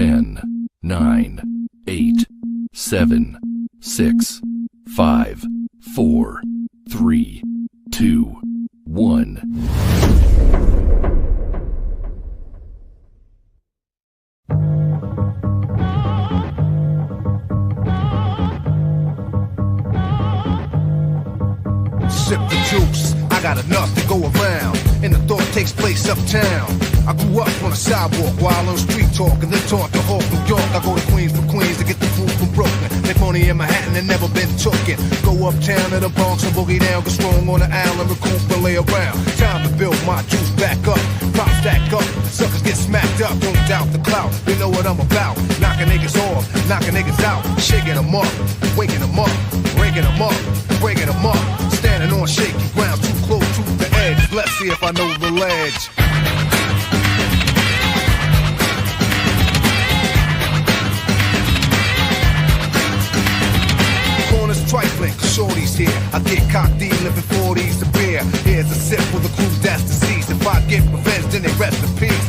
10, 9, 8, 7, 6, 5, 4, 3, 2, 1. Sip the juice, I got enough to go around, and the thought takes place uptown. I grew up on the sidewalk while on street talk, and then taught to Hawk, New York. I go to Queens for Queens to get the food from Brooklyn. Make money in Manhattan and never been tooken. Go uptown to the Bronx and boogie down, get strong on the island, recoup and lay around. Time to build my juice back up, pop stack up, suckers get smacked up. Don't doubt the clout, you know what I'm about. Knocking niggas off, knocking niggas out, shaking them up, waking them up, breaking them up, breaking them up. Standing on shaky ground, too close to the edge. Let's see if I know the ledge. Corners trifling, cause shorty's here. I get cocked, living 40s to beer. Here's a sip for the crew that's deceased. If I get revenge, then they rest in peace.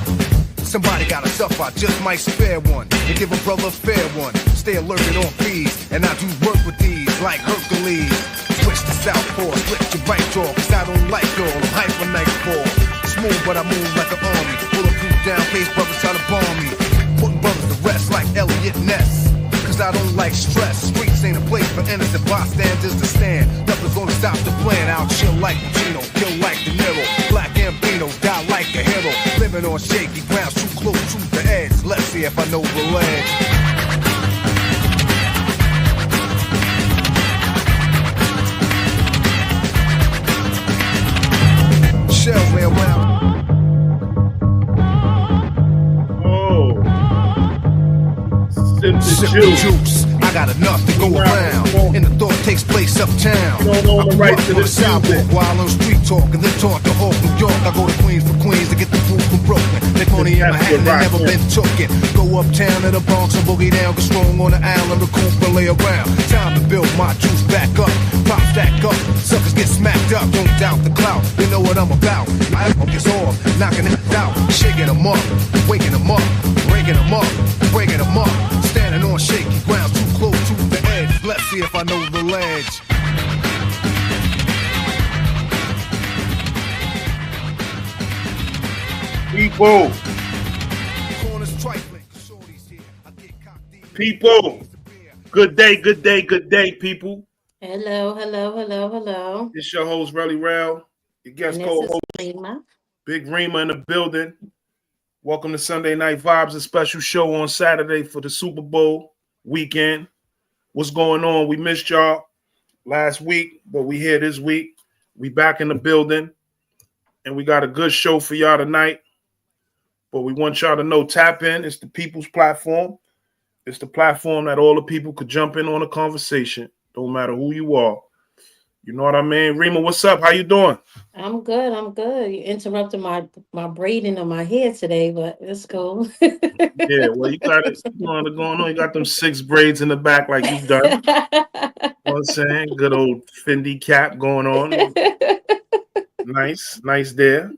Somebody gotta suffer, I just might spare one and give a brother a fair one. Stay alerted on fees, and I do work with these like Hercules. Switch to southpaw, switch to right jaw, cause I don't like y'all, I'm hyper nightfall. Smooth, but I move like an army. Bulletproof down, case brothers try to bomb me. Putting brothers to rest like Elliot Ness. Cause I don't like stress. Streets ain't a place for innocent bystanders to stand. Nothing's gonna stop the plan. I'll chill like Pacino, kill like De Niro. Black Gambino, die like a hero. Living on shaky ground, too close to the edge. Let's see if I know the ledge. Shells lay around. Oh, sip the juice. I got enough to go around, and the thought takes place uptown. You don't know the right to the sidewalk while on street talk, and then talk to Hawk, New York. I go to Queens for Queens to get the food from Brooklyn. Make money in Manhattan and never been tooken. Go uptown to the Bronx and boogie down, get strong on the island, recoup and lay around. Time to build my juice back up, pop stack up, suckers get smacked up. Don't doubt the clout, you know what I'm about. I focus off, knocking it out, shaking them up, waking them up, breaking them up, breaking them up. Standing on shaky ground, too close to the edge. Let's see if I know the ledge. People. People. Good day, people. Hello. It's your host, Relly Rel. Your guest co-host, Big Rima in the building. Welcome to Sunday Night Vibes, a special show on Saturday for the Super Bowl weekend. What's going on? We missed y'all last week, but we here this week. We back in the building, and we got a good show for y'all tonight. But we want y'all to know, tap in. It's the people's platform. It's the platform that all the people could jump in on a conversation. Don't matter who you are. You know what I mean? Rima, what's up? How you doing? I'm good. You interrupted my braiding of my hair today, but it's cool. Yeah, well, you got it going on. You got them 6 braids in the back like you've done. You know what I'm saying? Good old Fendi cap going on. Nice there.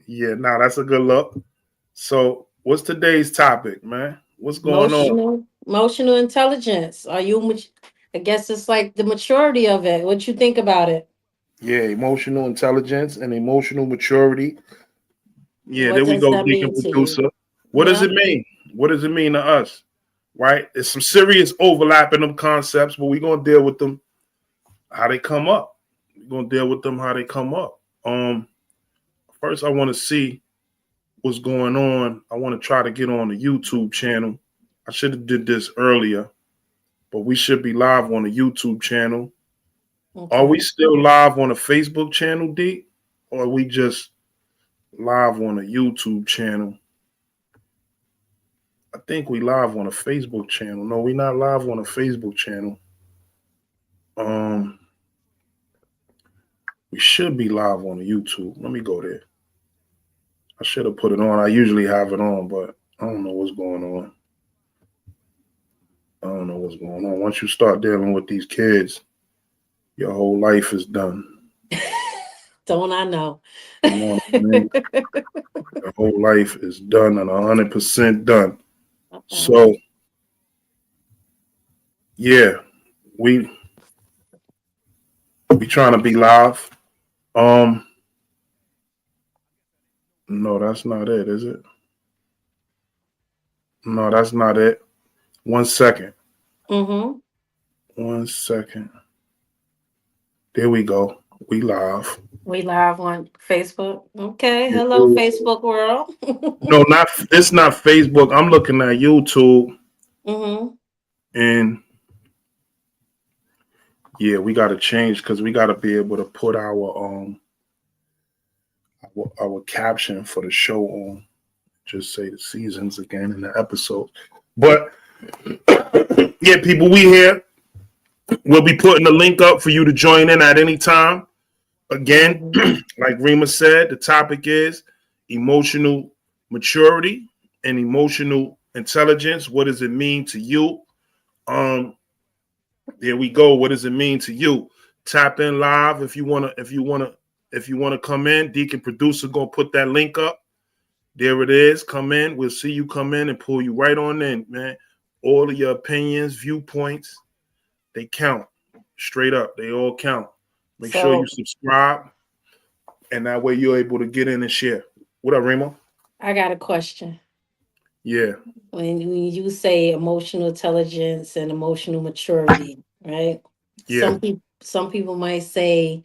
Yeah, that's a good look. So what's today's topic, man? What's going on? Emotional intelligence. I guess it's like the maturity of it. What you think about it? Yeah, emotional intelligence and emotional maturity. Yeah, What there we does go, that Deacon mean to Producer. you? What does it mean? What does it mean to us? Right? There's some serious overlap in them concepts, but we're going to deal with them how they come up. First, I want to see what's going on. I want to try to get on the YouTube channel. I should have did this earlier, but we should be live on the YouTube channel. Okay. Are we still live on a Facebook channel, D? Or are we just live on a YouTube channel? I think we live on a Facebook channel. No, we're not live on a Facebook channel. We should be live on YouTube. Let me go there. I should have put it on. I usually have it on, but I don't know what's going on. Once you start dealing with these kids, your whole life is done. Don't I know? Come on, man. The whole life is done and 100% done. So, yeah, we trying to be live. No, that's not it, is it? No, that's not it. 1 second. Mm-hmm. 1 second. There we go. We live. We live on Facebook. Okay. Hello, Facebook world. No, it's not Facebook. I'm looking at YouTube. Mm-hmm. And yeah, we gotta change because we gotta be able to put our caption for the show on. Just say the seasons again in the episode. But yeah, people, we here. We'll be putting the link up for you to join in at any time. Again, like Rima said, the topic is emotional maturity and emotional intelligence. What does it mean to you? There we go. What does it mean to you? Tap in live if you wanna come in. Deacon producer gonna put that link up. There it is. Come in. We'll see you come in and pull you right on in, man. All of your opinions, viewpoints, they count. Straight up, they all count. Make sure you subscribe, and that way you're able to get in and share. What up, Remo? I got a question. Yeah. When you say emotional intelligence and emotional maturity, right? Yeah. Some people might say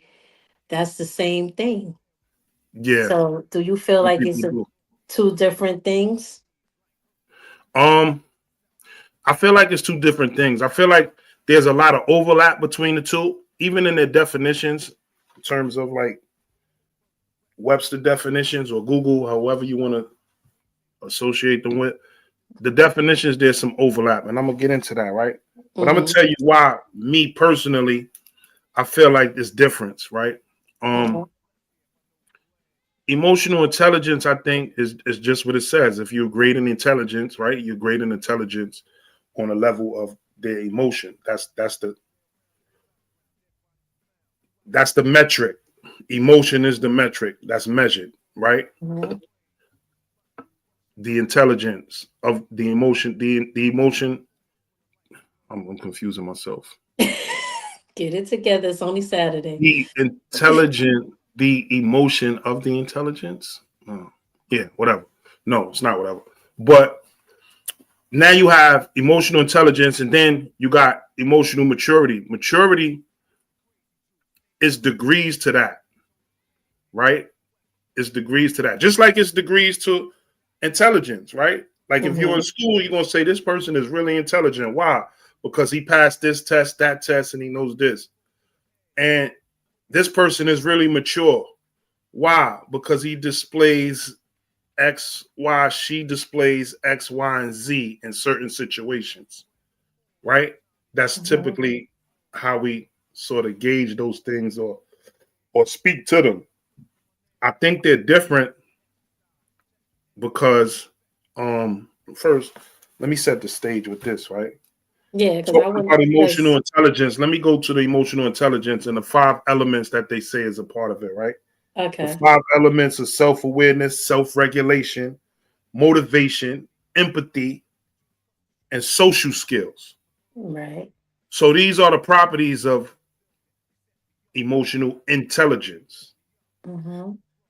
that's the same thing. Yeah. So do you feel like it's two different things? I feel like it's two different things. I feel like there's a lot of overlap between the two, even in their definitions, in terms of like Webster definitions or Google, however you want to associate them with. The definitions, there's some overlap, and I'm gonna get into that, right? But I'm gonna tell you why, me personally, I feel like this difference, right? Emotional intelligence, I think, is just what it says. If you're great in intelligence, right? You're great in intelligence on a level of their emotion. That's the metric. Emotion is the metric that's measured, right? The intelligence of the emotion, the emotion. I'm confusing myself. Get it together. It's only Saturday. The emotion of the intelligence. Yeah, whatever. No, it's not whatever. But now you have emotional intelligence, and then you got emotional maturity. Maturity is degrees to that, right? It's degrees to that. Just like it's degrees to intelligence, right? Like if you're in school, you're going to say this person is really intelligent. Why? Because he passed this test, that test, and he knows this. And this person is really mature. Why? Because he displays X, Y, she displays X, Y, and Z in certain situations, right? That's typically how we sort of gauge those things or speak to them. I think they're different because first, let me set the stage with this, right? Yeah, because talking about emotional intelligence. Let me go to the emotional intelligence and the 5 elements that they say is a part of it, right? Okay. The 5 elements of self-awareness, self-regulation, motivation, empathy, and social skills. Right. So these are the properties of emotional intelligence.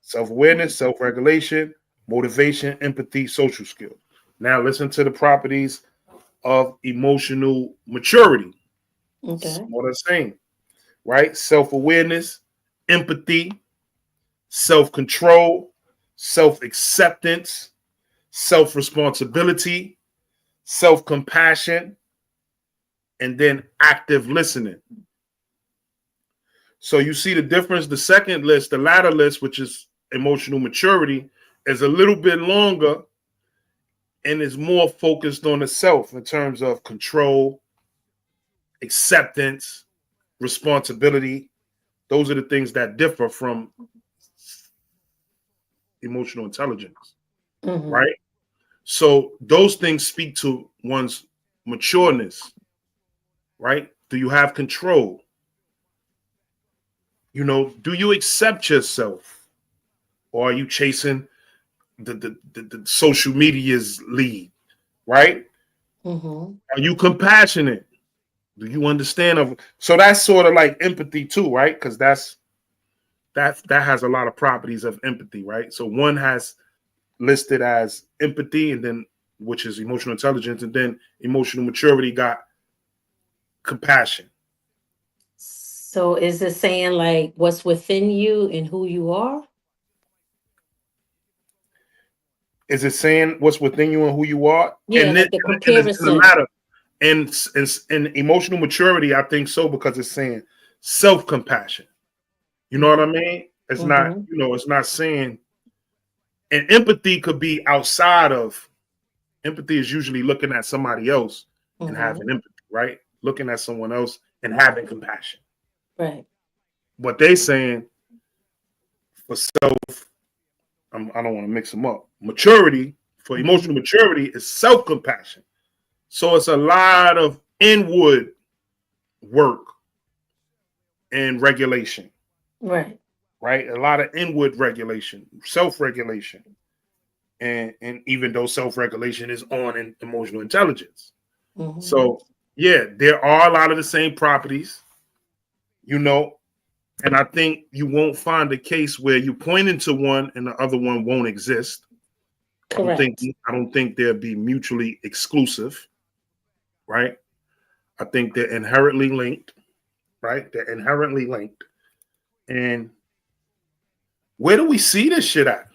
Self-awareness, self-regulation, motivation, empathy, social skills. Now listen to the properties of emotional maturity. Okay. What I'm saying, right? Self-awareness, empathy, self-control, self-acceptance, self-responsibility, self-compassion, and then active listening. So you see the difference. The second list, the latter list, which is emotional maturity, is a little bit longer and is more focused on the self in terms of control, acceptance, responsibility. Those are the things that differ from emotional intelligence, right? So those things speak to one's matureness, right? Do you have control? You know, do you accept yourself, or are you chasing the social media's lead? Right? Mm-hmm. Are you compassionate? Do you understand? So that's sort of like empathy too, right? Because that has a lot of properties of empathy, right? So one has listed as empathy, and then which is emotional intelligence, and then emotional maturity got compassion. So is it saying like what's within you and who you are? Is it saying what's within you and who you are? Yeah, like the And it's in the comparison. latter. And emotional maturity, I think so, because it's saying self-compassion. You know what I mean? It's not, Mm-hmm. it's not saying, and empathy could be outside of, empathy is usually looking at somebody else and Mm-hmm. having empathy, right? Looking at someone else and having compassion. Right. What they saying for self, I don't want to mix them up. Maturity, for Mm-hmm. emotional maturity, is self-compassion. So it's a lot of inward work and regulation, Right. right? A lot of inward regulation, self-regulation. And even though self-regulation is on in emotional intelligence. Mm-hmm. So yeah, there are a lot of the same properties, and I think you won't find a case where you point into one and the other one won't exist. Correct. I don't think they'll be mutually exclusive, right? I think they're inherently linked, right? They're inherently linked. And where do we see this shit at?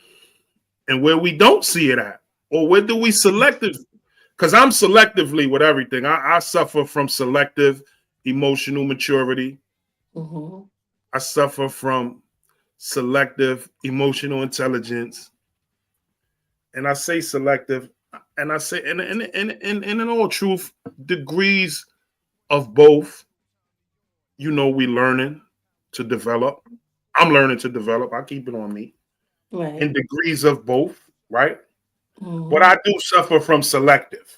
And where we don't see it at? Or where do we selective? Because I'm selectively with everything. I suffer from selective emotional maturity. Mm-hmm. I suffer from selective emotional intelligence. And I say selective, and I say, and in all truth, degrees of both, we learning to develop. I'm learning to develop. I keep it on me. Right. In degrees of both, right? But Mm-hmm. I do suffer from selective.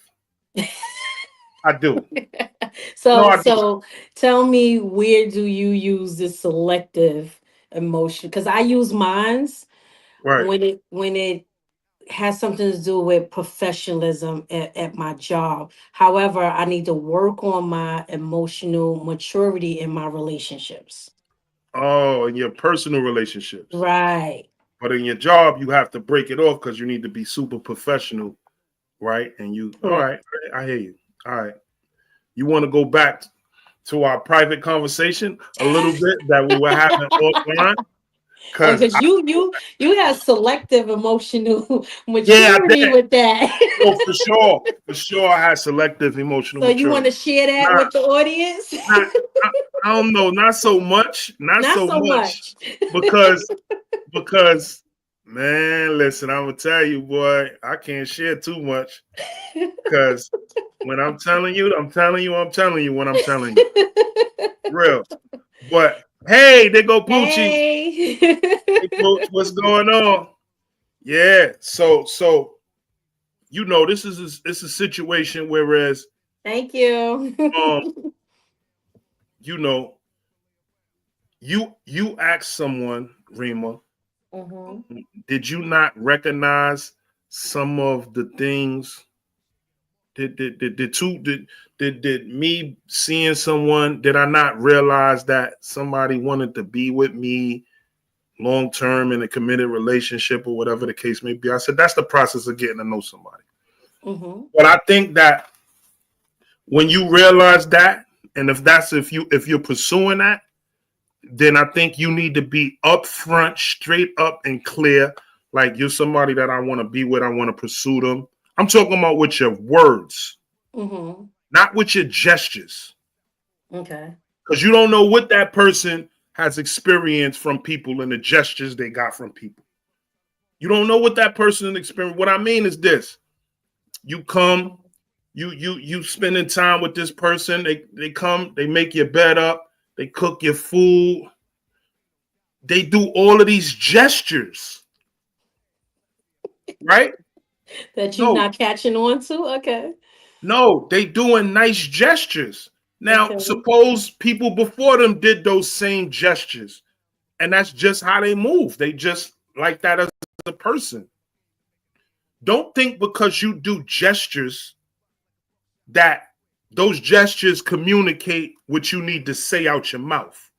I do. No, so I do. so tell me, where do you use this selective emotion? Because I use mines Right. when it has something to do with professionalism at my job. However, I need to work on my emotional maturity in my relationships. Oh, in your personal relationships. Right. But in your job, you have to break it off because you need to be super professional, right? And all Correct. right, I hear you. All right. You want to go back to our private conversation a little bit that we were having offline? Oh, Because, because you have selective emotional yeah, I maturity did. with that. Oh, for sure. For sure, I had selective emotional So you want to maturity. share that Not, with the audience? not, I don't know, not so much. Not Not so so much much. because because man, listen, I'm gonna tell you, boy, I can't share too much because when I'm telling you, I'm telling you, I'm telling you when I'm telling you. Real. But hey, there go Poochie. Hey. Hey Pooch, what's going on? Yeah. So this is it's a situation whereas Thank you. um you know you ask someone, Rima, Mhm. did you not recognize some of the things? Did me seeing someone, did I not realize that somebody wanted to be with me long term in a committed relationship or whatever the case may be? I said that's the process of getting to know somebody. Mhm. But I think that when you realize that, and if you're pursuing that, then I think you need to be upfront, straight up and clear. Like you're somebody that I want to be with, I want to pursue them. I'm talking about with your words, Mhm. not with your gestures. Okay. Because you don't know what that person has experienced from people and the gestures they got from people. You don't know what that person experienced. What I mean is this: you come, you spending time with this person. They come, they make your bed up, they cook your food, they do all of these gestures, right? That you No, not catching on to? Okay. no, they doing nice gestures. Now, Okay. suppose people before them did those same gestures. And that's just how they move. They just like that as a person. Don't think because you do gestures that those gestures communicate what you need to say out your mouth.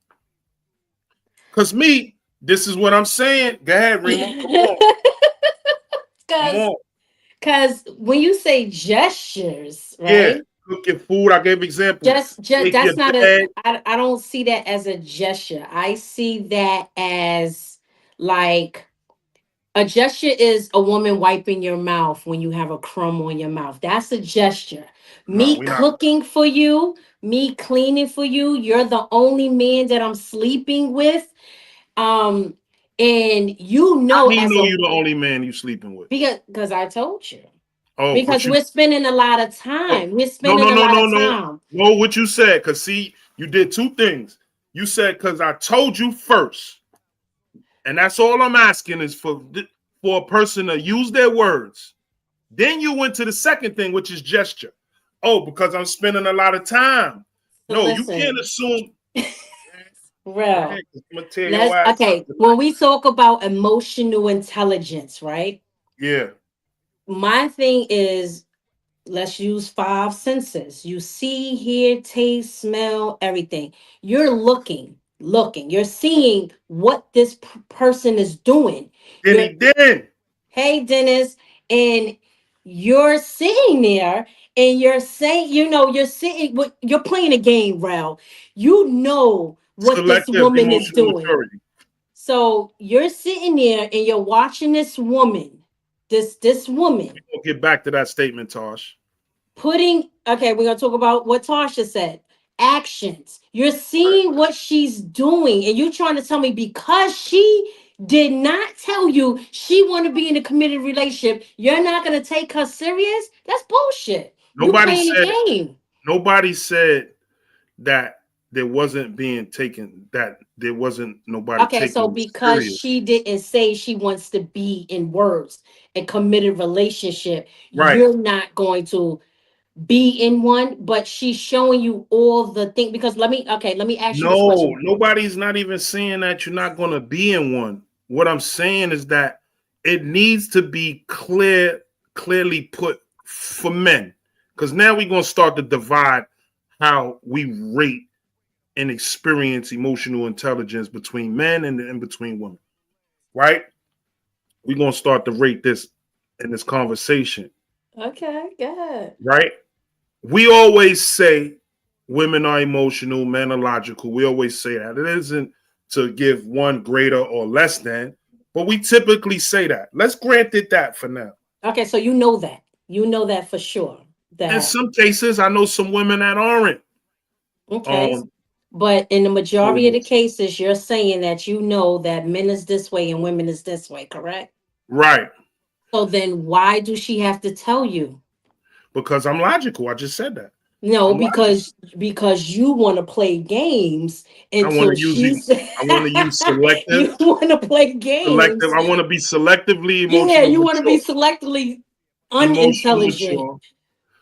Because me, this is what I'm saying. Go ahead, Rima. Come on. Come on. Because when you say gestures, Yeah, right? cook your food. I gave examples. Just Make your that's not bed. I don't see that as a gesture. I see that as like a gesture is a woman wiping your mouth when you have a crumb on your mouth. That's a gesture. No, Me we're not. cooking for you, me cleaning for you, you're the only man that I'm sleeping with. Um, and you How know do you as know a you're the only man you sleeping with? because I told you. Oh, but Because you we're spending a lot of no, time. We're no, spending no, a no, lot no, of no. time. No, what you said, because see, you did two things. You said because I told you first. And that's all I'm asking is for a person to use their words. Then you went to the second thing, which is gesture. Oh, because I'm spending a lot of time. So No, you can't listen, assume. real. I'm gonna tear your Let's ass up okay. tonight. When we talk about emotional intelligence, right? Yeah. My thing is let's use five senses. You see, hear, taste, smell, everything. You're looking. You're seeing what this person is doing. Then You're he did. hey Dennis, and you're sitting there and you're saying, you're sitting you're playing a game, Rel. You know what this Selective woman is emotional doing. maturity. So you're sitting there and you're watching this woman, this woman We'll get back to that statement, Tosh. putting okay, we're gonna talk about what Tasha said. Actions. You're seeing what she's doing, and you're trying to tell me because she did not tell you she want to be in a committed relationship, you're not gonna take her serious? That's bullshit. You Nobody playing said a game. nobody said that there wasn't being taken, that there wasn't nobody Okay, taking so it because serious. she didn't say she wants to be in words a committed relationship, Right. you're not going to be in one, but she's showing you all the things. Because let me ask you this No, question. nobody's not even saying that you're not going to be in one. What I'm saying is that it needs to be clearly put for men. Because now we're going to start to divide how we rate and experience emotional intelligence between men and between women. Right? We're going to start to rate this in this conversation. Okay, good. Right? We always say women are emotional, men are logical. We always say that. It isn't to give one greater or less than, but we typically say that. Let's grant it that for now. Okay, so you know that. You know that for sure. In That some cases, I know some women that aren't. okay. Um, But in the no, majority of the cases, you're saying that you know that men is this way and women is this way, correct? right. So then why do she have to tell you? Because I'm logical. I just said that. No, I'm logical. because you want to play games I want until to use she's I want to use selective, you want to play selective. games. I want to be selectively Yeah, emotional you want to be mature. selectively Emotional unintelligent mature.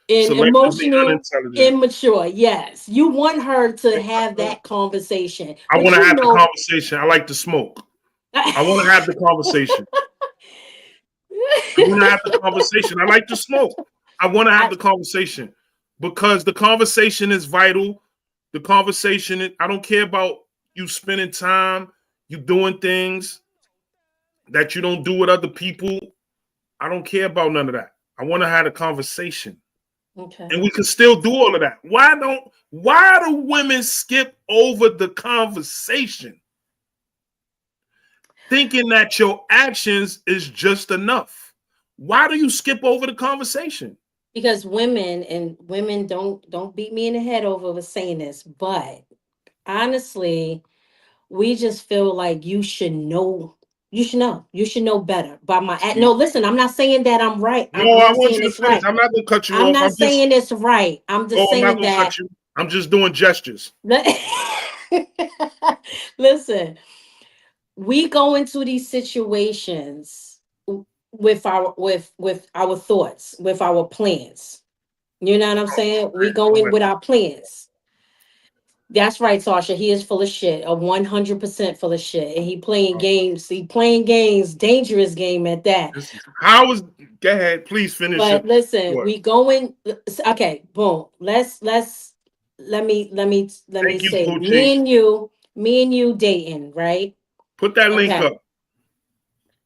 and Selectively emotional unintelligent. immature. Yes, you want her to have that conversation, I but want to you have the know. conversation. I like to smoke. I want to have the conversation. I want to have the conversation. I like to smoke. I want to have I, the conversation because the conversation is vital. The conversation, I don't care about you spending time, you doing things that you don't do with other people. I don't care about none of that. I want to have a conversation. okay. And we can still do all of that. Why do women skip over the conversation? Thinking that your actions is just enough. Why do you skip over the conversation? Because women don't beat me in the head over saying this, but honestly, we just feel like you should know better by my no, listen, I'm not saying that I'm right. No, I'm I not want saying you to it's finish. right. I'm not gonna cut you I'm off. not saying it's right. I'm just I'm not saying gonna that cut you. I'm just doing gestures. listen, we go into these situations with our thoughts, with our plans. You know what I'm saying? We go Go in ahead. with our plans. That's right, Tasha. He is full of shit. 100% full of shit. And he playing games. He playing games, dangerous game at that. How is go ahead, please finish But it. listen, we going okay, boom. Let me Thank you, say Poochie. me and you dating, right? Put that link up.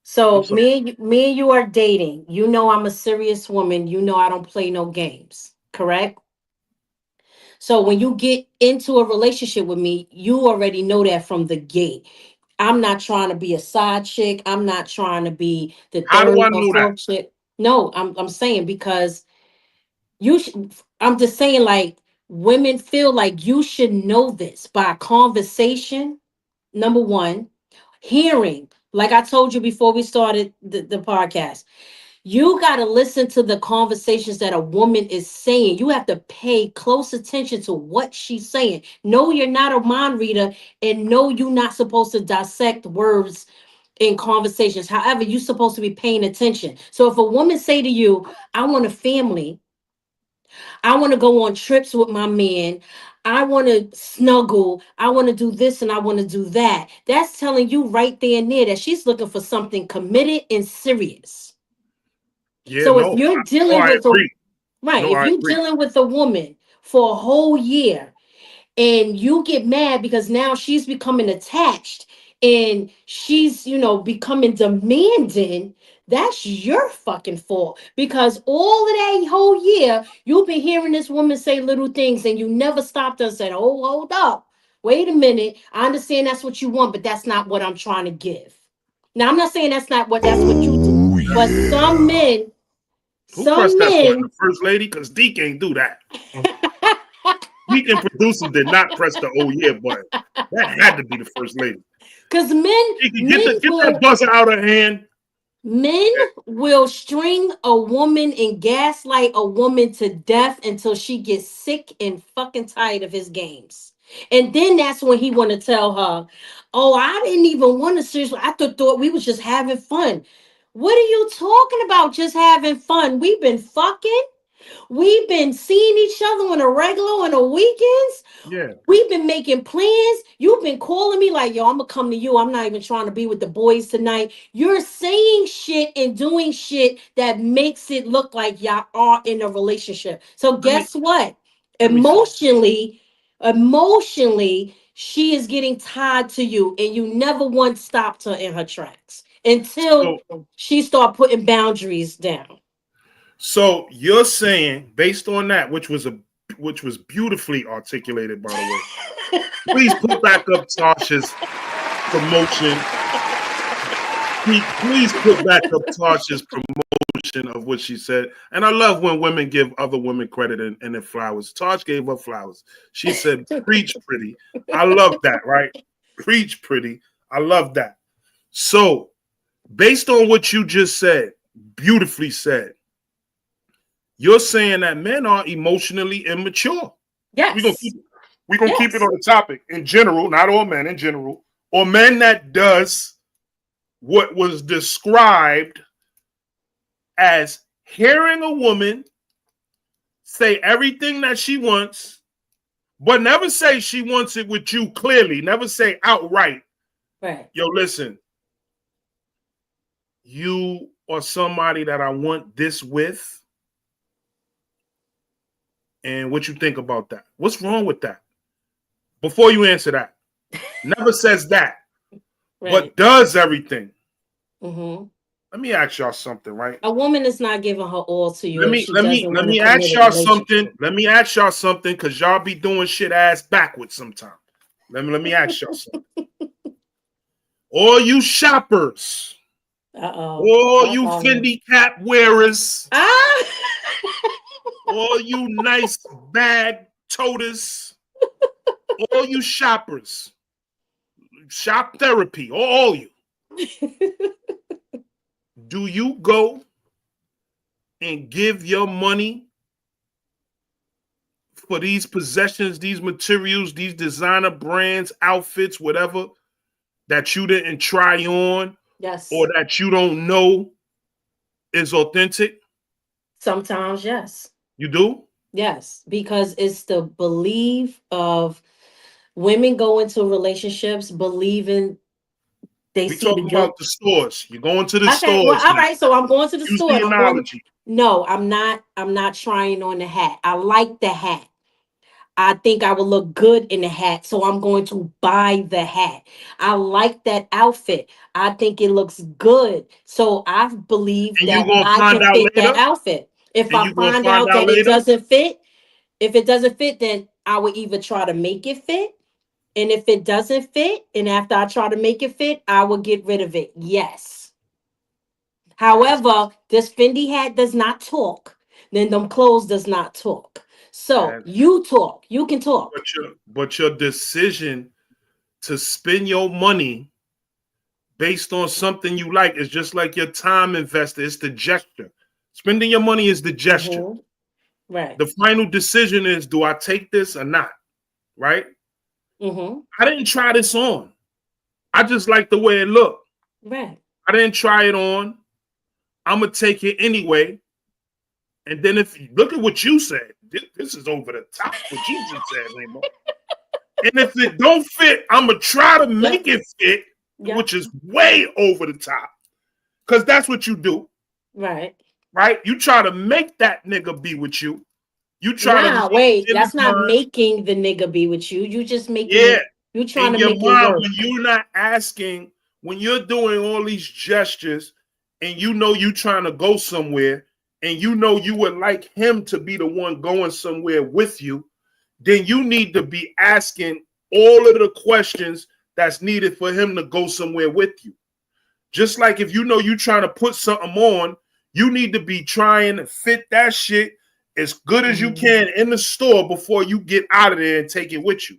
So me and you are dating. You know I'm a serious woman. You know I don't play no games, correct? So when you get into a relationship with me, you already know that from the gate. I'm not trying to be a side chick. I'm not trying to be the How do third I or know that? fourth chick. No, I'm saying because I'm just saying, like, women feel like you should know this by conversation. Number one, hearing, like I told you before we started the podcast, you got to listen to the conversations that a woman is saying. You have to pay close attention to what she's saying. No, you're not a mind reader, and no, you're not supposed to dissect words in conversations. However, you're supposed to be paying attention. So if a woman say to you, I want a family, I want to go on trips with my man, I want to snuggle, I want to do this and I want to do that. That's telling you right there and there that she's looking for something committed and serious. Yeah, So if you're dealing I with agree. if I you're agree. dealing with a woman for a whole year and you get mad because now she's becoming attached and she's, becoming demanding, that's your fucking fault. Because all of that whole year, you've been hearing this woman say little things and you never stopped and said, oh, hold up. Wait a minute. I understand that's what you want, but that's not what I'm trying to give. Now, I'm not saying that's what you do. But some men, Who pressed some that button? The men. first lady? Because D can't do that. Deacon producer did not press the oh yeah button. That had to be the first lady. Because Get that buzzer out of hand. Men will string a woman and gaslight a woman to death until she gets sick and fucking tired of his games. And then that's when he want to tell her, oh, I didn't even want to seriously. I thought we was just having fun. What are you talking about? Just having fun. We've been fucking. We've been seeing each other on a regular on the weekends. Yeah. We've been making plans. You've been calling me like, yo, I'm gonna come to you. I'm not even trying to be with the boys tonight. You're saying shit and doing shit that makes it look like y'all are in a relationship. So guess what? Emotionally, she is getting tied to you, and you never once stopped her in her tracks until she start putting boundaries down. So you're saying, based on that, which was beautifully articulated, by the way. Please put back up Tasha's promotion. Please put back up Tasha's promotion of what she said. And I love when women give other women credit and their flowers. Tasha gave her flowers. She said, preach pretty. I love that, right? Preach pretty. I love that. So, based on what you just said, beautifully said, you're saying that men are emotionally immature. Yes. We're gonna keep it on the topic in general, not all men in general, or men that does what was described as hearing a woman say everything that she wants, but never say she wants it with you clearly, never say outright. Right. Yo, listen, you are somebody that I want this with. And what you think about that? What's wrong with that? Before you answer that, never says that, but does everything. Mm-hmm. Let me ask y'all something, right? A woman is not giving her all to you. Let me ask y'all something. Let me ask y'all something, because y'all be doing shit ass backwards sometimes. Let me ask y'all something. All you shoppers. All you Fendi cap wearers. All you nice bag toters. All you shoppers. Shop therapy. All you. Do you go and give your money for these possessions, these materials, these designer brands, outfits, whatever, that you didn't try on? Yes. Or that you don't know is authentic? Sometimes, yes. You do? Yes, because it's the belief of women go into relationships believing they We see the talking good. about the stores. You're going to the Okay, well, stores all now. right. So I'm going to the Use store the and I'm going. analogy. No, I'm not. I'm not trying on the hat. I like the hat. I think I will look good in the hat, so I'm going to buy the hat. I like that outfit. I think it looks good, so I believe And you that gonna I find can out fit that later. outfit. If And I you gonna find find out out that it later. doesn't fit, if it doesn't fit, then I would either try to make it fit. And if it doesn't fit, and after I try to make it fit, I will get rid of it. Yes. That's However, this Fendi hat does not talk. Then them clothes does not talk. So and you talk. You can talk. but your decision to spend your money based on something you like is just like your time invested. It's the gesture. Spending your money is the gesture. Mhm. Right. The final decision is, do I take this or not? Right? Mm-hmm. I didn't try this on. I just like the way it looked. Right. I didn't try it on. I'm gonna take it anyway. And then if you look at what you said, this is over the top. What you just said, Rainbow. And if it don't fit, I'm gonna try to Yep. make it fit, Yep. which is way over the top. Because that's what you do, Right. right? You try to make that nigga be with you. You try to Nah, make wait. in his That's not mind, making the nigga be with you. You just making yeah, it. You trying in to your make it mind, work. when you're not asking, when you're doing all these gestures and you know you trying to go somewhere and you know you would like him to be the one going somewhere with you, then you need to be asking all of the questions that's needed for him to go somewhere with you. Just like if you know you're trying to put something on, you need to be trying to fit that shit as good as you Mhm. can in the store before you get out of there and take it with you.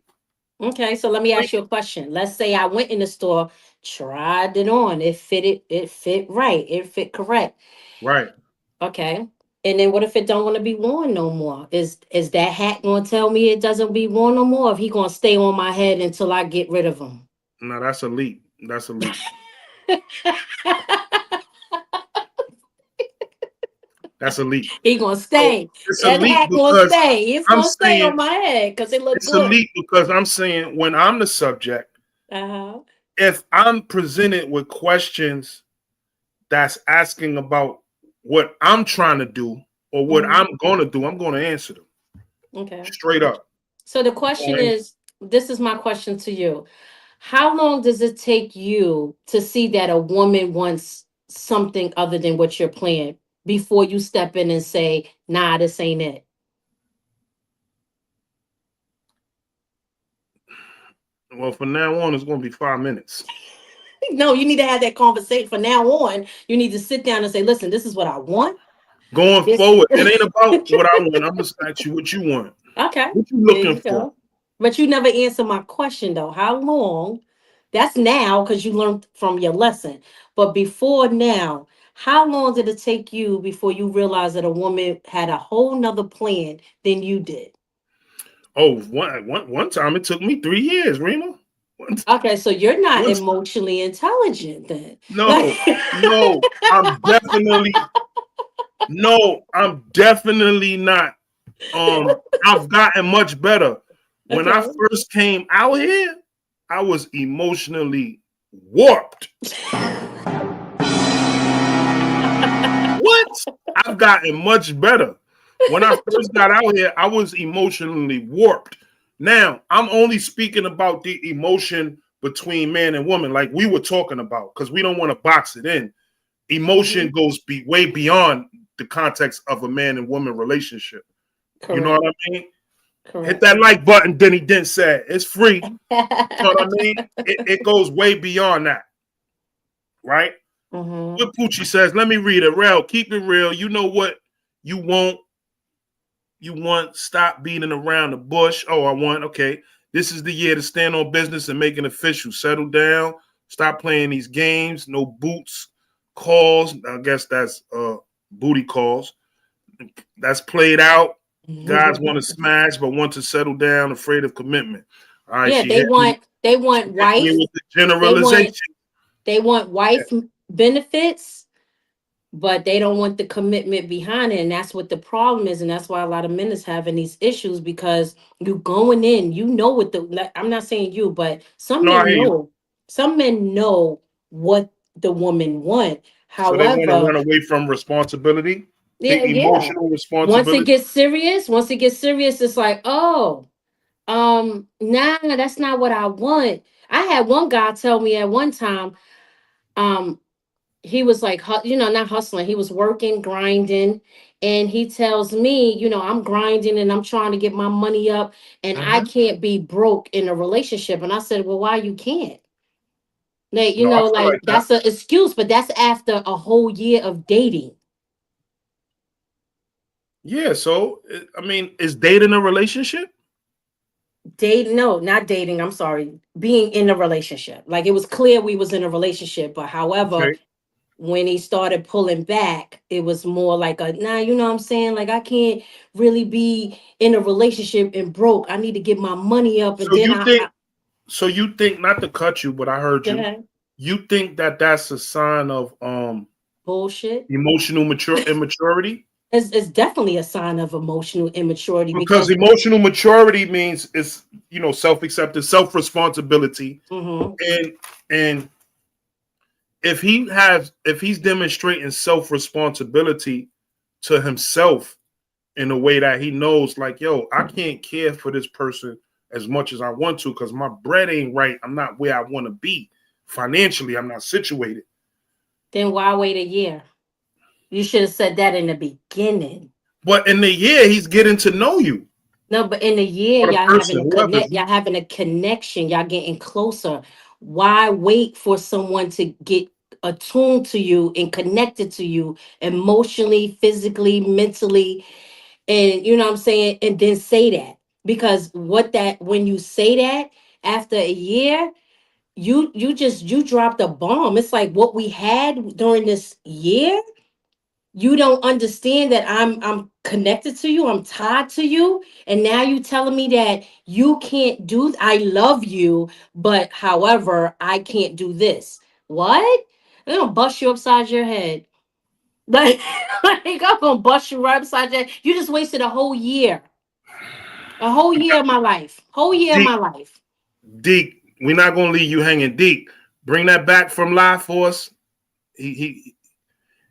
Okay, so let me ask you a question. Let's say I went in the store, tried it on. It fitted. It fit right. It fit correct. Right. Okay. And then what if it don't want to be worn no more? Is that hat gonna tell me it doesn't be worn no more? If he gonna stay on my head until I get rid of him? No, that's elite. That's elite. That's elite. He gonna So stay. it's That elite hat gonna because stay. It's I'm gonna stay on saying my head because it look it's good. elite because I'm saying when I'm the subject, Uh-huh. if I'm presented with questions that's asking about what I'm trying to do or what Hmm. I'm going to do, I'm going to answer them Okay. straight up. So the I'm question gonna answer- is, this is my question to you. How long does it take you to see that a woman wants something other than what you're playing before you step in and say, nah, this ain't it? Well, from now on, it's going to be 5 minutes. No, you need to have that conversation. From now on, you need to sit down and say, listen, this is what I want. Going This forward, it ain't about what I want. I'm going to ask you what you want. okay, What you there looking you for? go. But you never answer my question though. How long? That's now because you learned from your lesson. But before now, how long did it take you before you realized that a woman had a whole nother plan than you did? Oh, one time it took me 3 years, Rima. One, Okay, so you're not one, emotionally intelligent then. Like no, no, I'm definitely no, I'm definitely not. I've gotten much better. When I okay. first came out here, I was emotionally warped. What? I've gotten much better. When I first got out here, I was emotionally warped. Now, I'm only speaking about the emotion between man and woman, like we were talking about, because we don't want to box it in. Emotion Mhm. goes way beyond the context of a man and woman relationship. You know Correct. what I mean? Hit Correct. that like button, Denny Dent said. It's free. You know what I mean? It goes way beyond that, right? Mhm. What Poochie says, let me read it. Real, keep it real. You know what you want. You want stop beating around the bush. Oh, I want, okay. This is the year to stand on business and make it official. Settle down. Stop playing these games. No boots calls. I guess that's booty calls. That's played out. Guys want to smash, but want to settle down, afraid of commitment. All right, Yeah, she hit me. they She want hit me wife. with the They want generalization. they want Yeah. wife benefits but they don't want the commitment behind it, and that's what the problem is, and that's why a lot of men is having these issues, because you going in, you know what the, like, I'm not saying you, but No, I hear you. some men know what the woman want. So they want to However, run away from responsibility, yeah, the yeah. emotional Once it responsibility. gets serious, it's like, oh, nah, that's not what I want. I had one guy tell me at one time, um, he was like, not hustling. He was working, grinding, and he tells me, I'm grinding and I'm trying to get my money up, and I can't be broke in a relationship. And I said, well, why you can't? Like, No, I feel like like that. that's an excuse, but that's after a whole year of dating. Yeah. So I mean, is dating a relationship? No, not dating. I'm sorry, being in a relationship. Like, it was clear we was in a relationship, but however, Okay. when he started pulling back, it was more like a, nah, you know what I'm saying? Like, I can't really be in a relationship and broke. I need to get my money up, and So then you think? So you think, not to cut you, but I heard go you. ahead. You think that that's a sign of Bullshit. emotional immaturity? It's definitely a sign of emotional immaturity, Because because emotional maturity means it's, self-acceptance, self-responsibility, mhm, and if he's demonstrating self-responsibility to himself in a way that he knows, like, yo, I can't care for this person as much as I want to because my bread ain't right. I'm not where I want to be financially. I'm not situated. then why wait a year? You should have said that in the beginning. But in the year, he's getting to know you, No, but in a year, or the person, whoever. y'all having a connection, y'all getting closer. Why wait for someone to get attuned to you and connected to you emotionally, physically, mentally, and you know what I'm saying, and then say that? Because when you say that after a year, you dropped a bomb. It's like what we had during this year. You don't understand that I'm connected to you, I'm tied to you, and now you telling me that you can't do, I love you, but however, I can't do this. What? I'm gonna bust you upside your head. Like, like, I'm gonna bust you right upside your head. You just wasted a whole year of my life, whole year of Deep, my life. deep. We're not gonna leave you hanging deep. Bring that back from live for us. He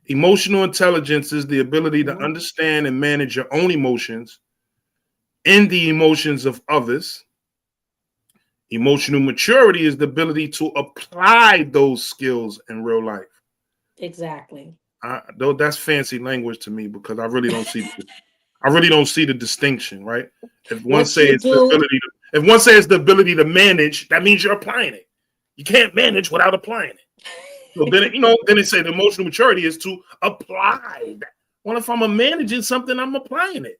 Emotional intelligence is the ability to Mhm. understand and manage your own emotions and the emotions of others. Emotional maturity is the ability to apply those skills in real life. Exactly. Though that's fancy language to me because I really don't see. I really don't see the distinction, right? If one What say you it's the do, ability to, if one says the ability to manage, that means you're applying it. You can't manage without applying it. So then, then they say the emotional maturity is to apply that. Well, if I'm managing something, I'm applying it.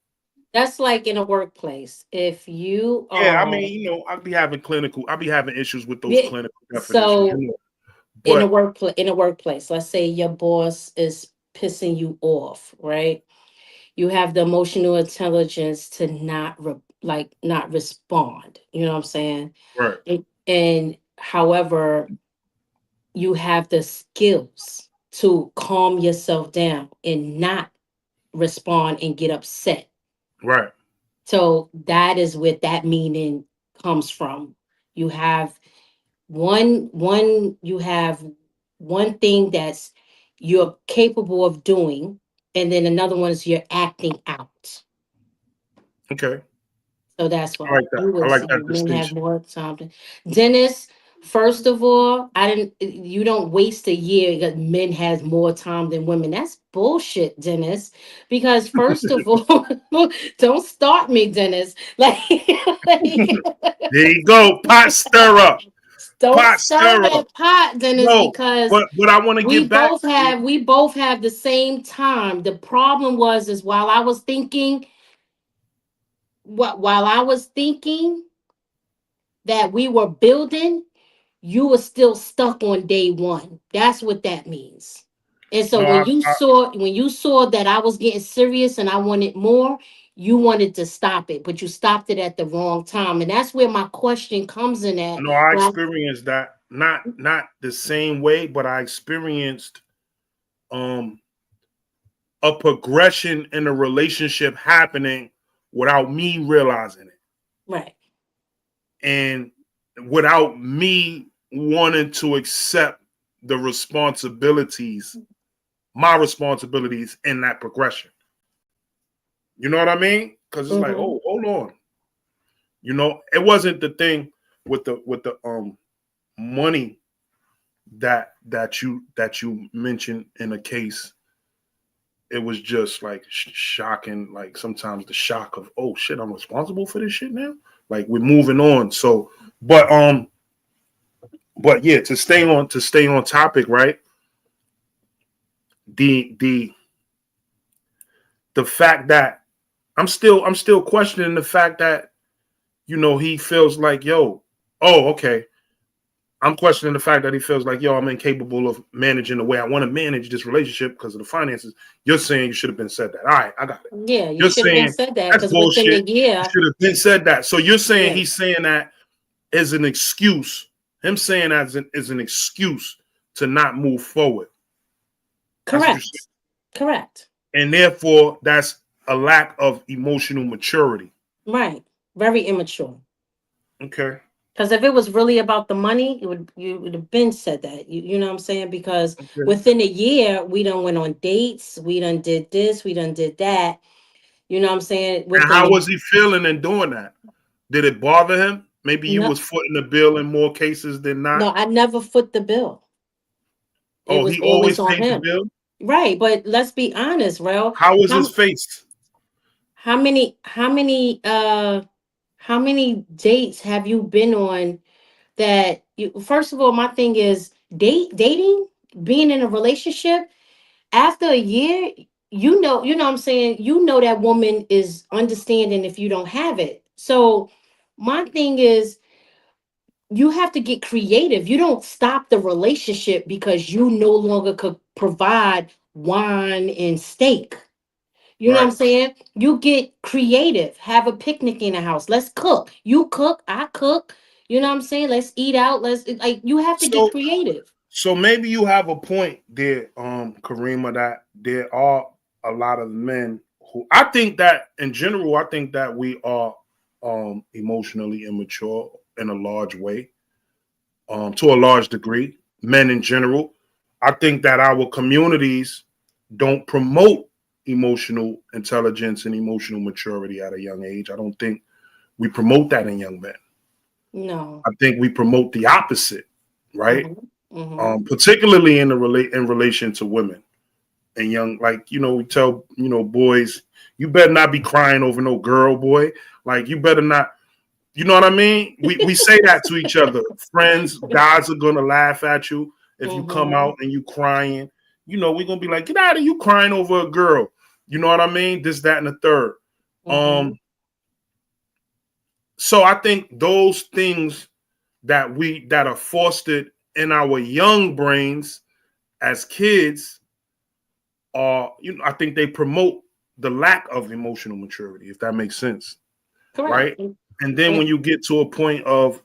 that's like in a workplace. If you Yeah, I are, mean, I'll be having issues with those yeah, clinical definitions, so But in a workplace, let's say your boss is pissing you off, right? You have the emotional intelligence to not respond. You know what I'm saying? right, And however, you have the skills to calm yourself down and not respond and get upset. right, So that is what that meaning comes from. You have you have one thing that's you're capable of doing, and then another one is you're acting out. okay. So that's I why like that. you I would like see that men have distinction. more time to. Dennis, first of all, I didn't you don't waste a year because men has more time than women. That's bullshit, Dennis. Because first of all, don't start me, Dennis. Like, There you go, pot stirrer, don't pot stir stirrer. that pot, Dennis, No, because but I want to get back to. we both have the same time. The problem was is while I was thinking while I was thinking that we were building, you were still stuck on day one. That's what that means. And so No, when you saw that I was getting serious and I wanted more, you wanted to stop it, but you stopped it at the wrong time. And that's where my question comes in at. no, I Well, experienced that. Not the same way, but I experienced um a progression in a relationship happening without me realizing it. Right. And without me wanting to accept the responsibilities, my responsibilities in that progression. You know what I mean? Because it's like, oh, hold on. You know, it wasn't the thing with the money that you mentioned in a case. It was just like shocking, like sometimes the shock of, oh shit, I'm responsible for this shit now. Like we're moving on. So, but yeah, to stay on topic, right? The fact that I'm still questioning the fact that, you know, he feels like, yo, oh, okay. I'm questioning the fact that he feels like, yo, I'm incapable of managing the way I want to manage this relationship because of the finances. You're saying you should have been said that. All right, I got it. Yeah, You're should have been saying said that that's because within bullshit. the year, you should have been said that. So you're saying he's saying that as an excuse. Him saying that is an excuse to not move forward. Correct. Correct. And therefore, that's a lack of emotional maturity. Right. Very immature. Okay. Because if it was really about the money, you would have been said that. You know what I'm saying? Because within a year, we done went on dates, we done did this, we done did that. You know what I'm saying? And how was he feeling in doing that? Did it bother him? Maybe you was footing the bill in more cases than not. No, I never foot the bill. It was he always paid the bill? Right, but let's be honest, Rel. How was his face? How many dates have you been on that you, first of all, my thing is dating, being in a relationship, after a year, you know what I'm saying, you know that woman is understanding if you don't have it. So my thing is you have to get creative. You don't stop the relationship because you no longer could provide wine and steak. You know what I'm saying? You get creative. Have a picnic in the house. Let's cook. You cook, I cook. You know what I'm saying? Let's eat out. Let's like you have to get creative. So maybe you have a point there, Karima, that there are a lot of men who I think that in general, I think that we are emotionally immature in a large way, to a large degree. Men in general. I think that our communities don't promote emotional intelligence and emotional maturity at a young age. I don't think we promote that in young men. No. I think we promote the opposite, right? Particularly in relation to women and young, like, you know, we tell, you know, boys, you better not be crying over no girl, boy. Like, you better not, you know what I mean? We say that to each other. Friends, guys are gonna laugh at you if you come out and you crying. You know, we're gonna be like, get out of you crying over a girl. You know what I mean? This, that, and the third. So I think those things that are fostered in our young brains as kids are, you know, I think they promote the lack of emotional maturity, if that makes sense. Correct. Right? And then when you get to a point of,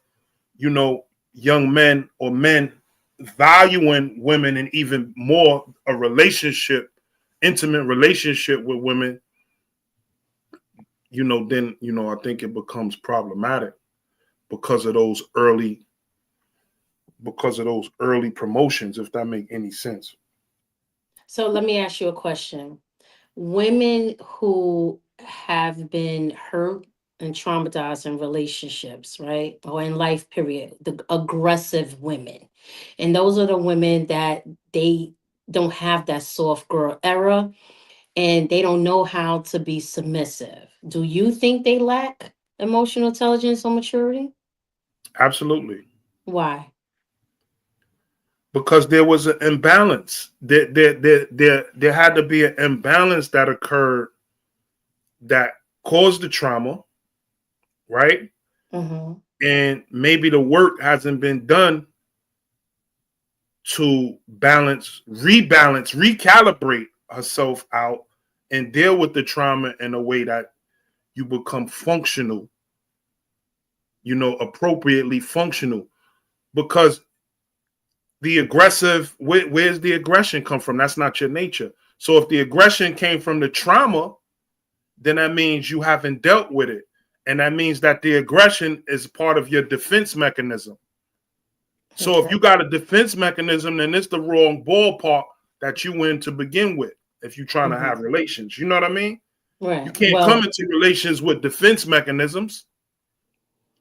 you know, young men or men valuing women and even more a relationship, intimate relationship with women, you know, then, you know, I think it becomes problematic because of those early promotions, if that make any sense. So let me ask you a question. Women who have been hurt and traumatized in relationships, right? Or in life period, the aggressive women. And those are the women that they don't have that soft girl era and they don't know how to be submissive. Do you think they lack emotional intelligence or maturity? Absolutely. Why? Because there was an imbalance. There had to be an imbalance that occurred that caused the trauma, right? And maybe the work hasn't been done to rebalance, recalibrate herself out and deal with the trauma in a way that you become functional, you know, appropriately functional. Because the aggressive, where's the aggression come from? That's not your nature. So if the aggression came from the trauma, then that means you haven't dealt with it. And that means that the aggression is part of your defense mechanism. So if you got a defense mechanism, then it's the wrong ballpark that you in to begin with. If you're trying to have relations, you know what I mean? Right. You can't come into relations with defense mechanisms.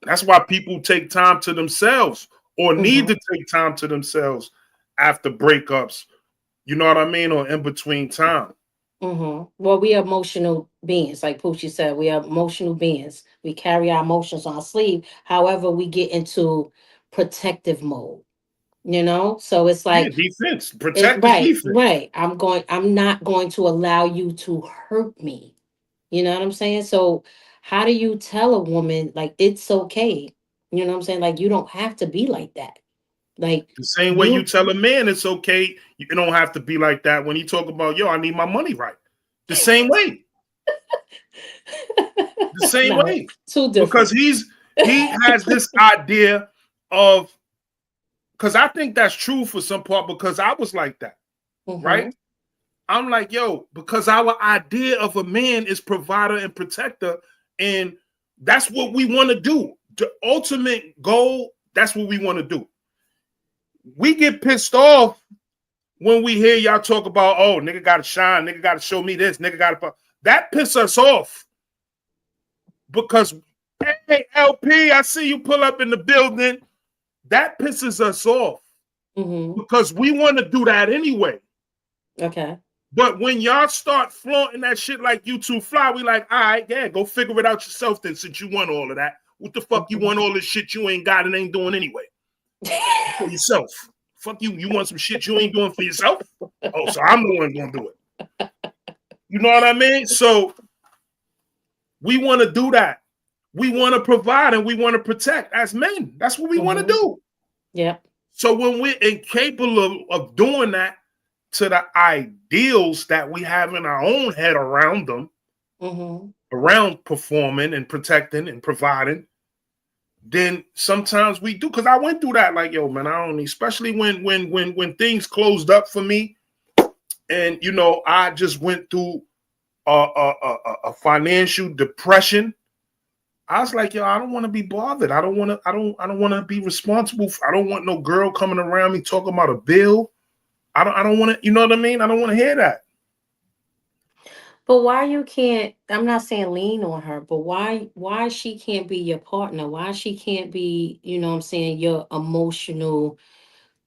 That's why people take time to themselves or need to take time to themselves after breakups. You know what I mean? Or in between time. Well, we are emotional beings, like Poochie said. We are emotional beings. We carry our emotions on our sleeve. However, we get into protective mode. So it's like defense. Protect is defense. Right. I'm not going to allow you to hurt me. You know what I'm saying? So how do you tell a woman like it's okay? You know what I'm saying? Like you don't have to be like that. Like the same way you tell a man it's okay, you don't have to be like that when you talk about, yo, I need my money right. The same way. The same way. Too different. Because he has this idea of, because I think that's true for some part, because I was like that. Right? I'm like, yo, because our idea of a man is provider and protector, and that's what we want to do. The ultimate goal, that's what we want to do. We get pissed off when we hear y'all talk about, oh, nigga got to shine, nigga got to show me this, nigga got to... That pisses us off. Because, hey, LP, I see you pull up in the building. That pisses us off. Because we want to do that anyway. Okay. But when y'all start flaunting that shit like you too fly, we like, all right, yeah, go figure it out yourself then, since you want all of that. What the fuck you want all this shit you ain't got and ain't doing anyway? For yourself. Fuck you. You want some shit you ain't doing for yourself? Oh, so I'm the one gonna do it. You know what I mean? So we want to do that. We want to provide and we want to protect as men. That's what we want to do. Yeah. So when we're incapable of doing that to the ideals that we have in our own head around them, around performing and protecting and providing, then sometimes we do. Because I went through that, like, yo, man, I don't need, especially when things closed up for me, and I just went through a financial depression. I was like, yo, I don't want to be bothered. I don't want to be responsible. I don't want no girl coming around me talking about a bill. I don't want to, you know what I mean? I don't want to hear that. But why you can't, I'm not saying lean on her, but why she can't be your partner? Why she can't be, your emotional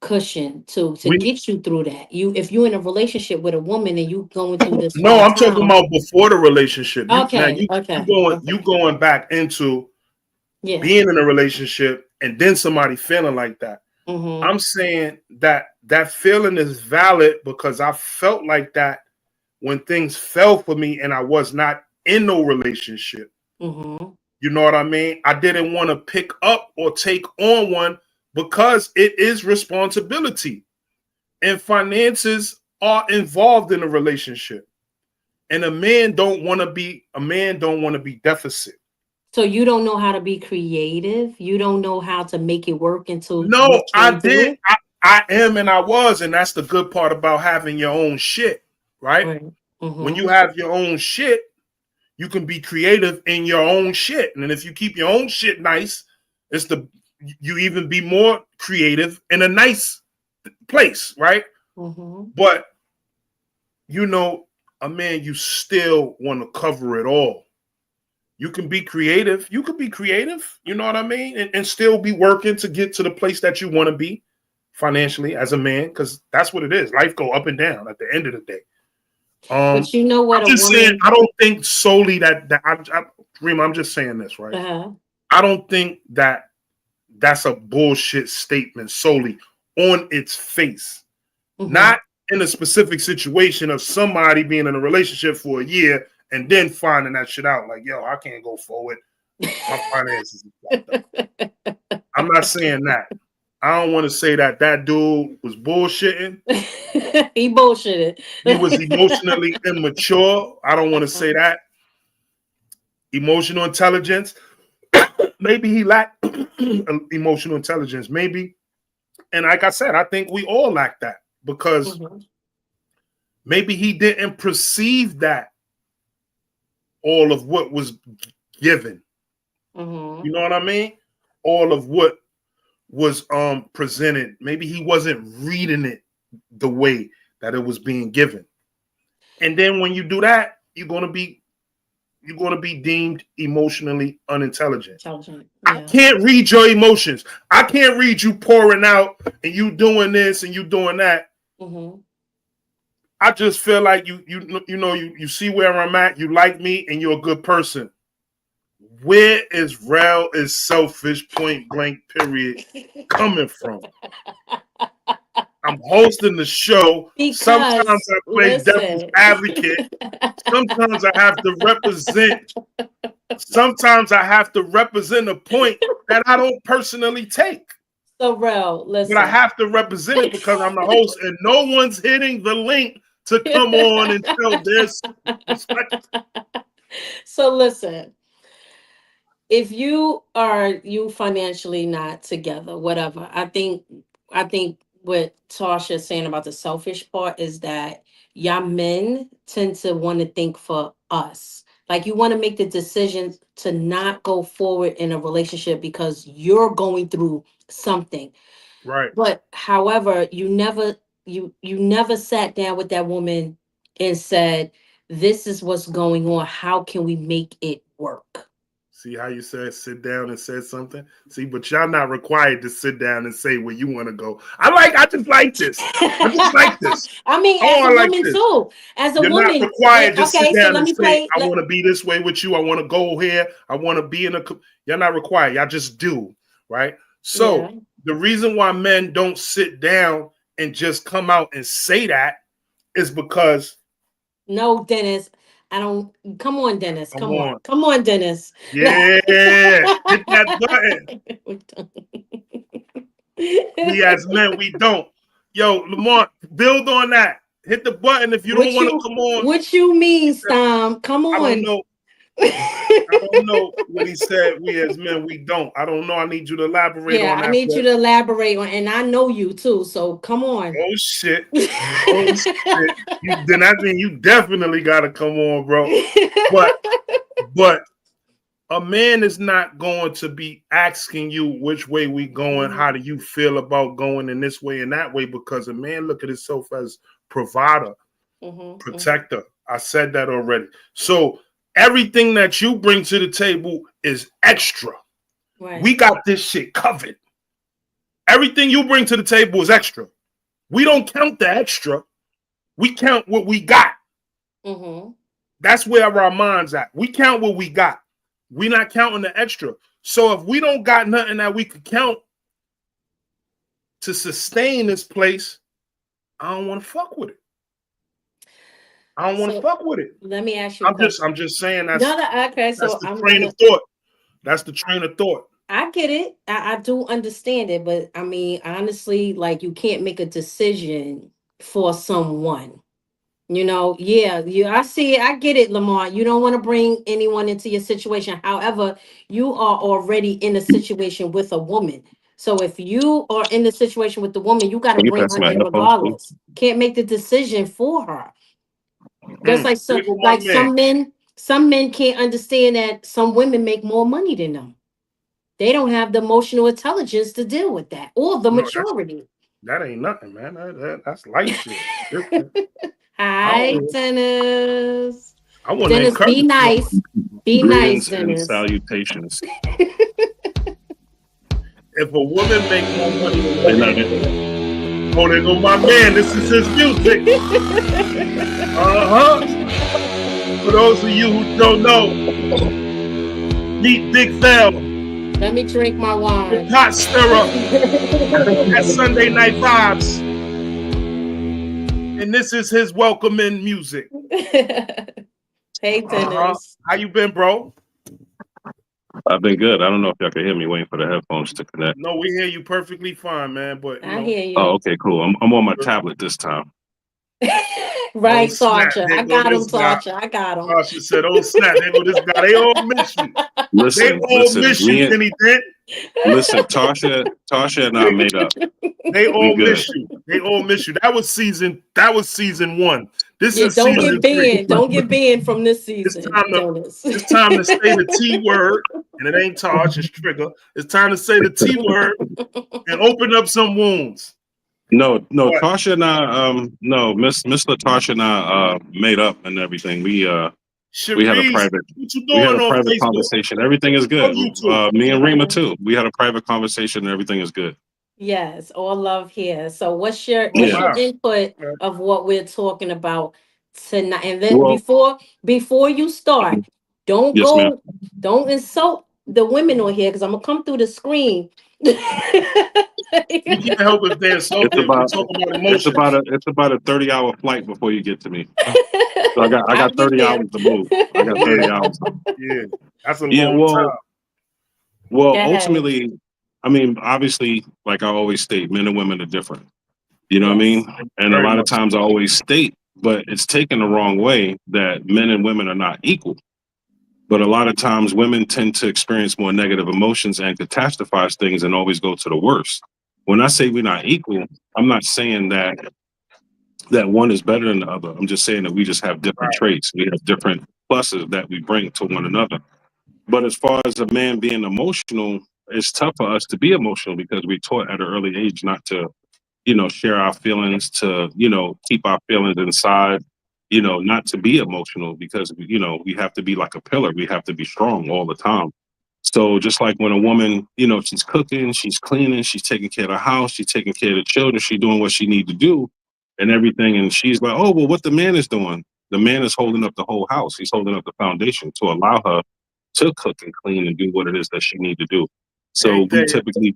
cushion to get you through that? If you're in a relationship with a woman and you going through this No, I'm talking about before the relationship. You going back into being in a relationship and then somebody feeling like that. I'm saying that feeling is valid because I felt like that when things fell for me and I was not in no relationship. You know what I mean? I didn't want to pick up or take on one because it is responsibility and finances are involved in a relationship. And a man don't want to be deficit. So you don't know how to be creative. You don't know how to make it work into. No, I did. I am and I was, and that's the good part about having your own shit, right? When you have your own shit, you can be creative in your own shit, and if you keep your own shit nice, you even be more creative in a nice place, right? But a man, you still want to cover it all. You can be creative. You could be creative, you know what I mean? And still be working to get to the place that you want to be financially as a man, because that's what it is. Life go up and down at the end of the day. But you know what? I'm just saying, I don't think solely Rima, I'm just saying this, right? I don't think that's a bullshit statement solely on its face. Not in a specific situation of somebody being in a relationship for a year and then finding that shit out, like, yo, I can't go forward. My finances are fucked up. I'm not saying that. I don't want to say that dude was bullshitting. He bullshitted. He was emotionally immature. I don't want to say that. Emotional intelligence. Maybe he lacked emotional intelligence. Maybe. And like I said, I think we all lack that because, maybe he didn't perceive that all of what was given. You know what I mean? All of what was presented. Maybe he wasn't reading it the way that it was being given. And then when you do that, you're gonna be deemed emotionally unintelligent. Yeah. I can't read your emotions. I can't read you pouring out and you doing this and you doing that. I just feel like you see where I'm at. You like me and you're a good person. Where is real is selfish point blank period coming from? I'm hosting the show. Because, sometimes I play devil's advocate. Sometimes I have to represent. Sometimes I have to represent a point that I don't personally take. So real, listen. But I have to represent it because I'm the host, and no one's hitting the link to come on and tell this. So listen. If you financially not together, whatever, I think what Tasha's saying about the selfish part is that y'all men tend to want to think for us. Like you want to make the decision to not go forward in a relationship because you're going through something. Right. But however, you never sat down with that woman and said, this is what's going on. How can we make it work? See how you said sit down and said something? See, but y'all not required to sit down and say where you want to go. I just like this. I just like this. I mean, as a woman too. As a woman. You're not required to sit down and say, I want to be this way with you. I want to go here. I want to be in a... You're not required. Y'all just do, right? So the reason why men don't sit down and just come out and say that is because... No, Dennis. I don't. Come on, Dennis. Come on, Dennis. Yeah, hit that button. We as men, we don't. Yo, Lamont, build on that. Hit the button if you don't want to come on. What you mean, Stom? Come on. I don't know. I don't know what he said. We as men, we don't. I don't know. I need you to elaborate on that. I need you to elaborate on, and I know you too. So come on. Oh shit! Oh shit! Then I mean you definitely got to come on, bro. But a man is not going to be asking you which way we going. How do you feel about going in this way and that way? Because a man look at himself as provider, protector. I said that already. So everything that you bring to the table is extra. Right. We got this shit covered. Everything you bring to the table is extra. We don't count the extra. We count what we got. That's where our mind's at. We count what we got. We're not counting the extra. So if we don't got nothing that we could count to sustain this place, I don't want to fuck with it. I don't want to fuck with it. Let me ask you. I'm just saying that's the train of thought. That's the train of thought. I get it. I do understand it, but I mean, honestly, like you can't make a decision for someone. You know, I see it. I get it, Lamar. You don't want to bring anyone into your situation. However, you are already in a situation with a woman. So if you are in the situation with the woman, you got to bring her in regardless. Can't make the decision for her. Just like some men can't understand that some women make more money than them. They don't have the emotional intelligence to deal with that or the maturity. That ain't nothing, man. That's light shit. Hi, Dennis. I want to encourage be nice. Be nice, Dennis. And salutations. If a woman makes more money than there go my man. This is his music. For those of you who don't know, meet Big Phil. Let me drink my wine. The pot stirrer. That's Sunday Night Vibes. And this is his welcoming music. Hey, Dennis. How you been, bro? I've been good. I don't know if y'all can hear me waiting for the headphones to connect. No, we hear you perfectly fine, man. But I hear you. Oh, okay, cool. I'm on my tablet this time. Right, Sasha. I got him, Sasha. I got him. Sasha said, oh, snap. There go this guy. They all miss you. Listen, miss you, Kenny Dent. Listen, Tasha and I made up. They all miss you. They all miss you. That was season 1. This Yeah, is don't season get 3. banned. Don't get banned from this It's season, time to Jonas. it's time to say the T word, and it ain't Tosh, it's Trigger. It's time to say the T word and open up some wounds. No, What? Tasha and I, no, Miss Latasha and I made up and everything. We had a Sharice, private what you doing on Facebook? conversation. Everything is good. On YouTube. Me and Rima too. We had a private conversation and everything is good. Yes, all love here. So what's your Oh, Yeah. wow. input Okay. of what we're talking about tonight? And then Well, before you start, don't yes, ma'am. don't insult the women on here because I'm gonna come through the screen. You can't help us dance so It's if we about talk about emotions. it's about a 30-hour flight before you get to me. So I I'll got get 30 there. hours to move. I got 30 hours. Yeah, that's a Yeah, long time. well, Go ahead. ultimately, I mean, obviously, like I always state, men and women are different. You know what I Yes. mean? And a Very lot of much. times I always state, but it's taken the wrong way that men and women are not equal. But a lot of times women tend to experience more negative emotions and catastrophize things and always go to the worst. When I say we're not equal, I'm not saying that one is better than the other. I'm just saying that we just have different traits. We have different pluses that we bring to one another. But as far as a man being emotional, it's tough for us to be emotional because we taught at an early age not to, share our feelings, to, keep our feelings inside, not to be emotional because, we have to be like a pillar. We have to be strong all the time. So just like when a woman, she's cooking, she's cleaning, she's taking care of the house, she's taking care of the children, she's doing what she needs to do and everything. And she's like, oh, well, what the man is doing? The man is holding up the whole house. He's holding up the foundation to allow her to cook and clean and do what it is that she needs to do. So we typically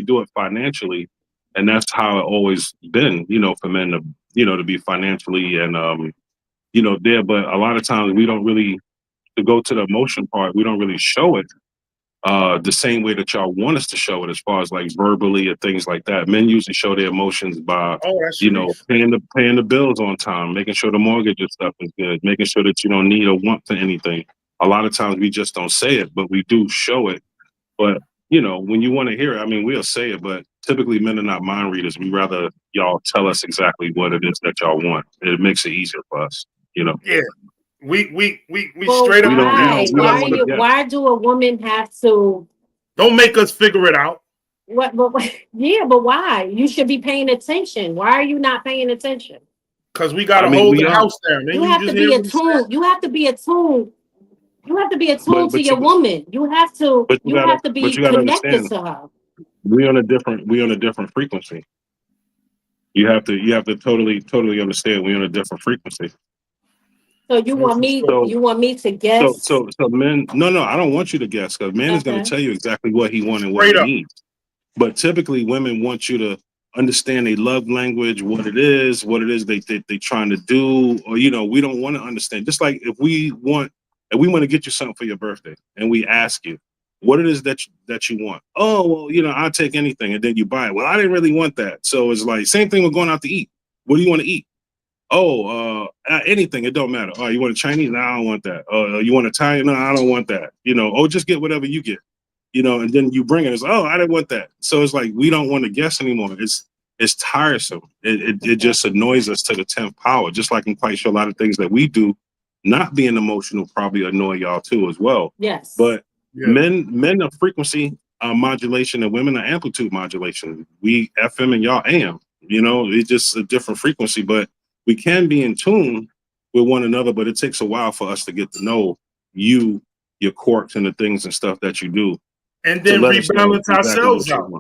do it financially. And that's how it always been, for men to be financially and, there. But a lot of times we don't really, to go to the emotion part, we don't really show it the same way that y'all want us to show it, as far as like verbally or things like that. Men usually show their emotions by, paying the bills on time, making sure the mortgage and stuff is good, making sure that you don't need or want for anything. A lot of times we just don't say it, but we do show it. But when you want to hear it, I mean, we'll say it, but typically men are not mind readers. We rather y'all tell us exactly what it is that y'all want. It makes it easier for us, Yeah. We Well, straight up. why do a woman have to? Don't make us figure it out. What? But why? You should be paying attention. Why are you not paying attention? Because we got to hold the house down. You have to be attuned. You have to be attuned. You have to be attuned to your woman. You have to. You have to be connected to her. We on a different frequency. You have to totally understand we're on a different frequency. So you want me to guess? So men, no, I don't want you to guess, because man is going to tell you exactly what he wants and what he needs. But typically women want you to understand their love language, what it is they trying to do, or we don't want to understand. Just like if we want to get you something for your birthday and we ask you what it is that you want. Oh, well, I'll take anything, and then you buy it. Well, I didn't really want that. So it's like same thing with going out to eat. What do you want to eat? Oh, anything. It don't matter. Oh, you want a Chinese? No, I don't want that. Oh, you want Italian? No, I don't want that. Oh, just get whatever you get. And then you bring it. It's, oh, I didn't want that. So it's like we don't want to guess anymore. It's tiresome. It just annoys us to the 10th power. Just like I'm quite sure a lot of things that we do, not being emotional, probably annoy y'all too as well. Yes. But men are frequency modulation and women are amplitude modulation. We FM and y'all AM. It's just a different frequency, but we can be in tune with one another. But it takes a while for us to get to know you, your quirks, and the things and stuff that you do. And then rebalance ourselves out.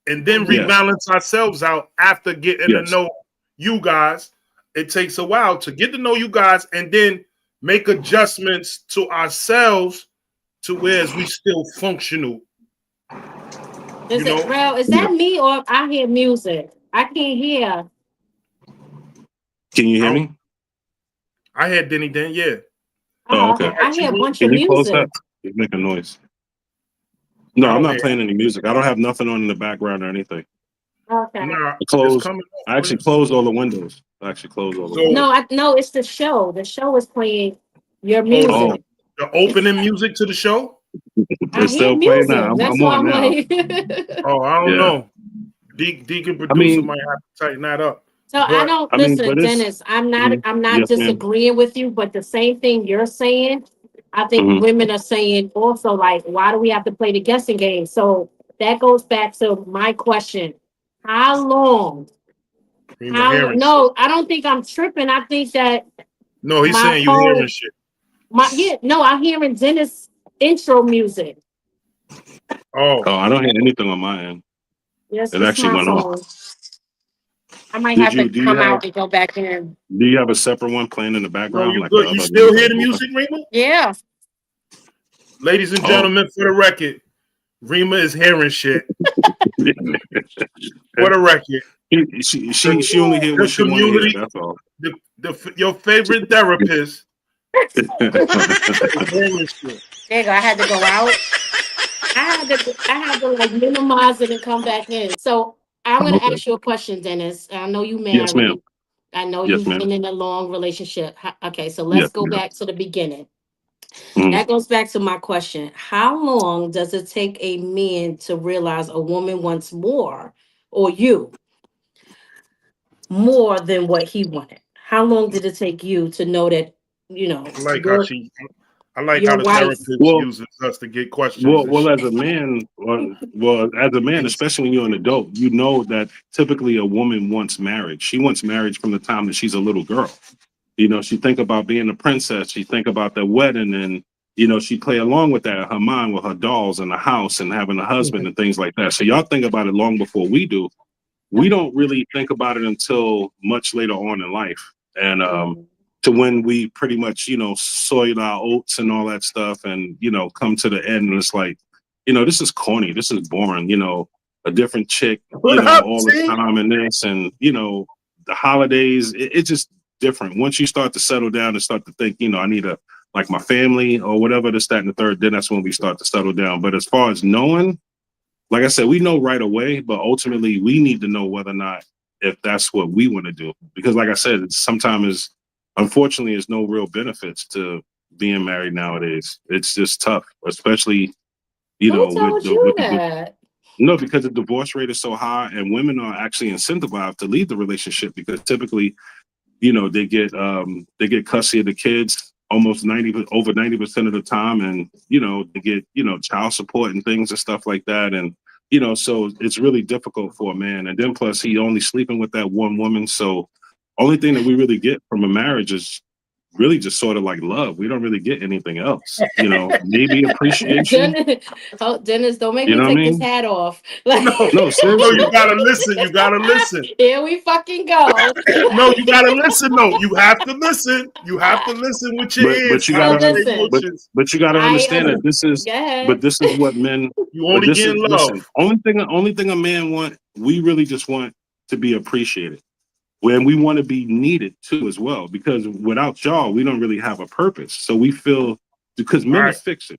And then rebalance ourselves out after getting to know you guys. It takes a while to get to know you guys and then make adjustments to ourselves to where we still functional. Is that me or I hear music? I can't hear. Can you hear me? I heard Denny Dan, yeah. Oh, okay. I hear a bunch of music. You make a noise. No, I'm not playing any music. I don't have nothing on in the background or anything. Okay. Nah, I actually closed all the windows. No, it's the show. The show is playing your music. The opening music to the show? It's still playing now. That's I'm on now. I don't know. Deacon producer might have to tighten that up. So I don't listen, but it's Dennis. I'm not yes, ma'am. disagreeing with you, but the same thing you're saying, I think Mhm. women are saying also. Like, why do we have to play the guessing game? So that goes back to my question: How long? Rima hearing shit. No, I don't think I'm tripping. I think that No, he's my saying you hearing phone, shit. no, I'm hearing Dennis intro music. Oh, I don't hear anything on my end. Yes, It it's actually my went off. phone. I might Did have to you come out and go back in. do you have a separate one playing in the no, background you like the good. You other still rooms hear are the open? music, Rima? Yeah. Ladies and Oh. gentlemen, for the record, Rima is hearing shit. For the record, She only hear the what she want to hear. community, That's all. your favorite therapist is hearing shit. There you go. I had to go out. I had to like minimize it and come back in. So I'm gonna Okay. ask you a question, Dennis. I know you Yes, ma'am. married. I know Yes, you've ma'am. been in a long relationship. Okay, so let's Yes, go ma'am. back to the beginning. Mhm. That goes back to my question. How long does it take a man to realize a woman wants more, or you more than what he wanted? How long did it take you to know that, I like how your the wife? therapist Well, uses us to get questions and well, shit. as a man, as a man, especially when you're an adult, you know that typically a woman wants marriage. She wants marriage from the time that she's a little girl. You know, she think about being a princess. She think about the wedding, and she play along with that in her mind with her dolls and the house and having a husband and things like that. So y'all think about it long before we do. We don't really think about it until much later on in life, and to when we pretty much soil our oats and all that stuff, and come to the end, and it's like, this is corny, this is boring, a different chick, What up, all the T? time, and this, and the holidays, it's just different. Once you start to settle down and start to think, I need a like my family or whatever, this, that, and the third, then that's when we start to settle down. But as far as knowing, like I said, we know right away, but ultimately we need to know whether or not if that's what we want to do. Because like I said, sometimes unfortunately there's no real benefits to being married nowadays. It's just tough, especially, Who with told the you that? no, because the divorce rate is so high and women are actually incentivized to leave the relationship because typically, they get custody of the kids almost over 90% of the time, and they get child support and things and stuff like that, and so it's really difficult for a man, and then plus he only sleeping with that one woman, so only thing that we really get from a marriage is really just sort of like love. We don't really get anything else, maybe appreciation. Dennis, don't make You me know what I take this mean? hat off. No, No, no, you seriously. gotta listen. You gotta listen. Here we fucking go. No, you gotta listen. No, you have to listen. You have to listen with your But ears, you not So gotta with your listen, emotions. but you gotta I understand that this is go ahead. but this is what men You but only this is getting love. listen, only thing a man want, we really just want to be appreciated. When we want to be needed too as well, because without y'all, we don't really have a purpose. So we feel because men are Right. fixing.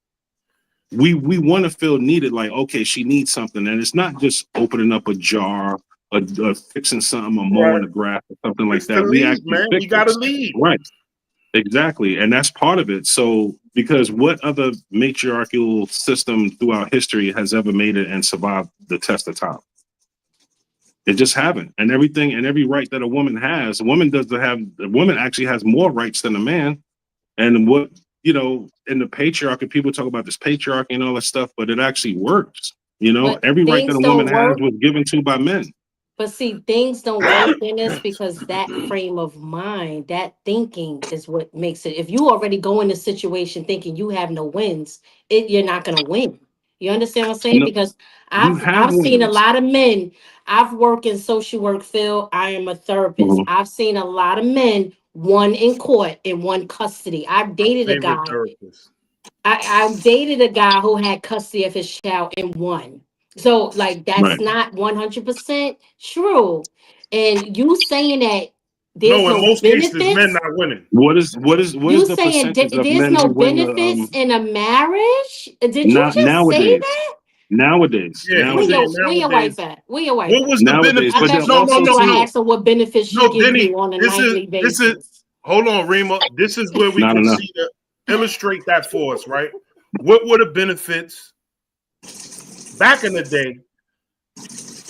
We want to feel needed, like, okay, she needs something. And it's not just opening up a jar or fixing something or mowing Right. the grass or something like It's the that. We lead, actually man. fix You it. gotta lead. Right. Exactly. And that's part of it. So, because what other matriarchal system throughout history has ever made it and survived the test of time? It just haven't. And everything and every right that a woman has, a woman actually has more rights than a man. And what, in the patriarchy, people talk about this patriarchy and all that stuff, but it actually works. But Every right that things a woman don't has work. was given to by men. But see, things don't work in this because that frame of mind, that thinking is what makes it. If you already go in a situation thinking you have no wins, you're not gonna win. You understand what I'm saying? No, Because you have I've seen a wins. lot of men. I've worked in social work field. I am a therapist. Mhm. I've seen a lot of men, one in court and one custody. I've My dated a favorite guy. therapist. I dated a guy who had custody of his child and won. So like that's Right. not 100% true. And you saying that there's No, in no most cases, men benefits? not winning. You What is the saying percentage of there's men who no win the benefits in a marriage? Did you not just say nowadays? that? Nowadays, Yeah, he's saying nowadays, Where your wife nowadays. at? Where your wife What at? was the nowadays. I But benefits? then bet No, you no, also before no, I too, no. ask her what benefits she No, give Denny, you on a this is nightly this is basis. hold on, Rima. This is where we not can enough. see the illustrate that for us, right? What were the benefits back in the day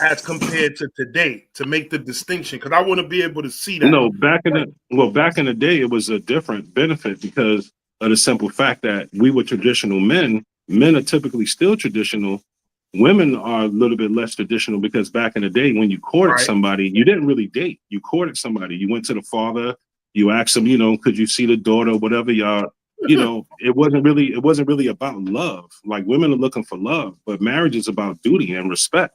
as compared to today, to make the distinction? Because I want to be able to see that. No, back in the day, it was a different benefit because of the simple fact that we were traditional men. Men are typically still traditional. Women are a little bit less traditional because back in the day, when you courted somebody, you didn't really date. You courted somebody. You went to the father. You asked him, could you see the daughter, whatever y'all. It wasn't really about love. Like, women are looking for love, but marriage is about duty and respect.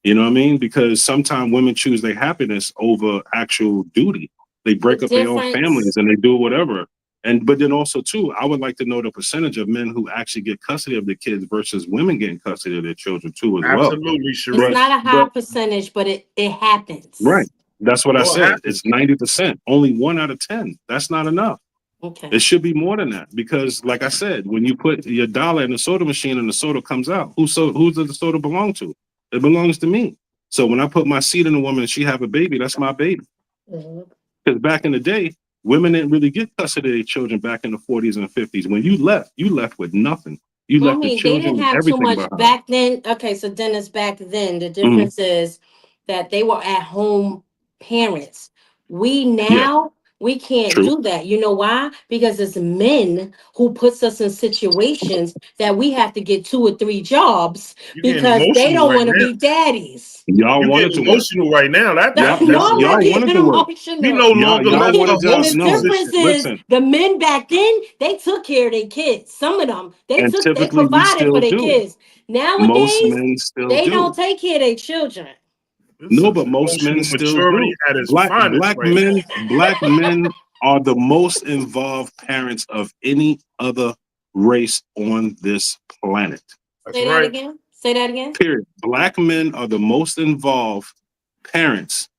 You know what I mean? Because sometimes women choose their happiness over actual duty. They break up their own families and they do whatever. But then also too, I would like to know the percentage of men who actually get custody of their kids versus women getting custody of their children too as well. Absolutely, sure. It's not a high percentage, but it happens. Right. That's what I said. It's 90%. Only 1 out of 10. That's not enough. Okay. It should be more than that because, like I said, when you put your dollar in the soda machine and the soda comes out, who does the soda belong to? It belongs to me. So when I put my seed in a woman and she have a baby, that's my baby. Because back in the day, women didn't really get custody of their children back in the 40s and 50s. When you left with nothing. You left the children. They didn't have too much back then. Okay, so Dennis, back then, the difference is that they were at home parents. We now, we can't do that. You know why? Because it's men who puts us in situations that we have to get 2 or 3 jobs because they don't want to be daddies. Y'all wanted to emotional right now. Y'all wanted to work. We no longer left the the difference is the men back then, they took care of their kids. Some of them, they provided for their kids. Nowadays, they don't take care of their children. No, but most men still do. Black men are the most involved parents of any other race on this planet. Say that again. Say that again. Period. Black men are the most involved parents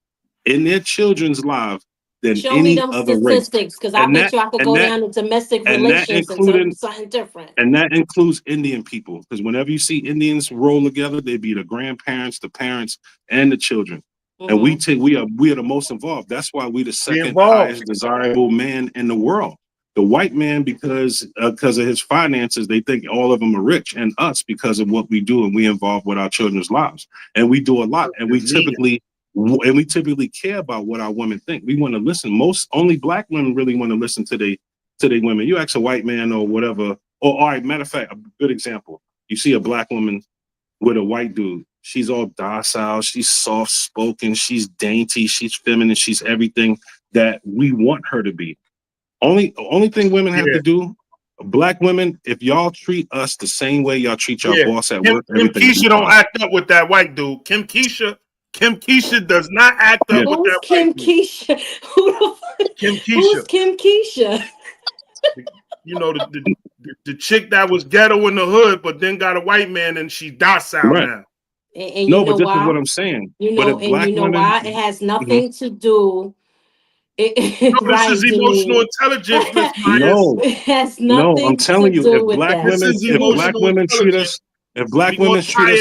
in their children's lives than any other race. Statistics, because I bet you I could go down to domestic relations and tell you something different. And that includes Indian people, because whenever you see Indians roll together, they be the grandparents, the parents, and the children. And we are the most involved. That's why we the second highest desirable man in the world. The white man, because of his finances, they think all of them are rich, and us because of what we do and we involved with our children's lives. And we do a lot, and we typically care about what our women think. We want to listen. Only black women really want to listen to their women. You ask a white man or whatever. Or all right, matter of fact, a good example. You see a black woman with a white dude. She's all docile. She's soft spoken. She's dainty. She's feminine. She's everything that we want her to be. Only thing women have to do, black women, if y'all treat us the same way y'all treat your boss at work, Kim Keisha don't act up with that white dude. Kim Keisha does not act up with that Kim Keisha? Who the fuck? Kim Keisha. Who's Kim Keisha? The chick that was ghetto in the hood, but then got a white man and she's docile now. And no, but this is what I'm saying. Why? It has nothing to do. This is emotional intelligence. It has nothing. No, I'm telling you, if black women treat us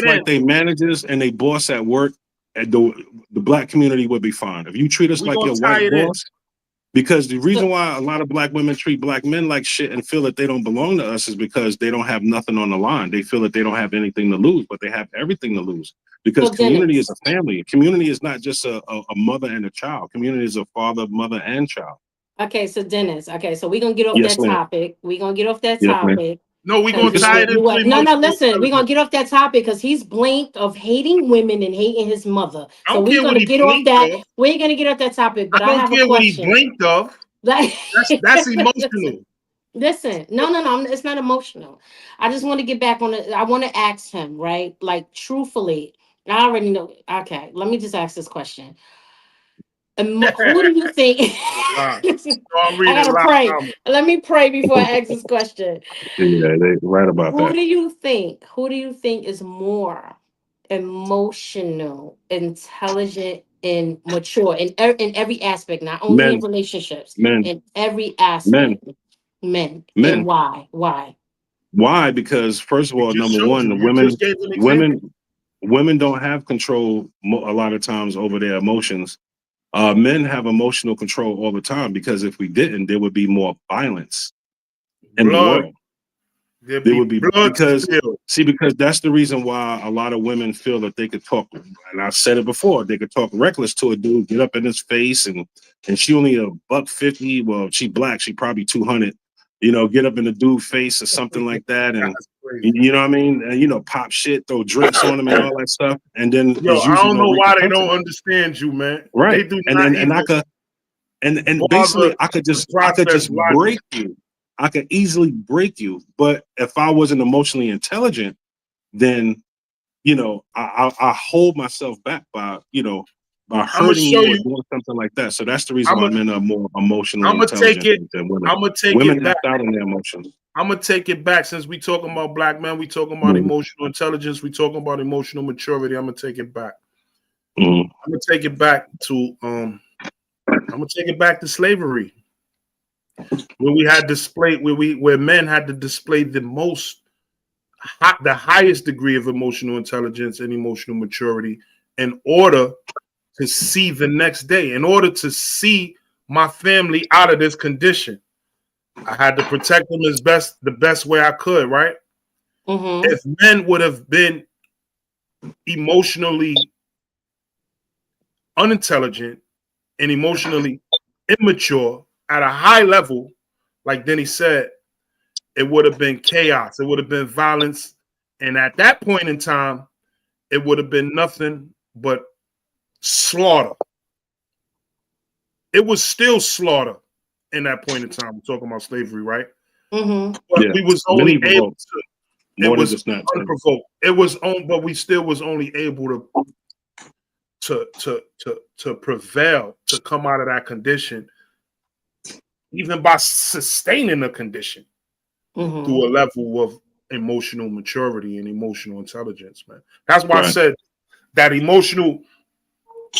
like they managers and they boss at work, and the black community would be fine. If you treat us like your white boss, because the reason why a lot of black women treat black men like shit and feel that they don't belong to us is because they don't have nothing on the line. They feel that they don't have anything to lose, but they have everything to lose. Because community is a family. Community is not just a mother and a child. Community is a father, mother, and child. Okay, so Dennis. Okay, so we're gonna get off that topic. We're gonna get off that topic. No, we're gonna tie it into No, listen, we're gonna get off that topic because he's blanked of hating women and hating his mother. So we're gonna get off that. We're gonna get off that topic. But I have a question. What he blinked of. That's emotional. Listen, no, it's not emotional. I just want to get back on it. I want to ask him, right? Like, truthfully, I already know. Okay, let me just ask this question. Who do you think? I gotta pray. Let me pray before I ask this question. Yeah, they right about that. Who do you think is more emotional, intelligent, and mature in every aspect, not only in relationships, in every aspect? Men. And why? Why? Because first of all, number one, women don't have control a lot of times over their emotions. Men have emotional control all the time because if we didn't, there would be more violence in the world. There would be because that's the reason why a lot of women feel that they could talk, and I said it before, they could talk reckless to a dude, get up in his face, and she only $150. Well, she black, she probably 200. Get up in the dude's face or something like that, and you know what I mean, and pop shit, throw drinks on him and all that stuff, and then I don't know why they don't understand you, man. Right? They do not and I could, and basically I could just break you. I could easily break you, but if I wasn't emotionally intelligent, then I hold myself back by hurting you or doing something like that. So that's the reason why men are more emotionally intelligent than women. I'm gonna take women it back. Out on their emotions. I'm gonna take it back. Since we talking about black men, we talking about emotional intelligence, we talking about emotional maturity. I'm gonna take it back. I'm gonna take it back to slavery. Where we had displayed, where men had to display the highest degree of emotional intelligence and emotional maturity in order to see the next day, in order to see my family out of this condition. I had to protect them the best way I could, right? If men would have been emotionally unintelligent and emotionally immature at a high level, like Denny said, it would have been chaos. It would have been violence. And at that point in time, it would have been nothing but slaughter. It was still slaughter in that point in time. We're talking about slavery, right? But we was only able to. It was unprovoked. It was on, but we still was only able to prevail, to come out of that condition, even by sustaining the condition through a level of emotional maturity and emotional intelligence, man. That's why I said that emotional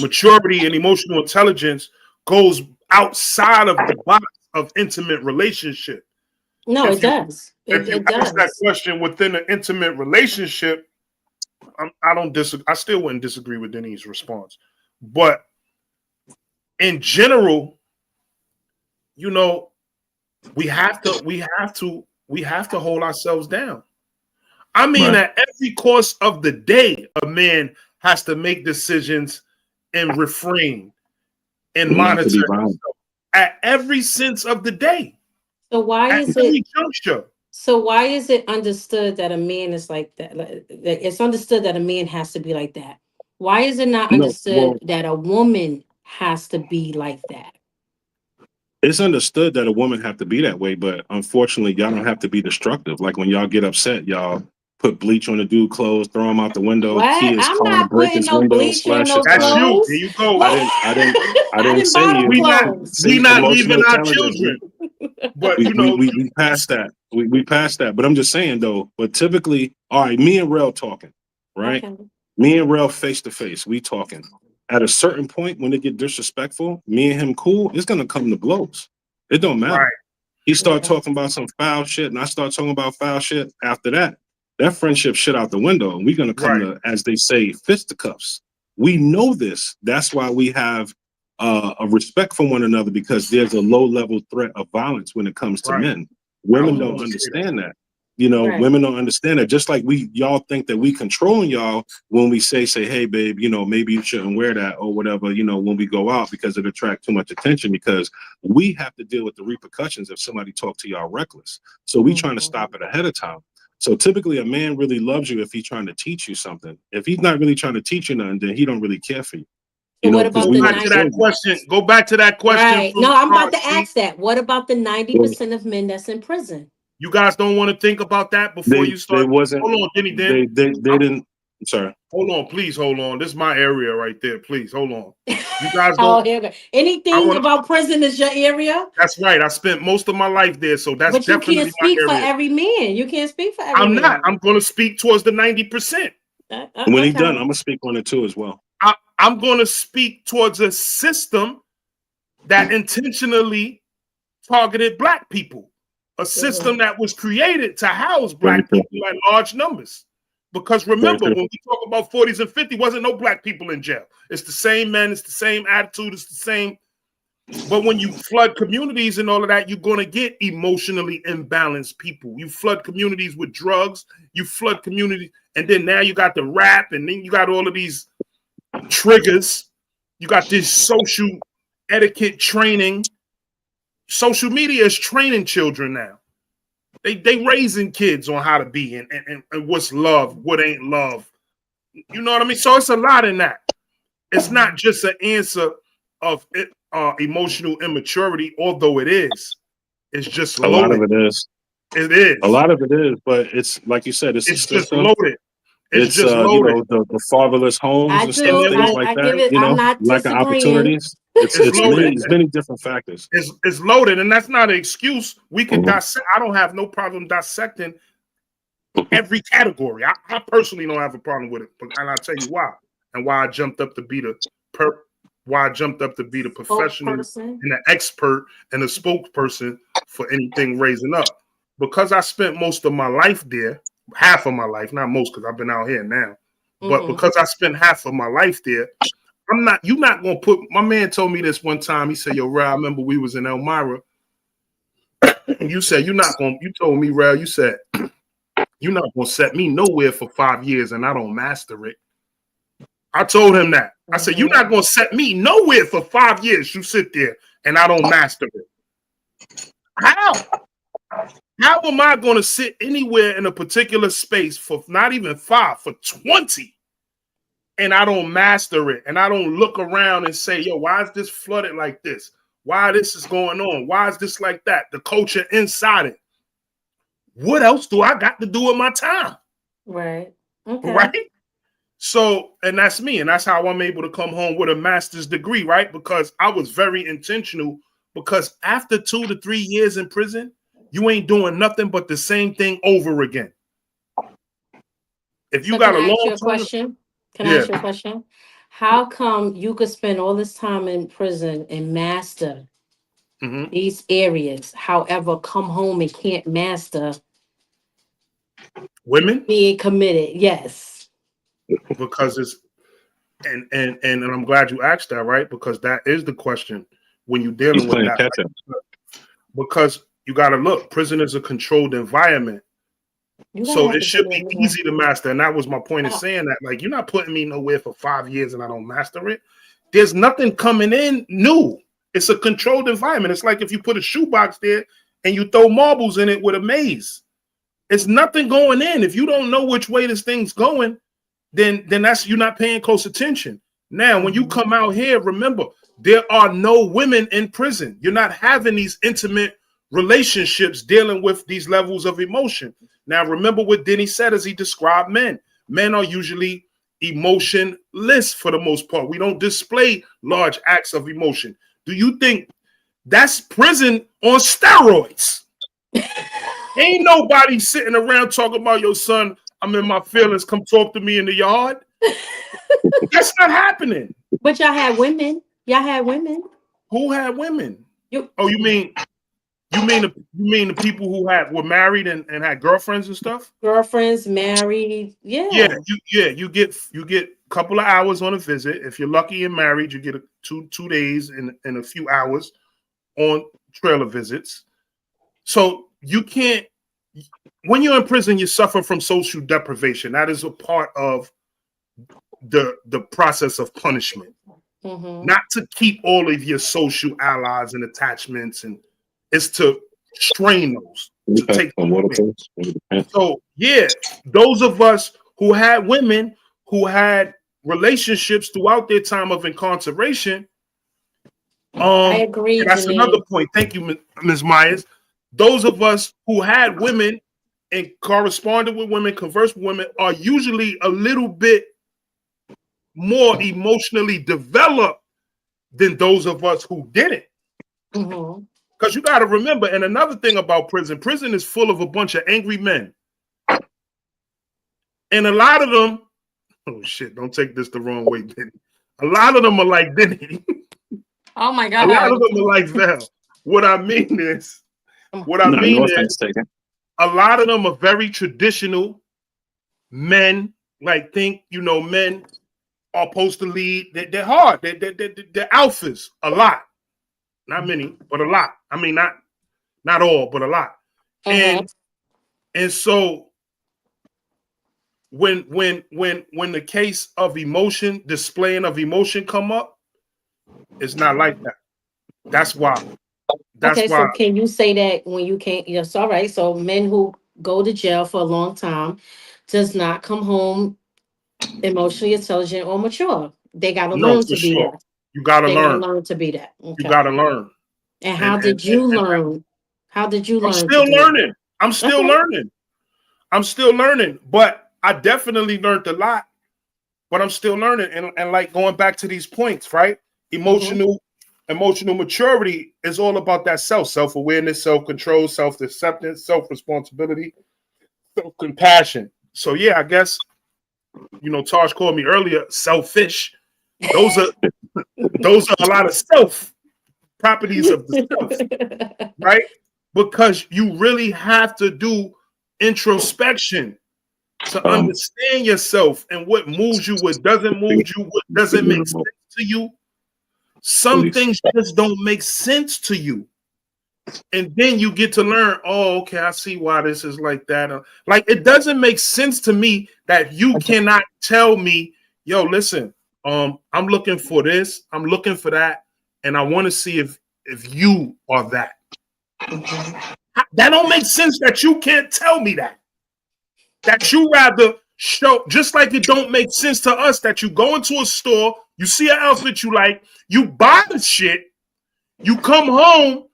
maturity and emotional intelligence goes outside of the box of intimate relationship. No, it does. If you ask that question within an intimate relationship, I don't disagree. I still wouldn't disagree with Denny's response, but in general, we have to hold ourselves down. I mean, at every course of the day, a man has to make decisions and refrain and monitor himself at every sense of the day. So why is it? So why is it understood that a man is like that? It's understood that a man has to be like that. Why is it not understood that a woman has to be like that? It's understood that a woman have to be that way, but unfortunately, y'all don't have to be destructive. Like when y'all get upset, y'all put bleach on the dude clothes, throw him out the window. What? I'm not putting no bleach on no clothes. That's you. There you go. I didn't say you. We not leaving our children. But we passed that. We passed that. But I'm just saying though. But typically, all right, me and Rel talking, right? Okay. Me and Rel face to face, we talking. At a certain point, when it get disrespectful, me and him cool, it's gonna come to blows. It don't matter. Right. He start talking about some foul shit, and I start talking about foul shit. After that friendship shit out the window, and we're gonna come to, as they say, fisticuffs. We know this. That's why we have a respect for one another, because there's a low level threat of violence when it comes to men. Women don't understand that. Women don't understand that. Just like y'all think that we controlling y'all when we say, hey, babe, maybe you shouldn't wear that or whatever, when we go out, because it attracts too much attention, because we have to deal with the repercussions if somebody talk to y'all reckless. So we trying to stop it ahead of time. So typically a man really loves you if he's trying to teach you something. If he's not really trying to teach you nothing, then he don't really care for you. What about go back to that question? Go back to that question. Right. No, I'm about to ask that. What about the 90% of men that's in prison? You guys don't want to think about that before you start. Hold on, Denny. They didn't. I'm sorry. Hold on, please hold on. This is my area right there. Please hold on. You guys don't. Anything about prison is your area? That's right. I spent most of my life there, so that's definitely my area. But you can't speak for every man. You can't speak for every man. I'm not. I'm going to speak towards the 90%. When he's done, I'm going to speak on it too as well. I'm going to speak towards a system that intentionally targeted black people. A system that was created to house black people at large numbers. Because remember, when we talk about 40s and 50s, wasn't no black people in jail. It's the same men, it's the same attitude, it's the same But when you flood communities and all of that, you're going to get emotionally imbalanced people. You flood communities with drugs, you flood communities, and then now you got the rap, and then you got all of these triggers. You got this social etiquette training. Social media is training children now. They raising kids on how to be and what's love, what ain't love. You know what I mean? So it's a lot in that. It's not just an answer of emotional immaturity, although it is. It's just loaded. A lot of it is. It is. A lot of it is, but it's like you said, it's just loaded. It's just loaded. You know, the fatherless homes and stuff, things like that. You know, lack of opportunities. It's many different factors. It's loaded, and that's not an excuse. We can dissect. I don't have no problem dissecting every category. I personally don't have a problem with it, and I'll tell you why. And why I jumped up to be the professional and the expert and the spokesperson for anything raising up. Because I spent most of my life there, half of my life, not most because I've been out here now, but because I spent half of my life there, you're not going to put, my man told me this one time, he said, yo, Ray, I remember we was in Elmira, and you said, you told me, Ray, you said, you're not going to set me nowhere for 5 years and I don't master it. I told him that. I said, you're not going to set me nowhere for 5 years. You sit there and I don't master it. How? How am I going to sit anywhere in a particular space for not even 5, for 20, and I don't master it, and I don't look around and say, yo, why is this flooded like this? Why this is going on? Why is this like that? The culture inside it. What else do I got to do with my time? Right. Okay. Right? So, and that's me, and that's how I'm able to come home with a master's degree, right? Because I was very intentional, because after 2 to 3 years in prison, you ain't doing nothing but the same thing over again. If you got a long question, can I ask you a question? How come you could spend all this time in prison and master these areas, however, come home and can't master women being committed? Yes. Because it's and I'm glad you asked that, right? Because that is the question when you're dealing with that. Because you got to look, prison is a controlled environment. So it should be easy to master. And that was my point of saying that. Like, you're not putting me nowhere for 5 years and I don't master it. There's nothing coming in new. It's a controlled environment. It's like if you put a shoebox there and you throw marbles in it with a maze. It's nothing going in. If you don't know which way this thing's going, then that's, you're not paying close attention. Now, when you come out here, remember, there are no women in prison. You're not having these intimate relationships dealing with these levels of emotion. Now, remember what Denny said as he described men. Men are usually emotionless for the most part. We don't display large acts of emotion. Do you think that's prison on steroids? Ain't nobody sitting around talking about, your son, I'm in my feelings, come talk to me in the yard. That's not happening. But y'all had women. Y'all had women. Who had women? You mean the people who were married and had girlfriends and stuff? Girlfriends, married, yeah. You get a couple of hours on a visit. If you're lucky and married, you get two days and a few hours on trailer visits. So you can't. When you're in prison, you suffer from social deprivation. That is a part of the process of punishment. Not to keep all of your social allies and attachments, and it's to strain those. To take so those of us who had women who had relationships throughout their time of incarceration. I agree. That's another point. Thank you, Ms. Myers. Those of us who had women and corresponded with women, conversed with women, are usually a little bit more emotionally developed than those of us who didn't. Because you got to remember, and another thing about prison is full of a bunch of angry men. And a lot of them, oh shit, don't take this the wrong way, Denny. A lot of them are like Denny. Oh my God. A lot of them are like Val. What I mean is, a lot of them are very traditional men, like men are supposed to lead. They're hard. They're alphas a lot. not many, but a lot. I mean, not all, but a lot. And so when the case of emotion, displaying of emotion come up, it's not like that. That's why. So can you say that when you can't? Yes, all right. So men who go to jail for a long time does not come home emotionally intelligent or mature. They got to learn to be that. You got to learn. Learn to be that. Okay. You got to learn. And how did you learn? How did you learn? I'm still learning. I'm still learning. I'm still learning, but I definitely learned a lot. But I'm still learning, and like going back to these points, right? Emotional maturity is all about that self-awareness, self-control, self-acceptance, self-responsibility, self-compassion. So yeah, I guess Taj called me earlier selfish. Those are a lot of self properties of the self, right? Because you really have to do introspection to understand yourself and what moves you, what doesn't move you, what doesn't make sense to you. Some things just don't make sense to you. And then you get to learn, oh, okay, I see why this is like that. Like, it doesn't make sense to me that you cannot tell me, yo, listen, I'm looking for this, I'm looking for that, and I want to see if you are that. That don't make sense that you can't tell me that. That you rather show, just like it don't make sense to us that you go into a store, you see an outfit you like, you buy the shit, you come home,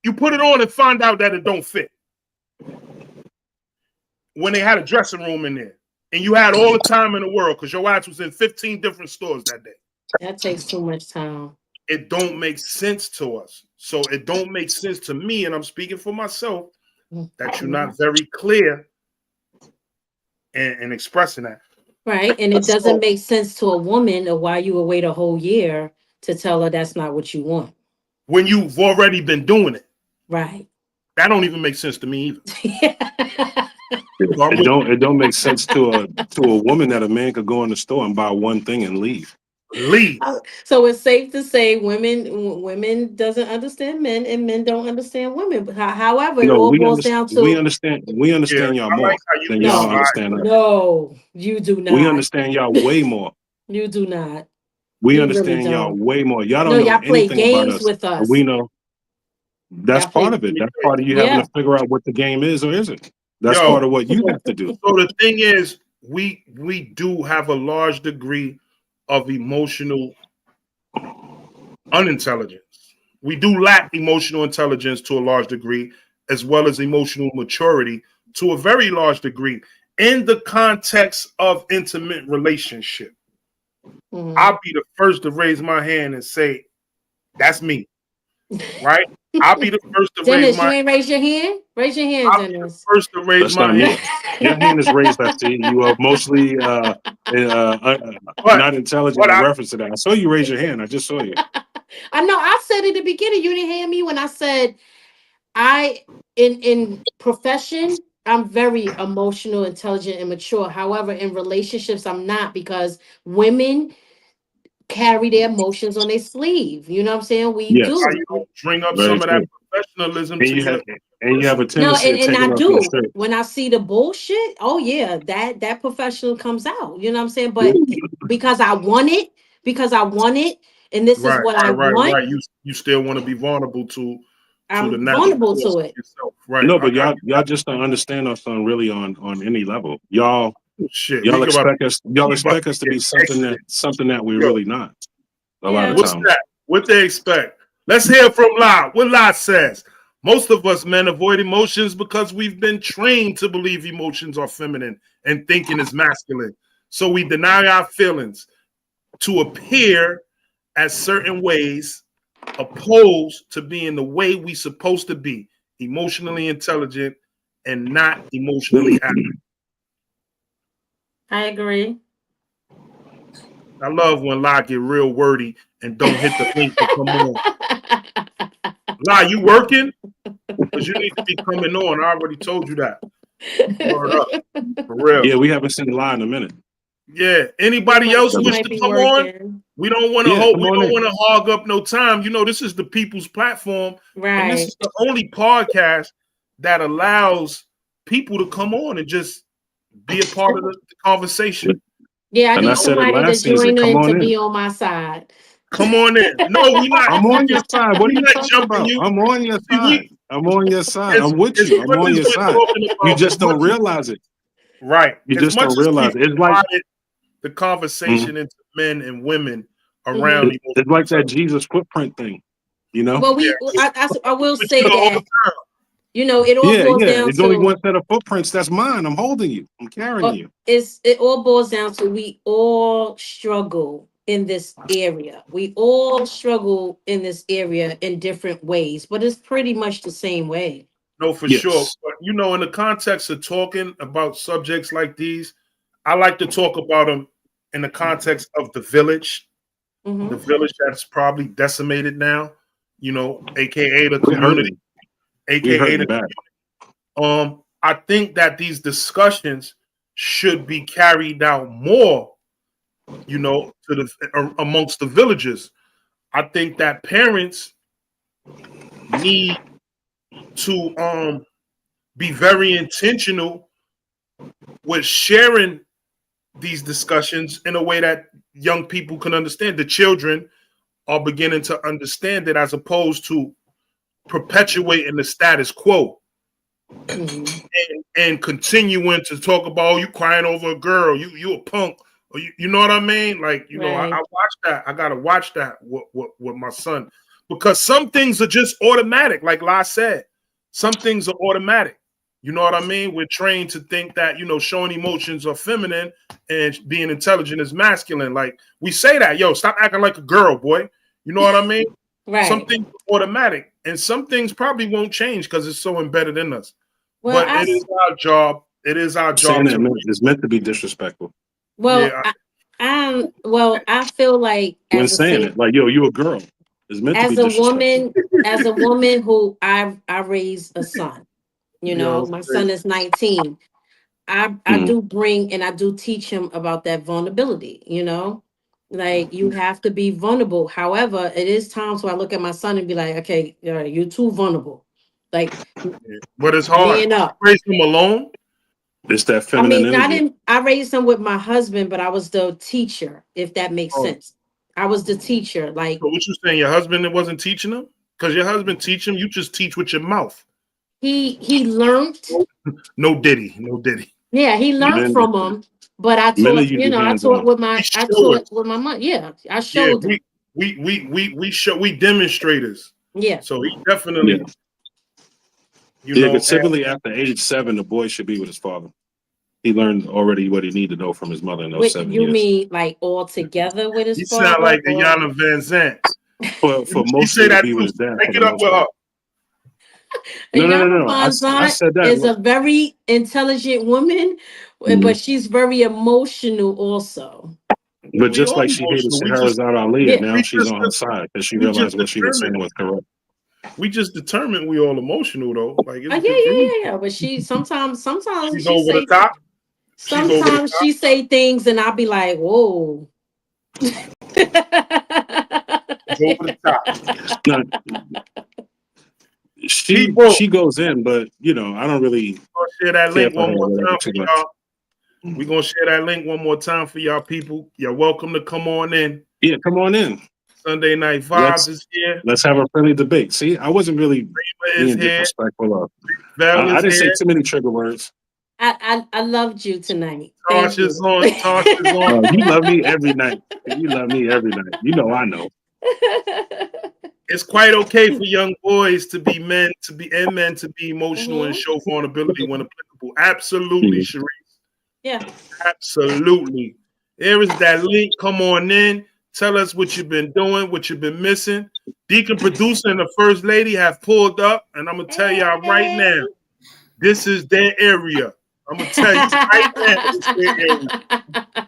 you put it on and find out that it don't fit. When they had a dressing room in there and you had all the time in the world because your ass was in 15 different stores that day. That takes too much time. It don't make sense to us. So it don't make sense to me, and I'm speaking for myself, that you're not very clear and expressing that. Right. And it doesn't make sense to a woman of why you would wait a whole year to tell her that's not what you want. When you've already been doing it. Right. That don't even make sense to me either. It don't make sense to a woman that a man could go in the store and buy one thing and leave. So it's safe to say women doesn't understand men and men don't understand women. But however, it all boils down to we understand y'all more than y'all understand us. No, you do not. We understand y'all way more. You do not. We understand y'all way more. Y'all don't know y'all play anything games about us. with us. We know that's part of it. That's part of you having to figure out what the game is or isn't. That's part of what you have to do. So the thing is, we do have a large degree of emotional unintelligence. We do lack emotional intelligence to a large degree, as well as emotional maturity to a very large degree in the context of intimate relationship. I'll be the first to raise my hand and say, that's me. Right? I'll be the first to raise my hand. You ain't raise your hand? Raise your hand, I'll Dennis. be the first to raise my hand. Your hand is raised, I see. You are mostly not intelligent in reference to that. I saw you raise your hand. I just saw you. I know. I said in the beginning, you didn't hear me when I said in profession, I'm very emotional, intelligent, and mature. However, in relationships, I'm not, because women carry their emotions on their sleeve. You know what I'm saying? We do. You don't bring up some of that professionalism and you have a tendency and I do. When I see the bullshit, oh yeah, that professional comes out. You know what I'm saying? But because I want it, and this is what I want. Right. You still want to be vulnerable to I'm vulnerable to it. Yourself. Right. No, but y'all just don't understand us on any level. Y'all expect us to be something that we're really not. A lot of times. What they expect. Let's hear from La. What La says. Most of us men avoid emotions because we've been trained to believe emotions are feminine and thinking is masculine. So we deny our feelings to appear as certain ways opposed to being the way we supposed to be, emotionally intelligent and not emotionally active. I agree. I love when La get real wordy and don't hit the link to come on. La, you working? Because you need to be coming on. I already told you that. Word up. For real. Yeah, we haven't seen La in a minute. Yeah. Anybody else wish to come on? We don't want to hold. We don't want to hog up no time. You know, this is the people's platform, right? And this is the only podcast that allows people to come on and just be a part of the conversation. Yeah, I need somebody to join in to be on my side. Come on in. No, we not. I'm on your side. What are you talking about? I'm on your side. I'm on your side. I'm with you. I'm on your side. You just don't realize it. Right. You just don't realize it. It's like the conversation into men and women around. It's like that Jesus footprint thing, you know? Well, I will say that, you know, it all boils down it's to only one set of footprints. That's mine. I'm holding you. I'm carrying you. It all boils down to we all struggle in this area. We all struggle in this area in different ways, but it's pretty much the same way. No, for sure. But, you know, in the context of talking about subjects like these, I like to talk about them in the context of the village, the village that's probably decimated now, you know, aka the community, aka the community. I think that these discussions should be carried out more, you know, to the amongst the villagers. I think that parents need to be very intentional with sharing these discussions in a way that young people can understand. The children are beginning to understand it as opposed to perpetuating the status quo and continuing to talk about, oh, you crying over a girl, you a punk, or you know what I mean? Like, you know, I watch that. I gotta watch that with my son, because some things are just automatic. Like La said, some things are automatic. You know what I mean? We're trained to think that, you know, showing emotions are feminine and being intelligent is masculine. Like, we say that, yo, stop acting like a girl, boy. You know what I mean? Right. Some things are automatic, and some things probably won't change because it's so embedded in us. Well, but it is our job. It is our job. It's meant to be disrespectful. Well, yeah, I feel like when saying it, like, yo, you a girl. It's meant to be disrespectful. As a woman who I raised a son. You know, my son is 19. I do bring and I do teach him about that vulnerability, you know, like you have to be vulnerable. However, it is times where I look at my son and be like, okay, you're too vulnerable. Like, but it's hard. Raise him alone. It's that feminine energy. I raised him with my husband, but I was the teacher, if that makes sense. I was the teacher. Like, so what you saying? Your husband wasn't teaching him? Because your husband teach him, you just teach with your mouth. He learned. No diddy. Yeah, he learned from him, but I taught, you know, I taught with my mom. Yeah, I showed him. We demonstrators. Yeah. So he definitely, you know, but typically after age 7, the boy should be with his father. He learned already what he needed to know from his mother in those 7 years. You mean like all together with his father? You sound like Ayanna Van Zandt. For most of it, be with his dad. Take it up with her. No. I said that. Is a very intelligent woman, but she's very emotional also. But just like she hated Shahrazad Ali, and now she's on her side because she realized what she was saying was correct. We just determined we all emotional though. Like, yeah. But she sometimes she's over the top. Sometimes she say things and I'll be like, whoa. Over the top. She goes in, but you know, I don't really share that link one more time for y'all. We're gonna share that link one more time for y'all people. You're welcome to come on in. Yeah, come on in. Sunday Night Vibes is here. Let's have a friendly debate. See, I wasn't really being disrespectful. I didn't say too many trigger words. I loved you tonight. Tosh is on. You love me every night. You love me every night. You know I know. It's quite okay for young boys to be men, to be emotional and show vulnerability when applicable. Absolutely, Sharice. Yeah. Absolutely. There is that link. Come on in. Tell us what you've been doing, what you've been missing. Deacon Producer and the First Lady have pulled up, and I'm going to tell y'all right now, this is their area. I'm going to tell you right now, this is their area.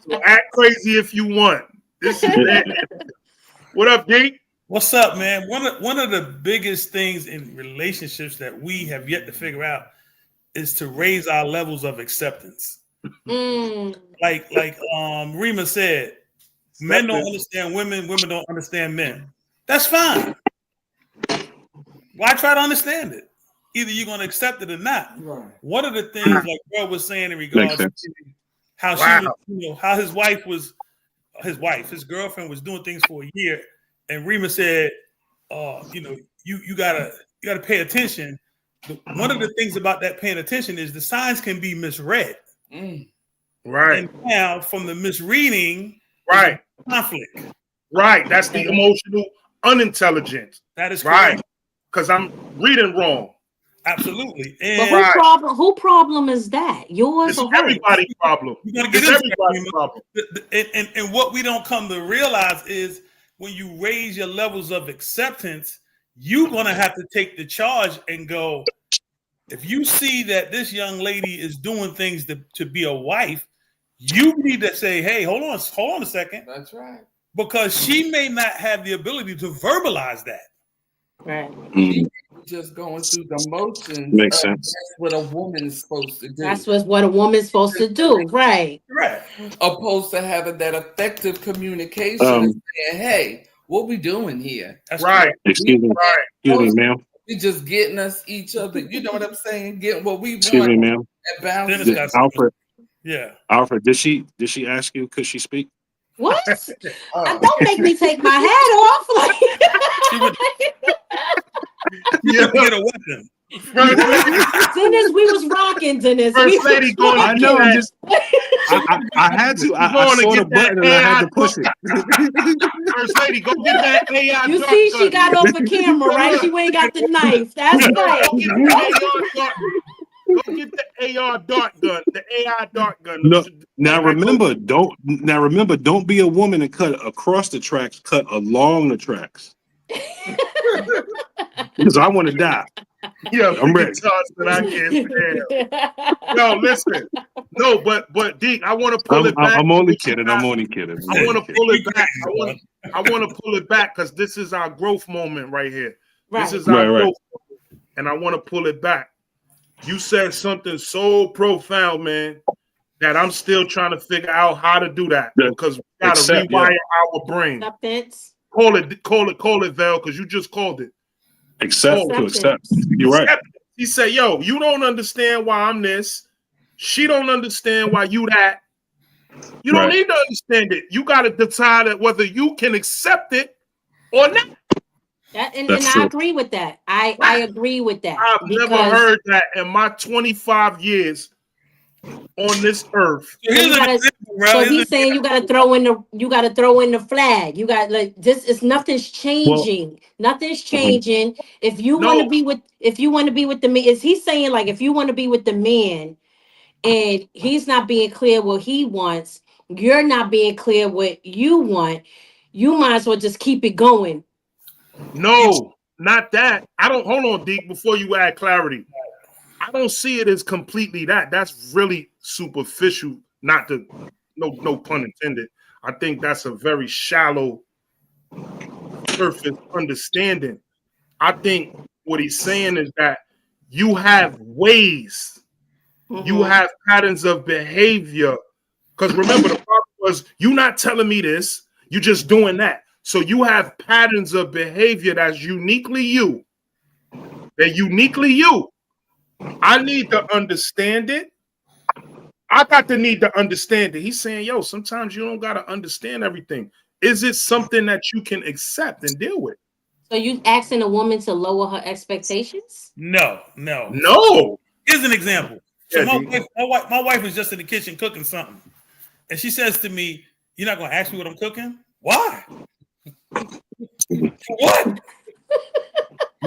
So act crazy if you want. This is their area. What up, Deke? What's up, man? One of the biggest things in relationships that we have yet to figure out is to raise our levels of acceptance. Like Rima said, Men don't understand women. Women don't understand men. That's fine. Why try to understand it? Either you're going to accept it or not. Right. One of the things, like Girl was saying in regards to how she was, how his girlfriend was doing things for a year, and Rima said, you gotta pay attention. One of the things about that paying attention is the signs can be misread. Right. And now from the misreading, conflict. Right. That's the emotional unintelligence. That is correct. Right. Because I'm reading wrong. Absolutely. And who problem is that? Yours or hers? Everybody's problem. Everybody's problem. And what we don't come to realize is when you raise your levels of acceptance, you're going to have to take the charge and go, if you see that this young lady is doing things to be a wife, you need to say, hey, hold on a second. That's right. Because she may not have the ability to verbalize that. Right. Just going through the motions. Makes sense. That's what a woman is supposed to do. That's what a woman's supposed to do. Right. Right. Opposed to having that effective communication and saying, hey, what we doing here? That's right. Excuse me, ma'am. We just getting us each other. You know what I'm saying? Getting what we want. Excuse me, ma'am. Alfred. Yeah. Alfred, did she ask you, could she speak? What? Don't make me take my hat off. Get a weapon. Dennis, we was rocking, Dennis. First lady going. I know. I had to. I saw the button and I had to push it. First lady, go get that AI. You see, she got off the camera, right? She went and got the knife. That's right. Go get the AR dart gun. The AI dart gun. No, now remember, don't be a woman and cut across the tracks. Cut along the tracks. Because I want to die. Yeah, I'm ready. That I can't stand. No, listen. No, but Deke, I want to pull it back. I'm only kidding. I'm only kidding. I want to pull it back. I want to pull it back because this is our growth moment right here. Right. This is our growth moment, and I want to pull it back. You said something so profound, man, that I'm still trying to figure out how to do that because we got to rewire our brain. Acceptance. Call it, Val, because you just called it. Accept. You're right. He said, yo, you don't understand why I'm this. She don't understand why you that. You don't need to understand it. You got to decide whether you can accept it or not. And I agree with that. I agree with that. I've never heard that in my 25 years on this earth. So he's saying you gotta throw in the flag. You got this is nothing's changing. Well, nothing's changing. If you want to be with the man, is he saying like if you want to be with the man and he's not being clear what he wants, you're not being clear what you want, you might as well just keep it going. No, not that. Hold on, Deke, before you add clarity. I don't see it as completely that. That's really superficial, no pun intended. I think that's a very shallow surface understanding. I think what he's saying is that you have ways, you have patterns of behavior. Because remember, the problem was you not telling me this, you just doing that. So you have patterns of behavior that's uniquely you. They're uniquely you. I need to understand it. I got to need to understand it. He's saying, yo, sometimes you don't got to understand everything. Is it something that you can accept and deal with? So you asking a woman to lower her expectations? No. Here's an example. So my wife is just in the kitchen cooking something. And she says to me, you're not going to ask me what I'm cooking? Why? What?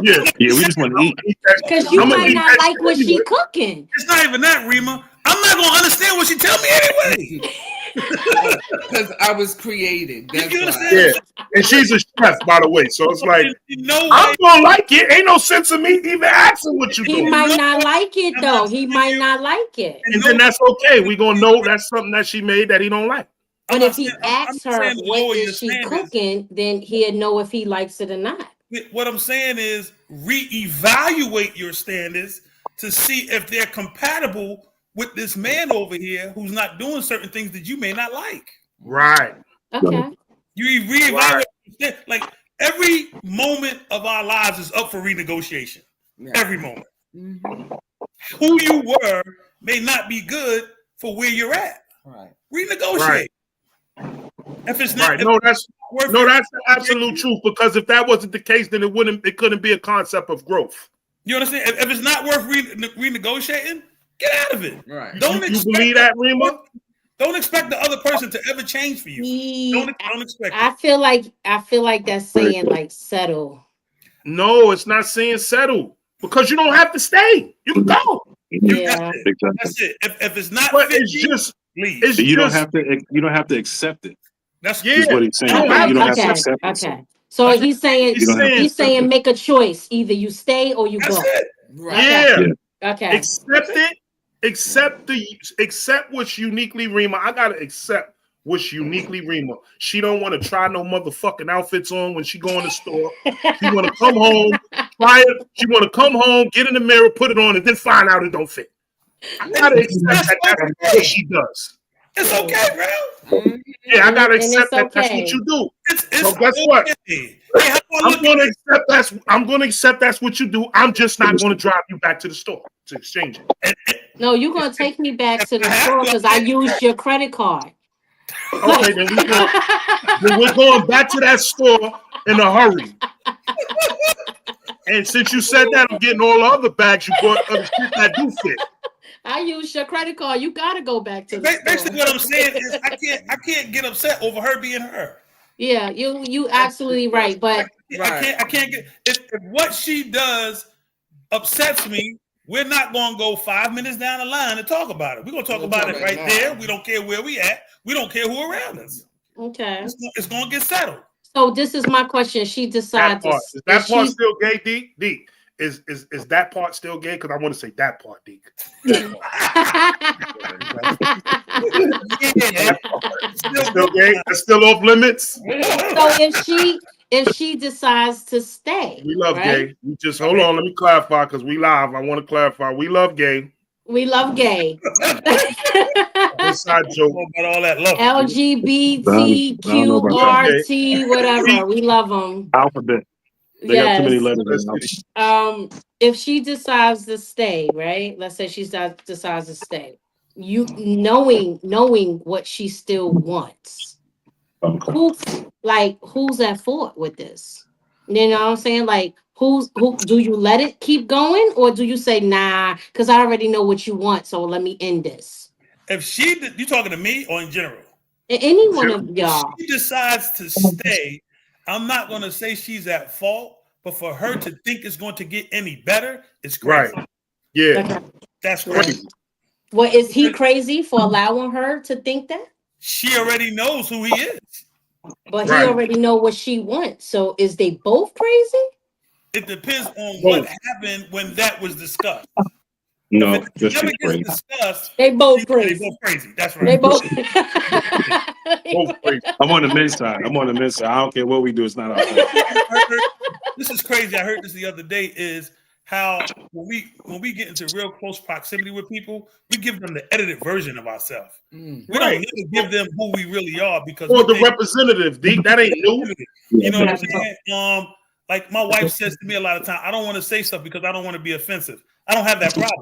Yeah, we just want to eat. Because you might not like what she cooking. It's not even that, Rima. I'm not going to understand what she tell me anyway. Because I was created. That's why. Yeah, and she's a chef, by the way. So it's like, I'm going to like it. Ain't no sense of me even asking what you do. He might not like it, though. He might not like it. And then that's okay. We're going to know that's something that she made that he don't like. But if he asks her what is she cooking, then he'll know if he likes it or not. What I'm saying is reevaluate your standards to see if they're compatible with this man over here who's not doing certain things that you may not like. Right. Okay. You reevaluate. Like every moment of our lives is up for renegotiation. Yeah. Every moment. Mm-hmm. Who you were may not be good for where you're at. Right. Renegotiate. Right. If it's not, right. No, that's the absolute truth. Because if that wasn't the case, then it couldn't be a concept of growth. You understand? If it's not worth renegotiating, get out of it. Right. You believe that, Rima? Don't expect the other person to ever change for you. Don't expect. I feel like that's saying like settle. No, it's not saying settle because you don't have to stay. You can go. Yeah, that's it. If it's not, but it's just leave. You don't have to accept it. That's what he's saying. Okay. You don't have to accept it. Okay. So he's saying make a choice. Either you stay or you that's go. It. Right. Yeah. Okay. Accept it. Accept what's uniquely Rima. I gotta accept what's uniquely Rima. She don't want to try no motherfucking outfits on when she go in the store. She want to come home, try it. She want to come home, get in the mirror, put it on, and then find out it don't fit. I gotta accept that's what she does. It's okay, bro. Yeah, I gotta accept that that's what you do. So guess what? I'm gonna accept that's what you do. I'm just not gonna drive you back to the store to exchange it. No, you're gonna take me back to the store because I used your credit card. Okay, then we're going back to that store in a hurry. And since you said that, I'm getting all the other bags you bought other shit that do fit. I used your credit card. You gotta go back to the basically what I'm saying is I can't get upset over her being her. Yeah, you absolutely right. But I can't get if what she does upsets me, we're not gonna go 5 minutes down the line and talk about it. We're gonna talk about it right there. We don't care where we at. We don't care who around us. Okay. It's gonna get settled. So this is my question. She decides is that part still gay, D? Is that part still gay? Because I want to say that part, D. Still gay? That's still off limits. So if she decides to stay, we love gay. We just hold on. Let me clarify because we live. I want to clarify. We love gay. We love gay. Inside joke about all that love. LGBTQRT, whatever. We love them. Alphabet. They got too many letters. If she decides to stay, right? Let's say she decides to stay. You knowing what she still wants. Who's at fault with this? You know what I'm saying? Like who do you let it keep going or do you say nah? Because I already know what you want, so let me end this. If you talking to me or in general? Any one of y'all. If she decides to stay, I'm not going to say she's at fault, but for her to think it's going to get any better, it's crazy. Right. Yeah. Okay. That's crazy. Well, is he crazy for allowing her to think that? She already knows who he is. But he already know what she wants. So is they both crazy? It depends on what happened when that was discussed. No, if it never gets discussed, they both crazy. They both crazy. That's right. They both. I'm on the men's side. I don't care what we do. It's not our fault. This is crazy. I heard this the other day. Is how when we get into real close proximity with people, we give them the edited version of ourselves. We don't need to give them who we really are because the representative. That ain't new. You know what I'm saying? Like my wife says to me a lot of time, I don't want to say stuff because I don't want to be offensive. I don't have that problem.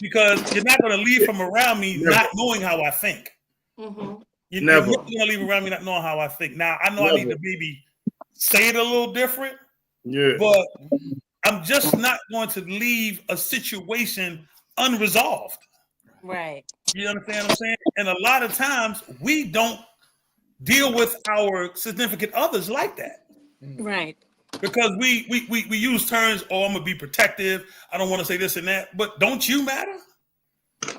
Because you're not going to leave from around me not knowing how I think. Mm-hmm. You're never going to leave around me not knowing how I think. Now, I know I need to maybe say it a little different. Yeah. But I'm just not going to leave a situation unresolved. Right. You understand what I'm saying? And a lot of times we don't deal with our significant others like that. Right. Because we use terms, I'm gonna be protective. I don't want to say this and that, but don't you matter?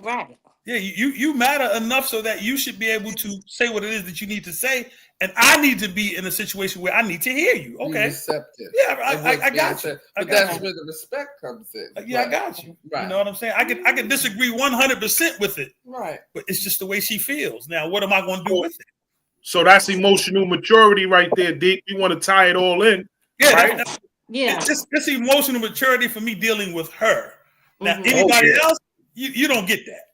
Right. Yeah, you matter enough so that you should be able to say what it is that you need to say, and I need to be in a situation where I need to hear you. Okay, receptive. Yeah, I got you. But that's where the respect comes in. Yeah, I got you. Right. You know what I'm saying? I can disagree 100% with it. Right. But it's just the way she feels. Now, what am I going to do with it? So that's emotional maturity right there, Dick. You want to tie it all in. Yeah, right? It's emotional maturity for me dealing with her. Now, anybody else, you don't get that.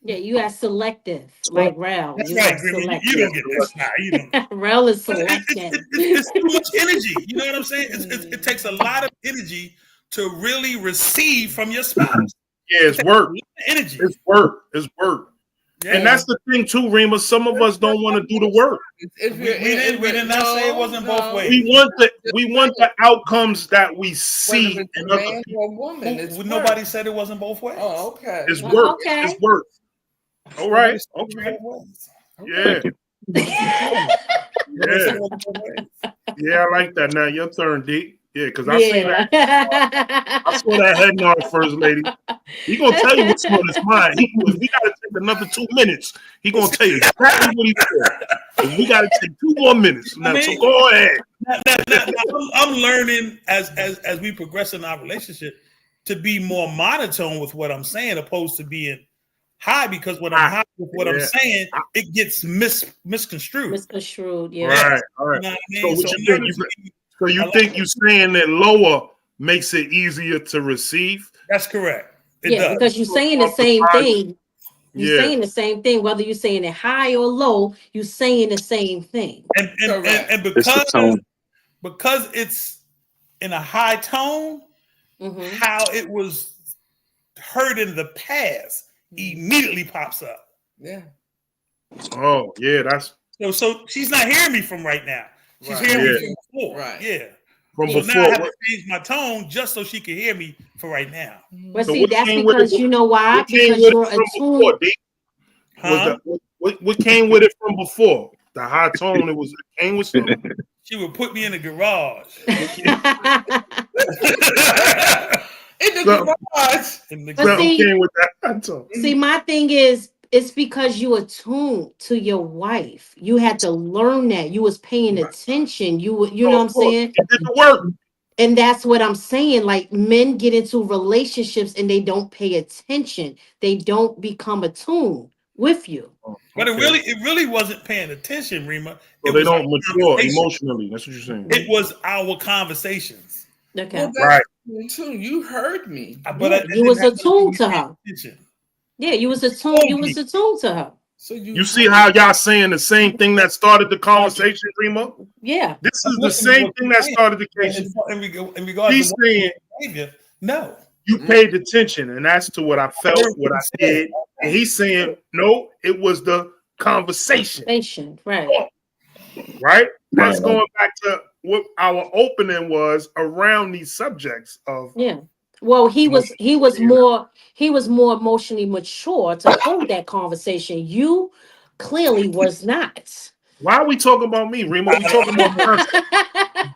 Yeah, you are selective, like Rel. That's You right, are Grimmy. You don't get selective. this. Nah, you don't. Rel is But selective. it's too much energy. You know what I'm saying? It takes a lot of energy to really receive from your spouse. Yeah, it's work. Energy. It's work. It's work. Yeah. And that's the thing too, Rima. Some of us don't want to do the work. We did not say it wasn't both ways. We want the outcomes that we see in other man people. or woman. Nobody said it wasn't both ways. Oh, okay. It's work. Okay. It's work. All right. Okay. Yeah. Yeah. Yeah, I like that. Now your turn, D. Yeah, because I seen that. I saw that head nod, First Lady. He gonna tell you what's on his mind. If we gotta take another 2 minutes, he gonna tell you exactly what he said. If we gotta take 2 more minutes. Now, so go ahead. I'm learning as we progress in our relationship to be more monotone with what I'm saying, opposed to being high, because when I'm high with what I'm saying, it gets misconstrued. Misconstrued, yeah. Right, all right. You know what I So mean? what you think? So you think you saying that lower makes it easier to receive? That's correct. It does. Because you're saying the same thing. You're saying the same thing, whether you're saying it high or low, you're saying the same thing. And because it's in a high tone, how it was heard in the past immediately pops up. Yeah. Oh, yeah, that's so she's not hearing me from right now. She's hearing me from before. Right. Yeah. From so before. Now I have to change my tone just so she can hear me for right now. But see, that's because you know why? Because you're attuned. What came with it from before? The high tone. It came with something. She would put me in the garage. See, my thing is, it's because you attuned to your wife. You had to learn that. You was paying attention. You know what I'm saying? It did the work. And that's what I'm saying. Like, men get into relationships and they don't pay attention. They don't become attuned with you. But it really wasn't paying attention, Rima. So they don't mature emotionally. That's what you're saying. It was our conversations. Okay. Well, right. You heard me. But you was attuned to her. Yeah, you was attuned. You was attuned to her. So you see how y'all saying the same thing that started the conversation, Rima? Yeah. This is the same thing that started the case. He's saying, no. You paid attention, and that's to what I felt, what I did. And he's saying, no, it was the conversation. Right. Right? That's going back to what our opening was around these subjects of Well, he was more emotionally mature to hold that conversation. You clearly was not. Why are we talking about me, Rima? We talking about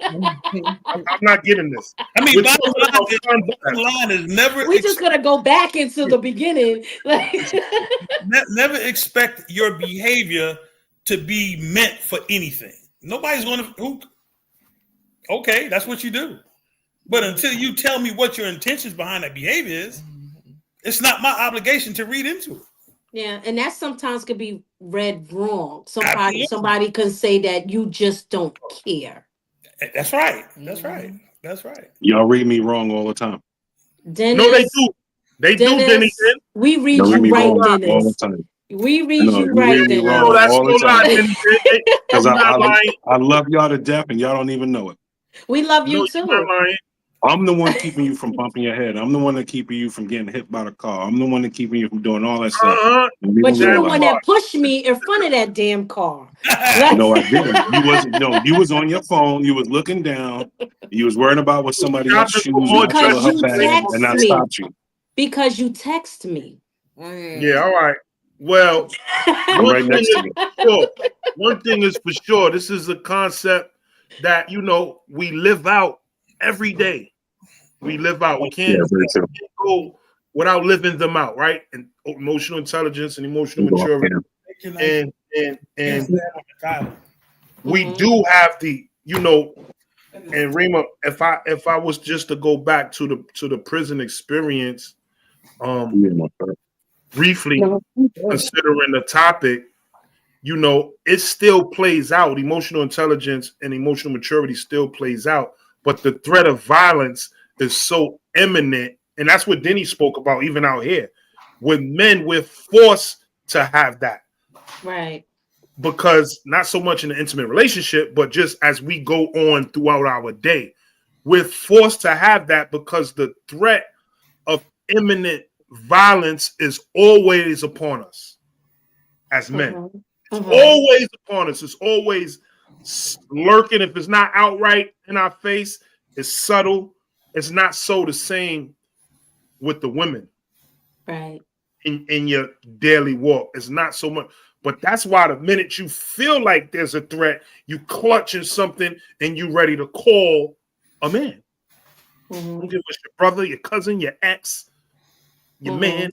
I'm not getting this. I mean, bottom line is never. We're just gonna go back into the beginning. Never expect your behavior to be meant for anything. Nobody's gonna. Okay, that's what you do. But until you tell me what your intentions behind that behavior is, it's not my obligation to read into it. Yeah, and that sometimes could be read wrong. Somebody can say that you just don't care. That's right. That's right. That's right. Y'all read me wrong all the time. Dennis, no, they do. They do, Dennis. We read you right, Dennis. All the time. We read you right, Dennis. No, that's no lie, because I love y'all to death, and y'all don't even know it. We love you too. I'm the one keeping you from bumping your head. I'm the one that keeping you from getting hit by the car. I'm the one that keeping you from doing all that stuff. But you're the one that pushed me in front of that damn car. No, I didn't. You wasn't. No, you was on your phone. You was looking down. You was worrying about what somebody else's shoes because you text and I stopped you. Because you text me. Yeah, all right. Well, right next to you. One thing is for sure. This is a concept that we live out every day. We live out. We can't go without living them out, right? And emotional intelligence and emotional maturity. And we do have the, and Rima, if I was just to go back to the prison experience, briefly considering the topic, it still plays out. Emotional intelligence and emotional maturity still plays out, but the threat of violence is so imminent, and that's what Denny spoke about even out here. With men, we're forced to have that. Right. Because not so much in an intimate relationship, but just as we go on throughout our day, we're forced to have that because the threat of imminent violence is always upon us as men. It's always upon us. It's always lurking. If it's not outright in our face, it's subtle. It's not so the same with the women. Right. In your daily walk. It's not so much. But that's why the minute you feel like there's a threat, you clutching something and you ready to call a man. Don't give a your brother, your cousin, your ex, your man.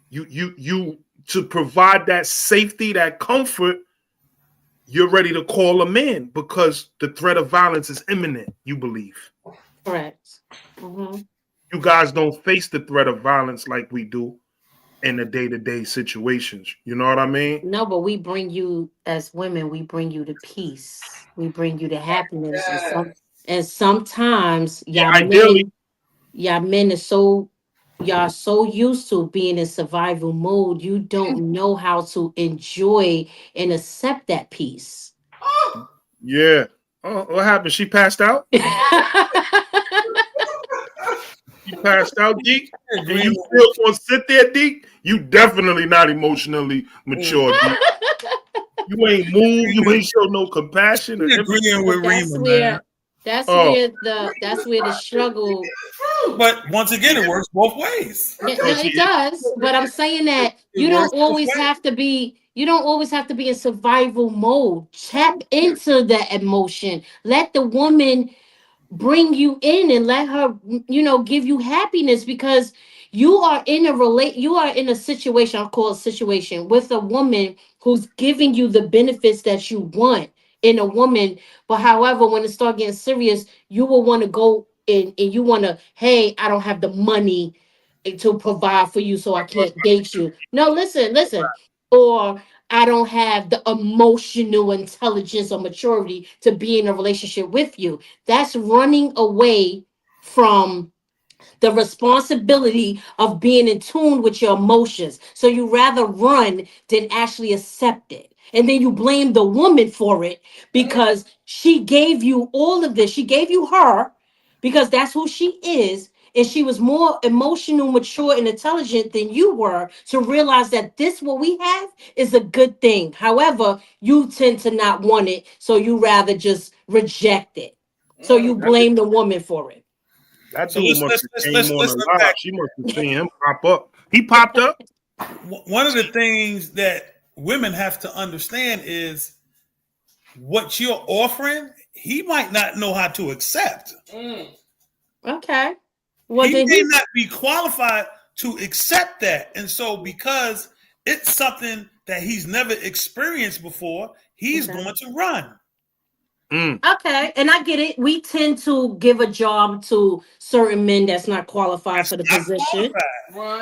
You to provide that safety, that comfort, you're ready to call a man because the threat of violence is imminent, you believe. Correct. You guys don't face the threat of violence like we do in the day-to-day situations. You know what I mean? No, but we bring you, as women, we bring you to peace. We bring you to happiness. And sometimes y'all men are so, y'all so used to being in survival mode, you don't know how to enjoy and accept that peace. Yeah. Oh, what happened? She passed out? She passed out, Deke? And you still gonna sit there, Deke? You definitely not emotionally mature, Deke. You ain't moved. You ain't show no compassion. Agreeing with Rima, man. That's where the struggle. But once again, it works both ways. No, it does. But I'm saying that you don't always have to be in survival mode. Tap into that emotion. Let the woman bring you in and let her, give you happiness, because you are in a situation, I'll call it a situation, with a woman who's giving you the benefits that you want in a woman. But however, when it starts getting serious, you will want to go in and you want to, hey, I don't have the money to provide for you, so I can't date you. No, listen. Or I don't have the emotional intelligence or maturity to be in a relationship with you. That's running away from the responsibility of being in tune with your emotions. So you rather run than actually accept it. And then you blame the woman for it because she gave you all of this. She gave you her because that's who she is. And she was more emotional, mature, and intelligent than you were to realize that this, what we have, is a good thing. However, you tend to not want it. So you rather just reject it. So you blame the woman for it. That dude must have came on a lot. She must have seen him pop up. He popped up. One of the things that women have to understand is what you're offering, he might not know how to accept. Okay. Well, he may not be qualified to accept that. And so because it's something that he's never experienced before, he's going to run. Okay, and I get it. We tend to give a job to certain men that's not qualified for the position.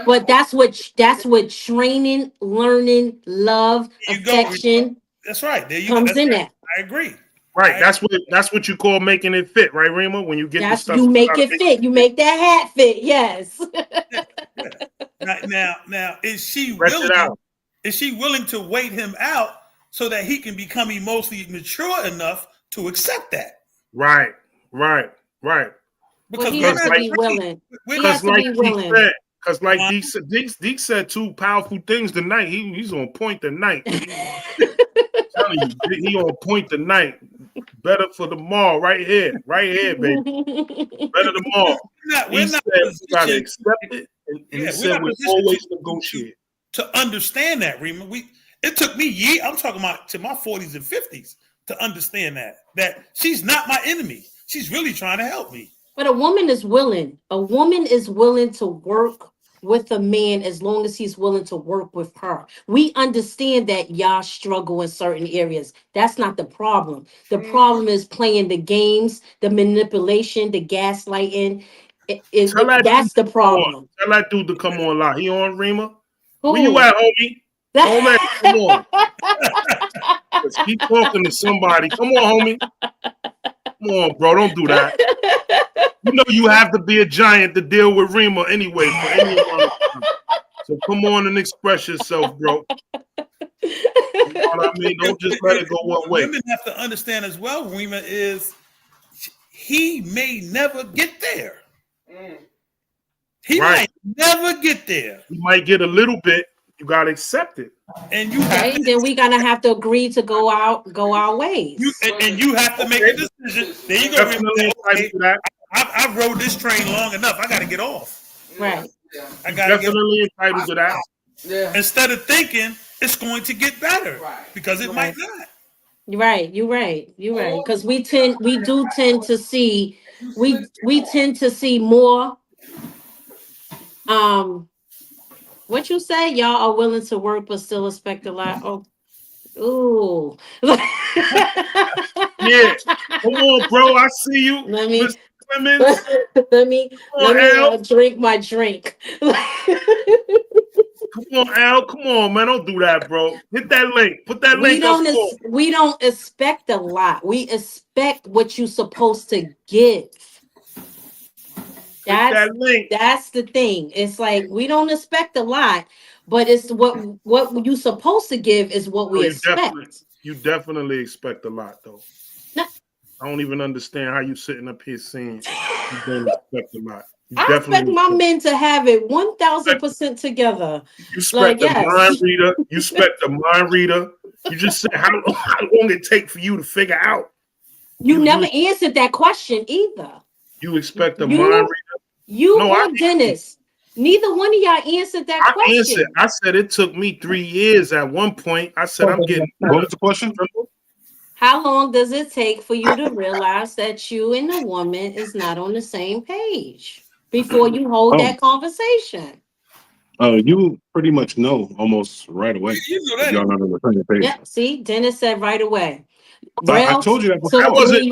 But that's what training, learning, love, affection. That's right. There you comes go. in that. I agree. Right. That's what you call making it fit, right, Rima? When you get the stuff, you make it fit. You make that hat fit. Yes. Now, is she willing? Is she willing to wait him out so that he can become emotionally mature enough to accept that? Right. Because he has to be willing. Because like Deke said two powerful things tonight. He's on point tonight. Telling you, he on point tonight. Better for tomorrow, right here, baby. Better tomorrow. He said we gotta accept it, and he said we always negotiate. To understand that, Rima, it took me years. I'm talking about to my 40s and 50s to understand that she's not my enemy. She's really trying to help me. But a woman is willing. A woman is willing to work with a man as long as he's willing to work with her. We understand that y'all struggle in certain areas. That's not the problem. The problem is playing the games, the manipulation, the gaslighting. That's the problem. Tell that dude to come on live. He on, Rima? Who? Where you at, homie? Come on. Let's keep talking to somebody. Come on, homie. Come on, bro. Don't do that. You know you have to be a giant to deal with Rima anyway. So Come on and express yourself, bro. You know what I mean? Don't just let it go one way. Women have to understand as well, Rima, is he may never get there. He might never get there. He might get a little bit. You gotta accept it. And you have to, then we're gonna have to agree to go our ways. And you have to make a decision. There you go. Definitely entitled to that. I rode this train long enough. I got to get off. Right. I got to definitely entitled to that. Yeah. Instead of thinking it's going to get better, because it might not. You're right. Because we do tend to see more. What you say? Y'all are willing to work but still expect a lot. Oh, ooh. Yeah. Come on, bro. I see you. Let me drink my drink. Come on, Al. Come on, man. Don't do that, bro. Hit that link. Put that link up. We don't expect a lot. We expect what you're supposed to give. That's the thing. It's like we don't expect a lot, but it's what you're supposed to give is what we expect. You definitely expect a lot, though. I don't even understand how you sitting up here saying you don't expect a lot. I expect my men to have it 1,000% together. You expect mind reader. You expect the mind reader. You just said how long it take for you to figure out. You never answered that question either. You expect the mind reader. Or Dennis. Neither one of y'all answered that question. I said it took me 3 years at one point. I said I'm getting. What was the question? How long does it take for you to realize that you and the woman is not on the same page before you hold that conversation? You pretty much know almost right away. You know that. Y'all not on the same page. Yeah, see, Dennis said right away. I told you that before. That wasn't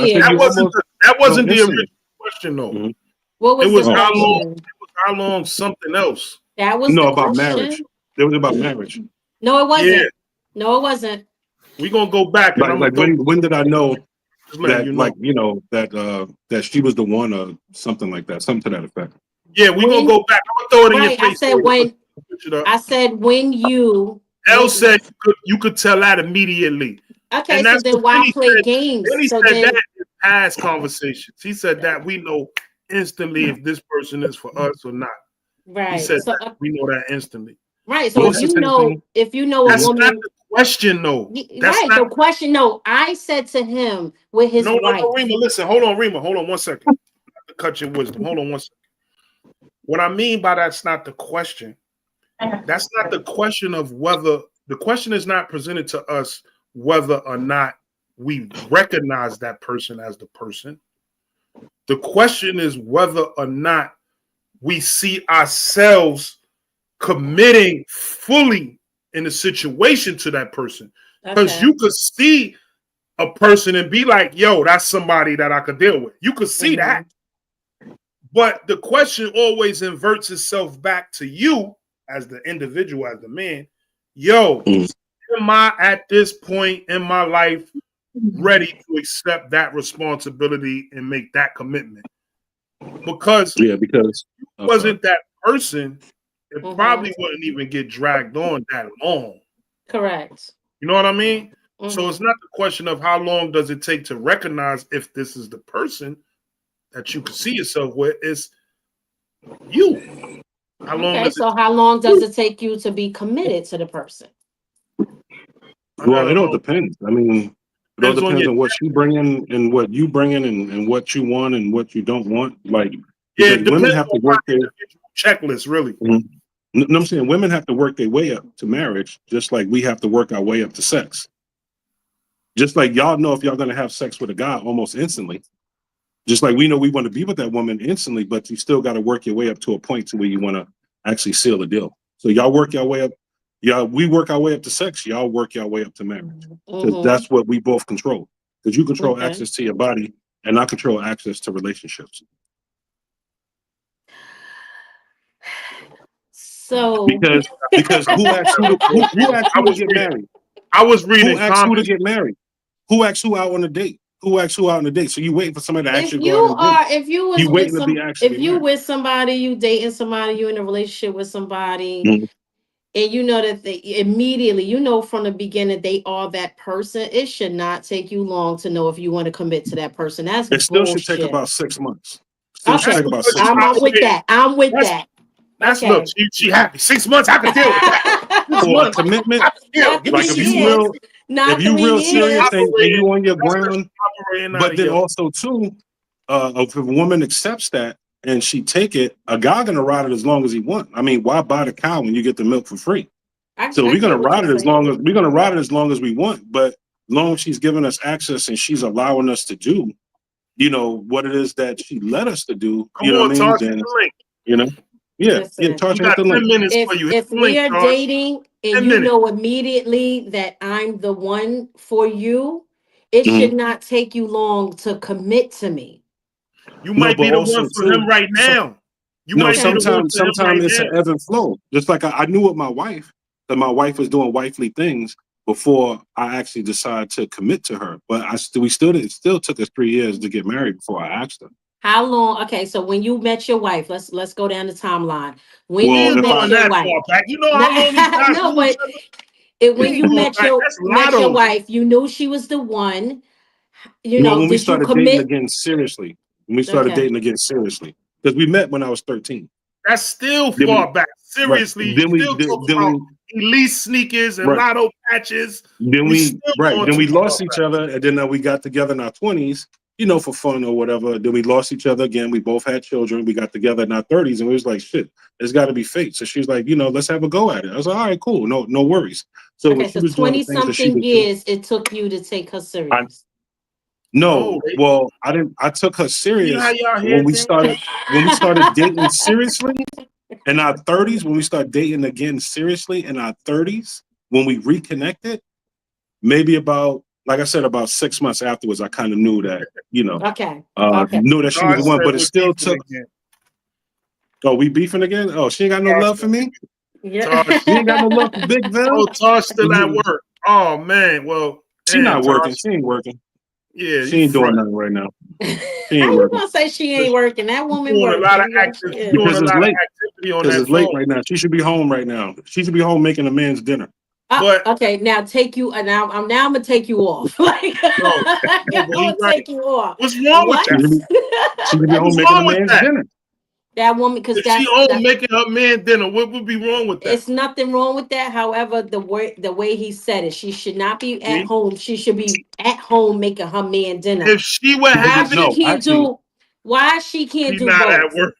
the original question, though. Mm-hmm. What was it was the how question? long? It was how long? Something else. That was about marriage. It was about marriage. No, it wasn't. Yeah. No, it wasn't. We're gonna go back. When did I know that that she was the one or something like that, something to that effect? Yeah, we're gonna go back. I'm gonna throw it in your face. I said when you. Elle said you could tell that immediately. Okay, so then why play games? Then he said that in past conversations. He said that we know instantly if this person is for us or not. Right. He said we know that instantly. Right. So if you know a woman. That's not the question, though. The question. No, I said to him with his wife. No, Rima, listen. Hold on, Rima. Hold on 1 second. I have to cut your wisdom. Hold on 1 second. What I mean by that's not the question. That's not the question of whether the question is not presented to us whether or not we recognize that person as the person. The question is whether or not we see ourselves committing fully in a situation to that person. Because you could see a person and be like, yo, that's somebody that I could deal with. You could see that. But the question always inverts itself back to you as the individual, as the man. Yo, am I at this point in my life ready to accept that responsibility and make that commitment? Because wasn't that person, it probably wouldn't even get dragged on that long. Correct. You know what I mean? So it's not the question of how long does it take to recognize if this is the person that you can see yourself with. It's you. How long does it take you to be committed to the person? Well, it all depends. I mean, it all depends on what you bring in and what you bring in and what you want and what you don't want. Like, women have to work their checklist, really. No, I'm saying women have to work their way up to marriage, just like we have to work our way up to sex. Just like y'all know if y'all going to have sex with a guy almost instantly. Just like we know we want to be with that woman instantly, but you still got to work your way up to a point to where you want to actually seal the deal. So y'all work your way up. We work our way up to sex. Y'all work your way up to marriage. Because that's what we both control. Because you control access to your body and I control access to relationships. So because who asked who to get married? I was reading. Who asked who to get married? Who asked who out on a date? Who asked who out on a date? So you waiting for somebody to actually go on a date. If you with somebody, you dating somebody, you in a relationship with somebody, and you know that they immediately, you know, from the beginning, they are that person. It should not take you long to know if you want to commit to that person. That's It still should take bullshit. about 6 months. Still should Okay, take about 6 I'm months. with that. I'm with that. That's Okay. look, she happy. 6 months, I can deal with that. 6 For a months, commitment, I can deal. Not Give me like 3 6 if you months. years. real, Not if you 3 real years. serious and you on your That's ground, operating out but of then here. also too, if a woman accepts that and she take it, a guy gonna ride it as long as he want. I mean, why buy the cow when you get the milk for free? So we're gonna ride it as long as we want, but as long as she's giving us access and she's allowing us to do, you know, what it is that she let us to do, Come you know on, what I mean? Tosh, Then, the link. you know, yeah, Listen, Tosh, You hit got the 10 link. minutes for you. Hit if the we link, are Tosh. dating and 10 you minutes. know immediately that I'm the one for you, it should not take you long to commit to me. You No, might but be the also one for too, him right now. You no, might be the one sometimes for him right it's now. an ebb and flow. Just like I knew with my wife that my wife was doing wifely things before I actually decided to commit to her. But it still took us 3 years to get married before I asked her. How long? Okay, so when you met your wife, let's go down the timeline. When Well, you if met Going your that wife, far back. You know how long these guys no, knew each but other? when He you going met back. your That's met your lotto. wife, you knew she was the one. You Well, know, when we did you started dating commit? again seriously, Okay. because we met when I was 13. That's still Then we, far back. right. Seriously, you still talking about elite sneakers and Right. lotto patches. Then We still going then we too lost far each back. other, and then we got together in our 20s, you know, for fun or whatever. Then we lost each other again. We both had children. We got together in our 30s, and we was like, shit, it's got to be fate. So she's like, you know, let's have a go at it. I was like, all right, cool, no worries. So when Okay, she so was doing the 20 things that she something was doing, years it took you to take her serious. no, well, I didn't. I took her You know how serious y'all when we head started dating seriously in our 30s. When we started dating again seriously in our 30s, when we reconnected, maybe about, like I said, about 6 months afterwards, I kind of knew that, you know, Okay. knew that she was the one. But it still took. Again. Oh, we beefing again? Oh, she ain't got no love for me. Yeah. She ain't got no love for Big Bill. Oh, Tosh still at work. Oh man, well, she not working. She ain't working. Yeah, she ain't doing nothing right now. She ain't How you working. gonna say she ain't working? That woman doing working. a lot of Yeah. Because it's late. activity on Because that it's late phone. right now. She should be home right now. She should be home making a man's dinner. But okay, now take you now. I'm gonna take you off. Like I'm gonna take you off. What's wrong with that? She should be home What's making a wrong with man's that? dinner. That woman, because If she home making her man dinner, what would be wrong with that? It's nothing wrong with that. However, the way he said it, she should not be at home. She should be at home making her man dinner. If she would have Why she can't do not both? at work.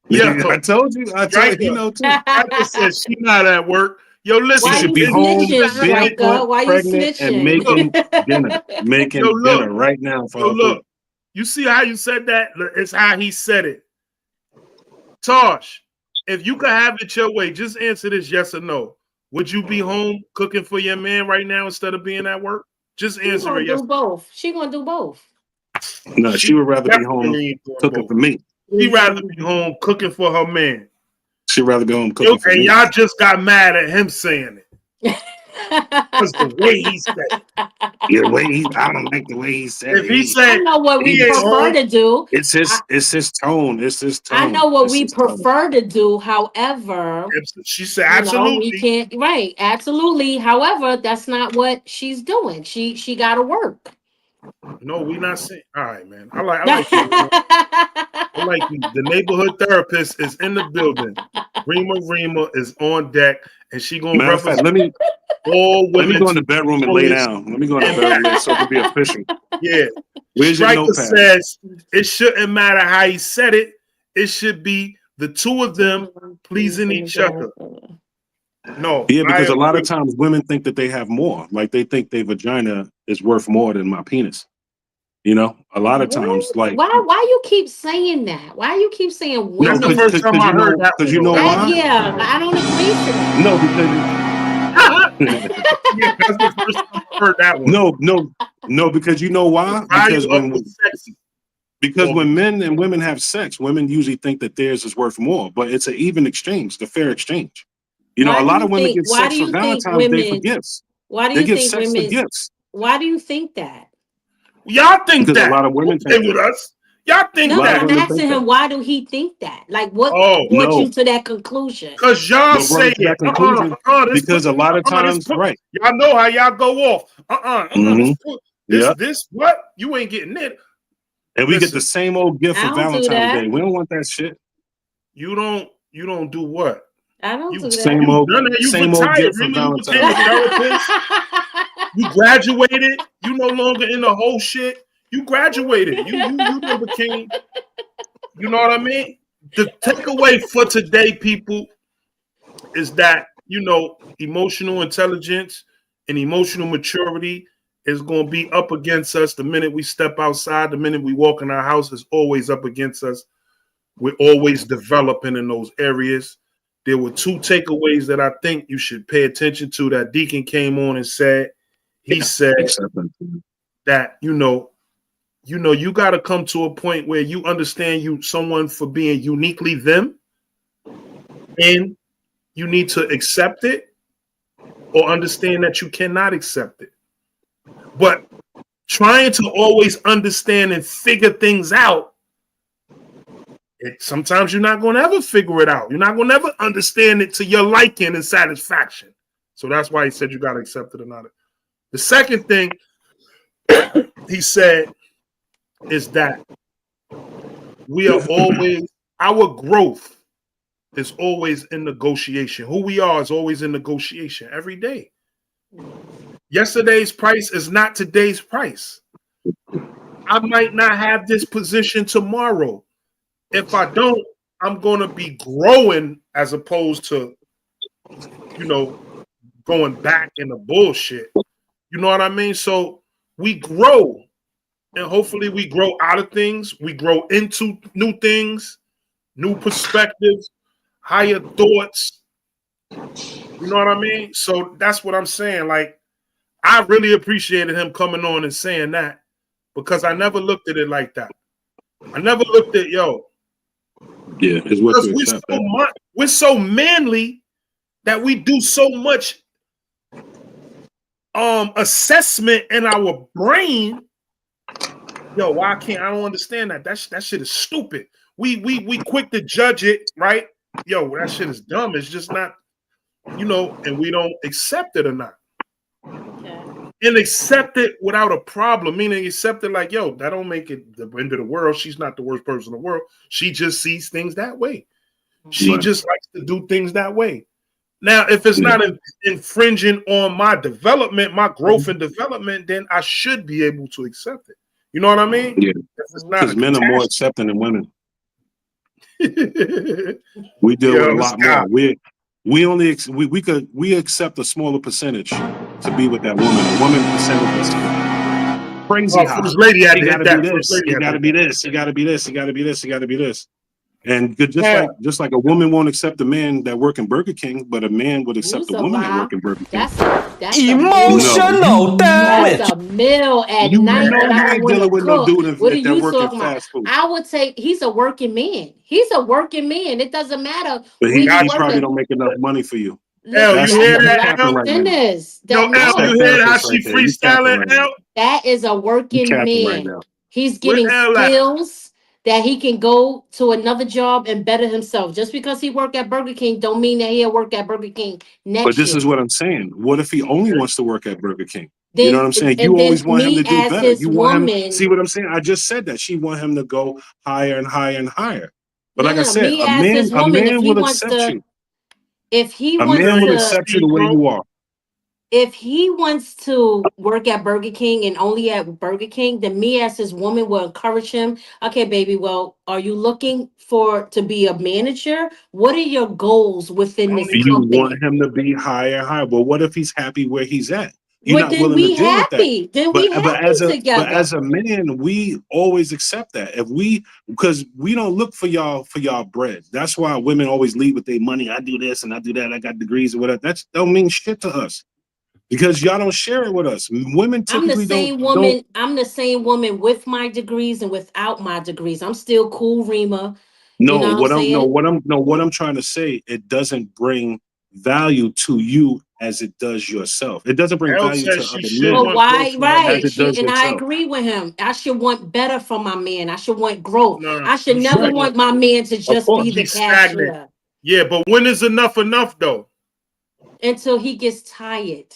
Yeah, I told you. You know too. I just said she not at work. Yo, listen. Why She should you be home, snitching, barefoot, Why you pregnant, and snitching? making dinner. Making dinner right now for her. Look, you see how you said that? It's how he said it. Tosh, if you could have it your way, just answer this yes or no. Would you be home cooking for your man right now instead of being at work? Just answer it yes. Both. She gonna do both. No, she would rather be home cooking for me. She'd rather be home cooking for her man. She'd rather be home cooking for me. And y'all just got mad at him saying it. Because the way he said it. I don't like the way he said it. If he said, I know what we prefer to do. It's his tone. It's his tone. I know what we prefer to do. However, she said absolutely. We can't. Right, absolutely. However, that's not what she's doing. She got to work. No, we not saying. All right, man. I like you. I like you. The neighborhood therapist is in the building. Rima is on deck, and she gonna represent all women. Let me go in the bedroom and lay down. Let me go in the bedroom so it can be official. Yeah. Where's your Striker notepad? says it shouldn't matter how he said it. It should be the two of them pleasing each other. No. Yeah, because a lot of times women think that they have more. Like they think their vagina is worth more than my penis. You know, a lot of times, like why you keep saying that? Why you keep saying women? That's the first time I heard that. Because you know why? Yeah, I don't agree to that. No, yeah, that's the first time I heard that one. No, because you know why? Because when men and women have sex, women usually think that theirs is worth more, but it's an even exchange, the fair exchange. You know, a lot of women get sex for Valentine's Day for gifts. Why do you think women? Why do you think that? Y'all think because that a lot of women think with us. Y'all think no, that? I'm asking him, why do he think that? Like, what brought you to that conclusion? Because y'all say it. Because a lot of times, right? Y'all know how y'all go off. This what? You ain't getting it. And we get the same old gift for Valentine's Day. We don't want that shit. You don't do what? I don't do that. Same old gift for Valentine's Day. You graduated. You no longer in the whole shit. You graduated. You became. You know what I mean? The takeaway for today, people, is that emotional intelligence and emotional maturity is going to be up against us the minute we step outside. The minute we walk in our house, is always up against us. We're always developing in those areas. There were 2 takeaways that I think you should pay attention to that Deacon came on and said. He said that, you got to come to a point where you understand someone for being uniquely them, and you need to accept it or understand that you cannot accept it. But trying to always understand and figure things out, sometimes you're not going to ever figure it out. You're not going to ever understand it to your liking and satisfaction. So that's why he said you got to accept it or not. The second thing he said is that we are always, our growth is always in negotiation. Who we are is always in negotiation every day. Yesterday's price is not today's price. I might not have this position tomorrow. If I don't, I'm going to be growing as opposed to, going back in the bullshit. You know what I mean? So we grow, and hopefully we grow out of things. We grow into new things, new perspectives, higher thoughts. You know what I mean? So that's what I'm saying. Like, I really appreciated him coming on and saying that, because I never looked at it like that. I never looked at, it's what we're so manly that we do so much assessment in our brain. I don't understand that. That shit is stupid. We quick to judge it, right? That shit is dumb. It's just not, and we don't accept it or not. Okay. And accept it without a problem, meaning accept it like, that don't make it the end of the world. She's not the worst person in the world. She just sees things that way. She just likes to do things that way. Now, if it's not infringing on my development, my growth and development, then I should be able to accept it. You know what I mean? Yeah. Because men are more accepting than women. We deal with a lot more. We accept a smaller percentage to be with that woman. A woman percentage is crazy high. First lady had You to gotta hit be that. this. You gotta be this. You gotta be this. You gotta be this. You gotta be this. And just like a woman won't accept a man that work in Burger King, but a man would accept a woman that work in Burger King. That's emotional damage. That's a meal at night that I don't want to cook. What are you talking about? I would say he's a working man. He's a working man. It doesn't matter. But he probably don't make enough money for you. L, you hear that? L, you hear how she freestyling? L? That is a working man. He's getting skills that he can go to another job and better himself. Just because he work at Burger King don't mean that he'll work at Burger King next year. But this is what I'm saying. What if he only wants to work at Burger King? You know what I'm saying? You always want him to do better. You want him. See what I'm saying? I just said that. She want him to go higher and higher and higher. But like I said, a man will accept you. If he a man will accept you the way you are. If he wants to work at Burger King and only at Burger King, then me as his woman will encourage him. Okay, baby, well, are you looking to be a manager? What are your goals within this company? You want him to be higher and higher. But what if he's happy where he's at? You're not then willing we to deal happy. with that. Then we happy together. But as a man, we always accept that. Because we don't look for y'all bread. That's why women always leave with their money. I do this and I do that. I got degrees or whatever. That don't mean shit to us. Because y'all don't share it with us. Women typically I'm the same woman with my degrees and without my degrees. I'm still cool, Rima. What I'm trying to say, it doesn't bring value to you as it does yourself. It doesn't bring value to other men. Well, why? Right. And I agree with him. I should want better from my man. I should want growth. I should never want my man to just be the cashier. Yeah, but when is enough though? Until he gets tired.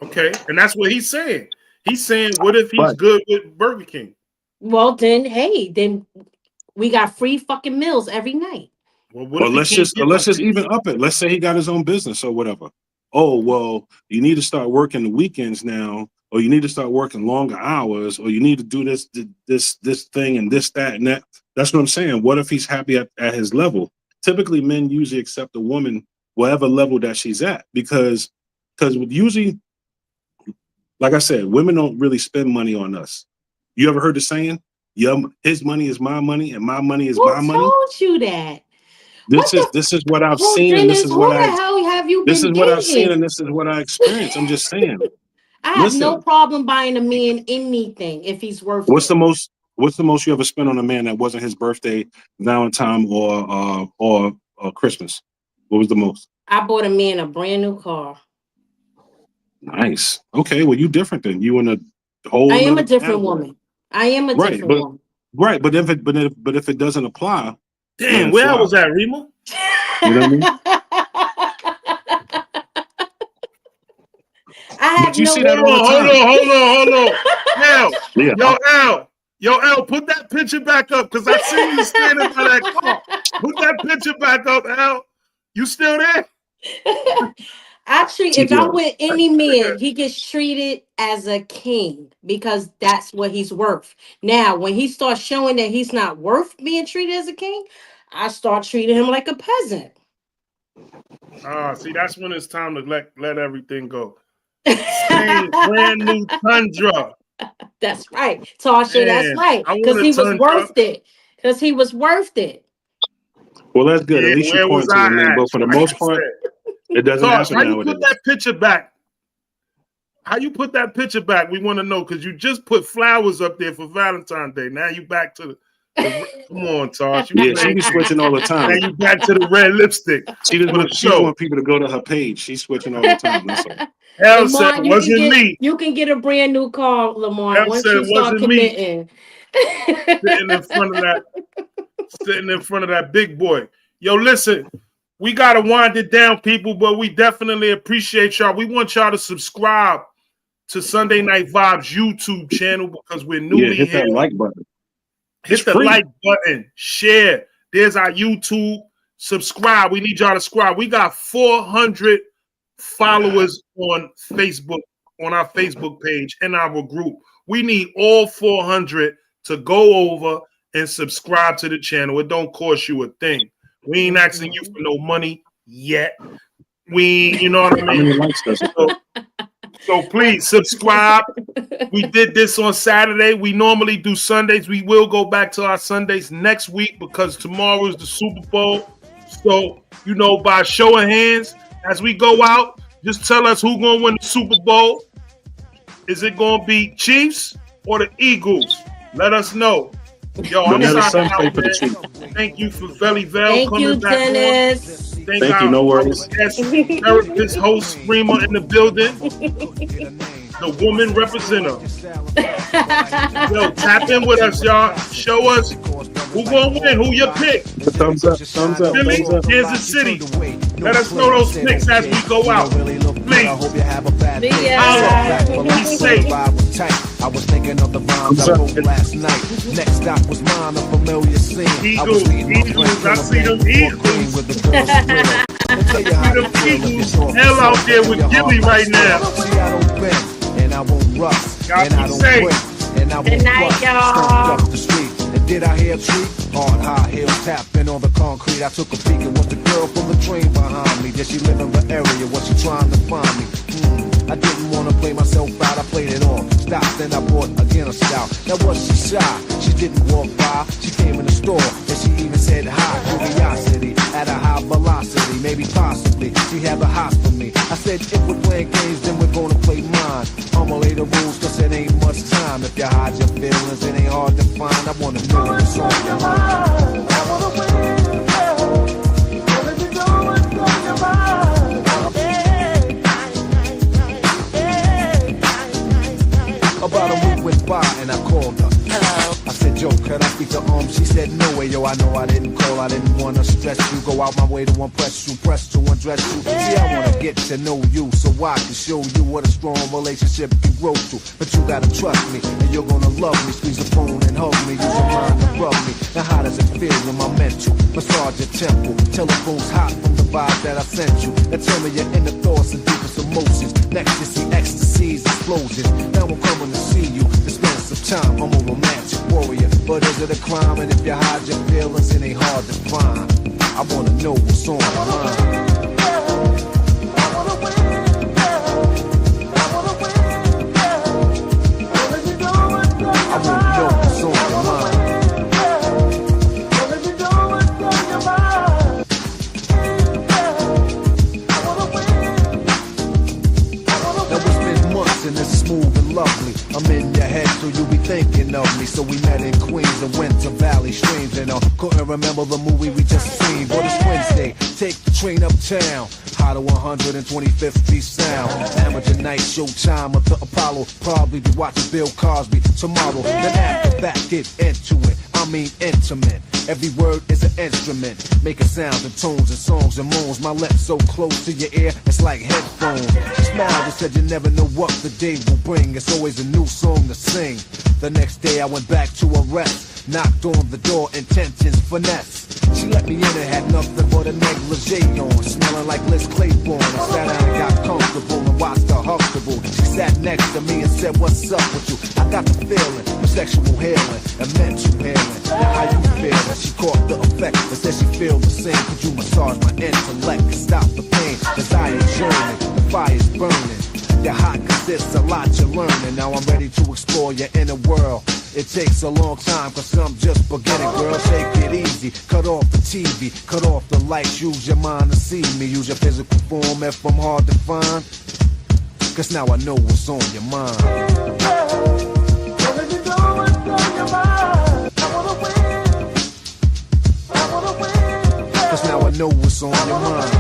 Okay, and that's what he's saying. He's saying, what if he's good with Burger King? Well, then we got free fucking meals every night. Well, let's just even up it. Let's say he got his own business or whatever. Oh, well, you need to start working the weekends now, or you need to start working longer hours, or you need to do this thing and this, that, and that. That's what I'm saying. What if he's happy at his level? Typically, men usually accept a woman whatever level that she's at, because usually, like I said, women don't really spend money on us. You ever heard the saying, his money is my money and my money is my money? Who told you that? This is what I've seen, and this is what I've seen, and this is what I experienced. I'm just saying. I have no problem buying a man anything if he's worth it. What's the most you ever spent on a man that wasn't his birthday, Valentine, or Christmas? What was the most? I bought a man a brand new car. Nice. Okay, well, you different then. You in a whole. I am a different woman. I am a different woman. Right, but if it doesn't apply. Damn, where I was at, Remo? You know what I mean? But you see that all the time. Hold on. Yo, L, put that picture back up, because I see you standing by that car. Put that picture back up, L. You still there? Actually, if I'm with any man, he gets treated as a king because that's what he's worth. Now, when he starts showing that he's not worth being treated as a king, I start treating him like a peasant. See, that's when it's time to let everything go. Brand new Tundra. That's right, Tasha. That's right. Because he was worth it. Because he was worth it. Well, that's good. At least you point to the man, but for the most part, it doesn't happen nowadays. How you put that picture back? How you put that picture back? We want to know, because you just put flowers up there for Valentine's Day. Now you back to the come on, Tosh. Yeah, she be switching all the time. Now you back to the red lipstick. She just want people to go to her page. She's switching all the time. That's all. Hell said it wasn't me. You can get a brand new car, Lamar, once you start committing. Sitting in front of that big boy. Yo, listen, we got to wind it down, people, but we definitely appreciate y'all. We want y'all to subscribe to Sunday Night Vibes YouTube channel, because we're newly hit that like button. Hit the like button. Share. There's our YouTube. Subscribe. We need y'all to subscribe. We got 400 followers on Facebook, on our Facebook page and our group. We need all 400 to go over and subscribe to the channel. It don't cost you a thing. We ain't asking you for no money yet. You know what I mean? So please subscribe. We did this on Saturday. We normally do Sundays. We will go back to our Sundays next week, because tomorrow is the Super Bowl. So, by show of hands, as we go out, just tell us who's going to win the Super Bowl. Is it going to be Chiefs or the Eagles? Let us know. Yo, I'm signing out, man. Thank you for Veli Vel coming back Dennis. on. Thank you, no worries. Therapist, host, Screamer in the building. The woman representative. Yo, tap in with us, y'all. Show us who gonna win, who your pick. Thumbs up. Philly, Kansas City. Let us know those picks as we go out. Please. Be safe. I was thinking of the rhymes I wrote last night. Next stop was mine, a familiar scene. Eagles. I see them Eagles. With the girls I see them Eagles. Hell out there with Gilly right now. And I won't rush. And I don't quit. And I won't rush. The street. And did I hear a treat? On high heels tapping on the concrete. I took a peek and was the girl from the train behind me. Did she live in the area? Was she trying to find me? I didn't want to play myself out, I played it on. Stopped, then I bought again a stout. Now was she shy? She didn't walk by. She came in the store, and she even said hi. Curiosity, at a high velocity, maybe possibly. She had the hots for me. I said, if we're playing games, then we're gonna play mine. I'ma lay the rules, cause it ain't much time. If you hide your feelings, it ain't hard to find. I wanna know what's on your mind. I wanna win, girl. What if you do what's on your mind? About a week went by and I called her. Hello. I said, yo, could I speak to She said, no way, yo, I know I didn't call. I didn't wanna stress you. Go out my way to impress you, press to undress you. See, I wanna get to know you so I can show you what a strong relationship can grow to. But you gotta trust me, and you're gonna love me. Squeeze the phone and hug me, use your mind to rub me. Now how does it feel when my mental massage your temple? Telephone's hot from the vibe that I sent you. Now tell me your inner thoughts and deepest emotions. Next you see ecstasies, explosions. Now I'm coming to see you to spend some time. I'm a romantic warrior, but is it a crime? And if you hide your feelings, it ain't hard to find. I wanna know what's on your mind. Lovely, I'm in your head, so you be thinking of me. So we met in Queens and went to Valley Streams, and I couldn't remember the movie we just seen. But it's Wednesday, take the train uptown, high to 125th Street Sound. Amateur night, showtime at the Apollo. Probably be watching Bill Cosby tomorrow. Then after that, get into it. I mean intimate. Every word is an instrument, making sounds and tones and songs and moans. My lips so close to your ear, it's like headphones. You smiled and said you never know what the day will bring. It's always a new song to sing. The next day I went back to a rest, knocked on the door, intentions finesse. She let me in and had nothing but a negligee on, smelling like Liz Claiborne. I sat down and got comfortable and watched her comfortable. She sat next to me and said, what's up with you? I got the feeling of sexual healing and mental healing. Now how you feeling? She caught the effect and said she feel the same. Could you massage my intellect and stop the pain? Desire journey, the fire's burning. Your hot cause it's a lot you're learning. Now I'm ready to explore your inner world. It takes a long time cause I'm just beginning, girl. Take it easy, cut off the TV, cut off the lights, use your mind to see me. Use your physical form if I'm hard to find, cause now I know what's on your mind. Cause now I know what's on your mind.